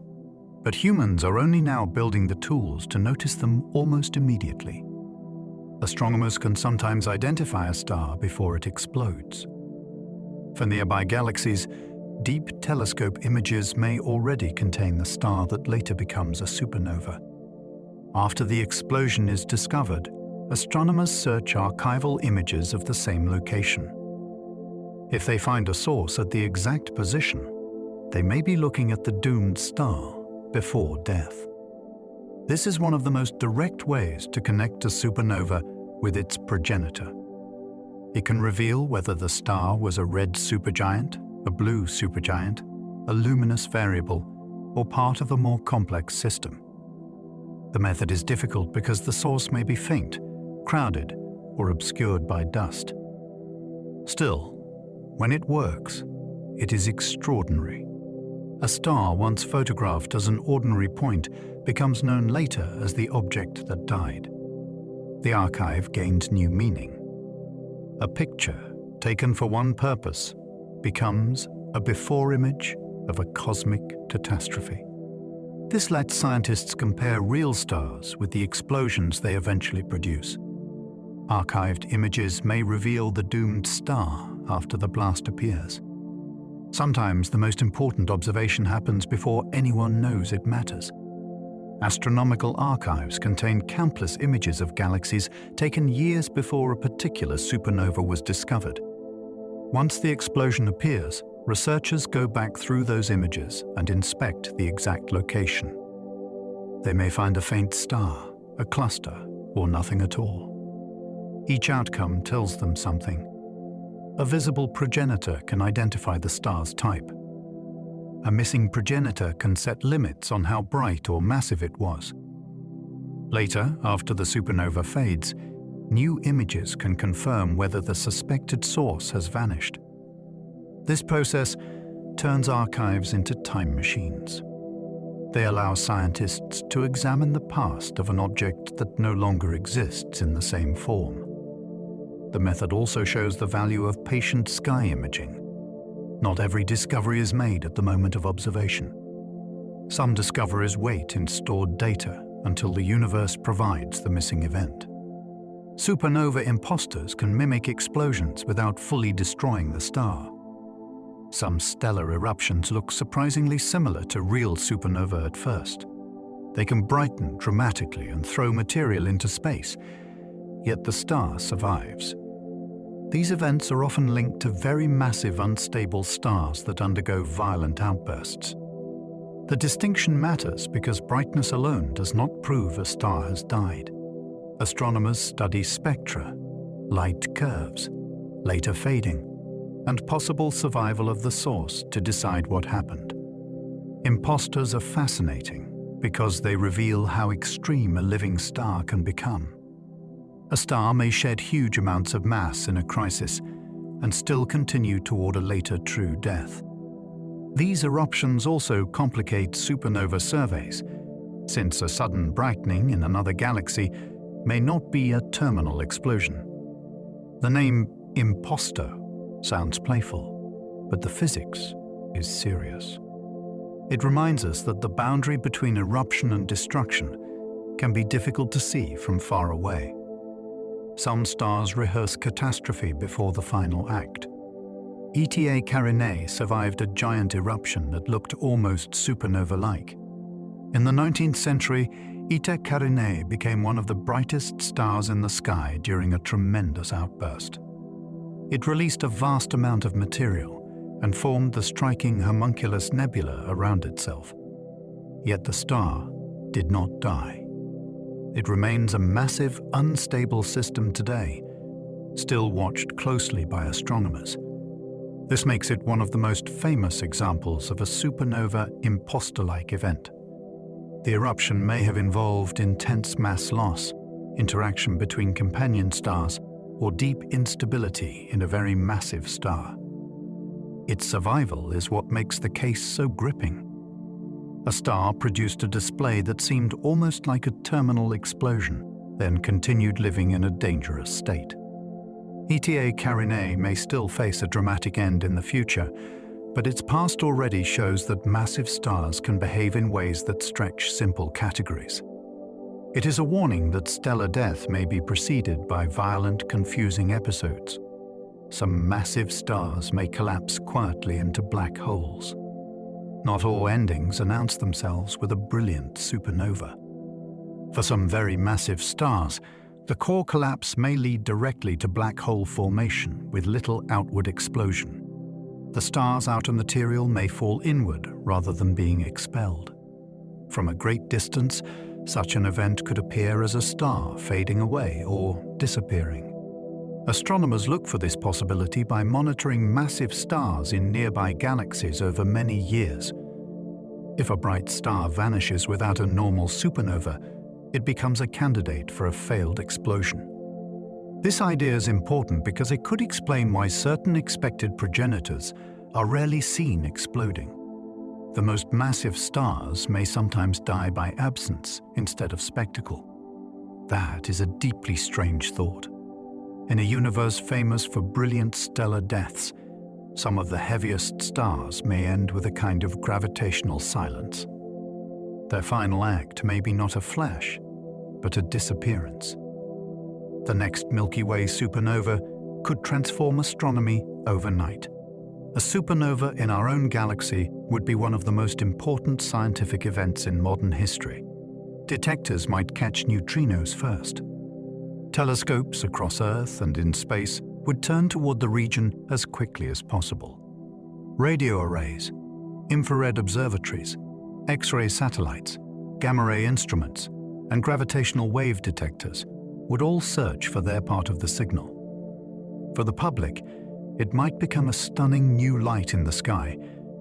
but humans are only now building the tools to notice them almost immediately. Astronomers can sometimes identify a star before it explodes. For nearby galaxies, deep telescope images may already contain the star that later becomes a supernova. After the explosion is discovered, astronomers search archival images of the same location. If they find a source at the exact position, they may be looking at the doomed star before death. This is one of the most direct ways to connect a supernova with its progenitor. It can reveal whether the star was a red supergiant, a blue supergiant, a luminous variable, or part of a more complex system. The method is difficult because the source may be faint, crowded, or obscured by dust. Still, when it works, it is extraordinary. A star once photographed as an ordinary point becomes known later as the object that died. The archive gains new meaning. A picture taken for one purpose becomes a before image of a cosmic catastrophe. This lets scientists compare real stars with the explosions they eventually produce. Archived images may reveal the doomed star after the blast appears. Sometimes the most important observation happens before anyone knows it matters. Astronomical archives contain countless images of galaxies taken years before a particular supernova was discovered. Once the explosion appears, researchers go back through those images and inspect the exact location. They may find a faint star, a cluster, or nothing at all. Each outcome tells them something. A visible progenitor can identify the star's type. A missing progenitor can set limits on how bright or massive it was. Later, after the supernova fades, new images can confirm whether the suspected source has vanished. This process turns archives into time machines. They allow scientists to examine the past of an object that no longer exists in the same form. The method also shows the value of patient sky imaging. Not every discovery is made at the moment of observation. Some discoveries wait in stored data until the universe provides the missing event. Supernova imposters can mimic explosions without fully destroying the star. Some stellar eruptions look surprisingly similar to real supernova at first. They can brighten dramatically and throw material into space, yet the star survives. These events are often linked to very massive unstable stars that undergo violent outbursts. The distinction matters because brightness alone does not prove a star has died. Astronomers study spectra, light curves, later fading, and possible survival of the source to decide what happened. Imposters are fascinating because they reveal how extreme a living star can become. A star may shed huge amounts of mass in a crisis and still continue toward a later true death. These eruptions also complicate supernova surveys, since a sudden brightening in another galaxy may not be a terminal explosion. The name imposter sounds playful, but the physics is serious. It reminds us that the boundary between eruption and destruction can be difficult to see from far away. Some stars rehearse catastrophe before the final act. Eta Carinae survived a giant eruption that looked almost supernova-like. In the 19th century, Eta Carinae became one of the brightest stars in the sky during a tremendous outburst. It released a vast amount of material and formed the striking homunculus nebula around itself. Yet the star did not die. It remains a massive, unstable system today, still watched closely by astronomers. This makes it one of the most famous examples of a supernova imposter-like event. The eruption may have involved intense mass loss, interaction between companion stars, or deep instability in a very massive star. Its survival is what makes the case so gripping. A star produced a display that seemed almost like a terminal explosion, then continued living in a dangerous state. Eta Carinae may still face a dramatic end in the future, but its past already shows that massive stars can behave in ways that stretch simple categories. It is a warning that stellar death may be preceded by violent, confusing episodes. Some massive stars may collapse quietly into black holes. Not all endings announce themselves with a brilliant supernova. For some very massive stars, the core collapse may lead directly to black hole formation with little outward explosion. The star's outer material may fall inward rather than being expelled. From a great distance, such an event could appear as a star fading away or disappearing. Astronomers look for this possibility by monitoring massive stars in nearby galaxies over many years. If a bright star vanishes without a normal supernova, it becomes a candidate for a failed explosion. This idea is important because it could explain why certain expected progenitors are rarely seen exploding. The most massive stars may sometimes die by absence instead of spectacle. That is a deeply strange thought. In a universe famous for brilliant stellar deaths, some of the heaviest stars may end with a kind of gravitational silence. Their final act may be not a flash, but a disappearance. The next Milky Way supernova could transform astronomy overnight. A supernova in our own galaxy would be one of the most important scientific events in modern history. Detectors might catch neutrinos first. Telescopes across Earth and in space would turn toward the region as quickly as possible. Radio arrays, infrared observatories, X-ray satellites, gamma-ray instruments, and gravitational wave detectors would all search for their part of the signal. For the public, it might become a stunning new light in the sky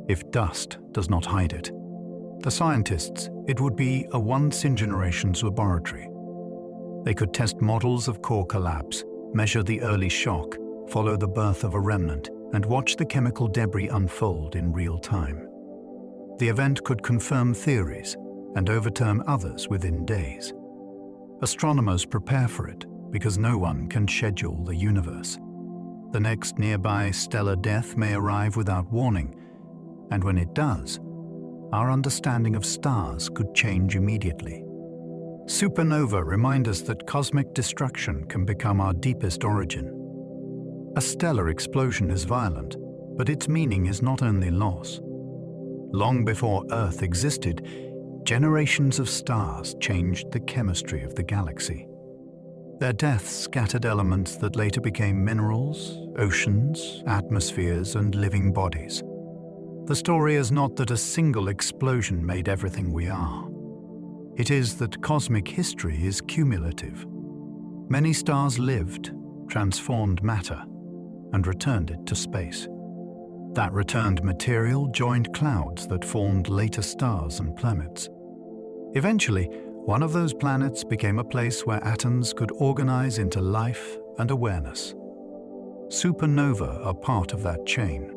if dust does not hide it. For scientists, it would be a once-in-generation laboratory. They could test models of core collapse, measure the early shock, follow the birth of a remnant, and watch the chemical debris unfold in real time. The event could confirm theories and overturn others within days. Astronomers prepare for it because no one can schedule the universe. The next nearby stellar death may arrive without warning, and when it does, our understanding of stars could change immediately. Supernova remind us that cosmic destruction can become our deepest origin. A stellar explosion is violent, but its meaning is not only loss. Long before Earth existed, generations of stars changed the chemistry of the galaxy. Their deaths scattered elements that later became minerals, oceans, atmospheres, and living bodies. The story is not that a single explosion made everything we are. It is that cosmic history is cumulative. Many stars lived, transformed matter, and returned it to space. That returned material joined clouds that formed later stars and planets. Eventually, one of those planets became a place where atoms could organize into life and awareness. Supernova are part of that chain.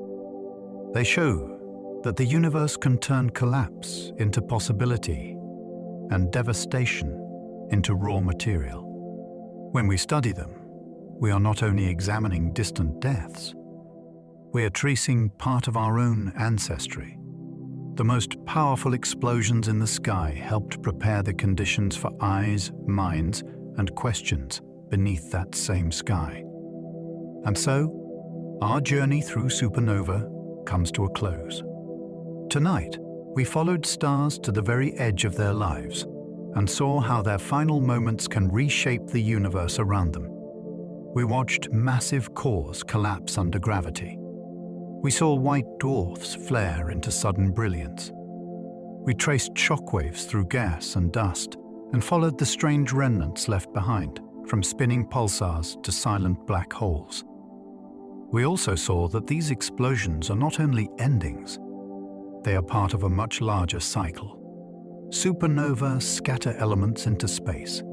They show that the universe can turn collapse into possibility and devastation into raw material. When we study them, we are not only examining distant deaths, we are tracing part of our own ancestry. The most powerful explosions in the sky helped prepare the conditions for eyes, minds, and questions beneath that same sky. And so, our journey through supernova comes to a close. Tonight, we followed stars to the very edge of their lives and saw how their final moments can reshape the universe around them. We watched massive cores collapse under gravity. We saw white dwarfs flare into sudden brilliance. We traced shockwaves through gas and dust and followed the strange remnants left behind, from spinning pulsars to silent black holes. We also saw that these explosions are not only endings, they are part of a much larger cycle. Supernova scatter elements into space.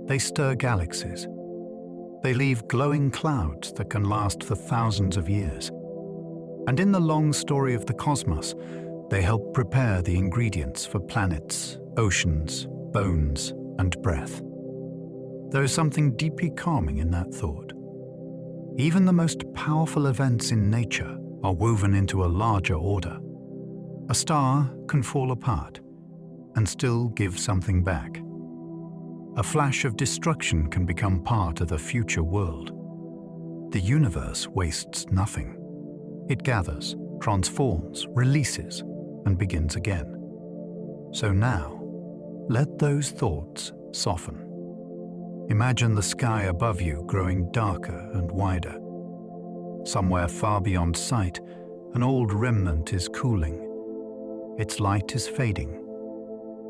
They stir galaxies. They leave glowing clouds that can last for thousands of years. And in the long story of the cosmos, they help prepare the ingredients for planets, oceans, bones, and breath. There is something deeply calming in that thought. Even the most powerful events in nature are woven into a larger order. A star can fall apart and still give something back. A flash of destruction can become part of the future world. The universe wastes nothing. It gathers, transforms, releases, and begins again. So now, let those thoughts soften. Imagine the sky above you growing darker and wider. Somewhere far beyond sight, an old remnant is cooling. Its light is fading.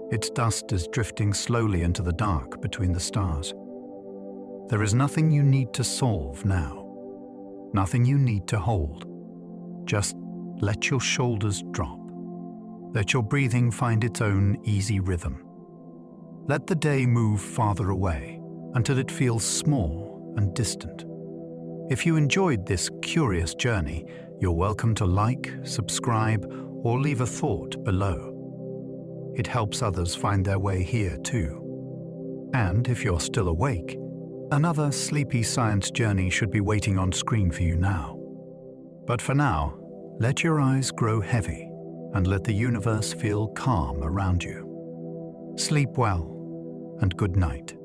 Its dust is drifting slowly into the dark between the stars. There is nothing you need to solve now. Nothing you need to hold. Just let your shoulders drop. Let your breathing find its own easy rhythm. Let the day move farther away until it feels small and distant. If you enjoyed this curious journey, you're welcome to like, subscribe, or leave a thought below. It helps others find their way here too. And if you're still awake, another sleepy science journey should be waiting on screen for you now. But for now, let your eyes grow heavy and let the universe feel calm around you. Sleep well and good night.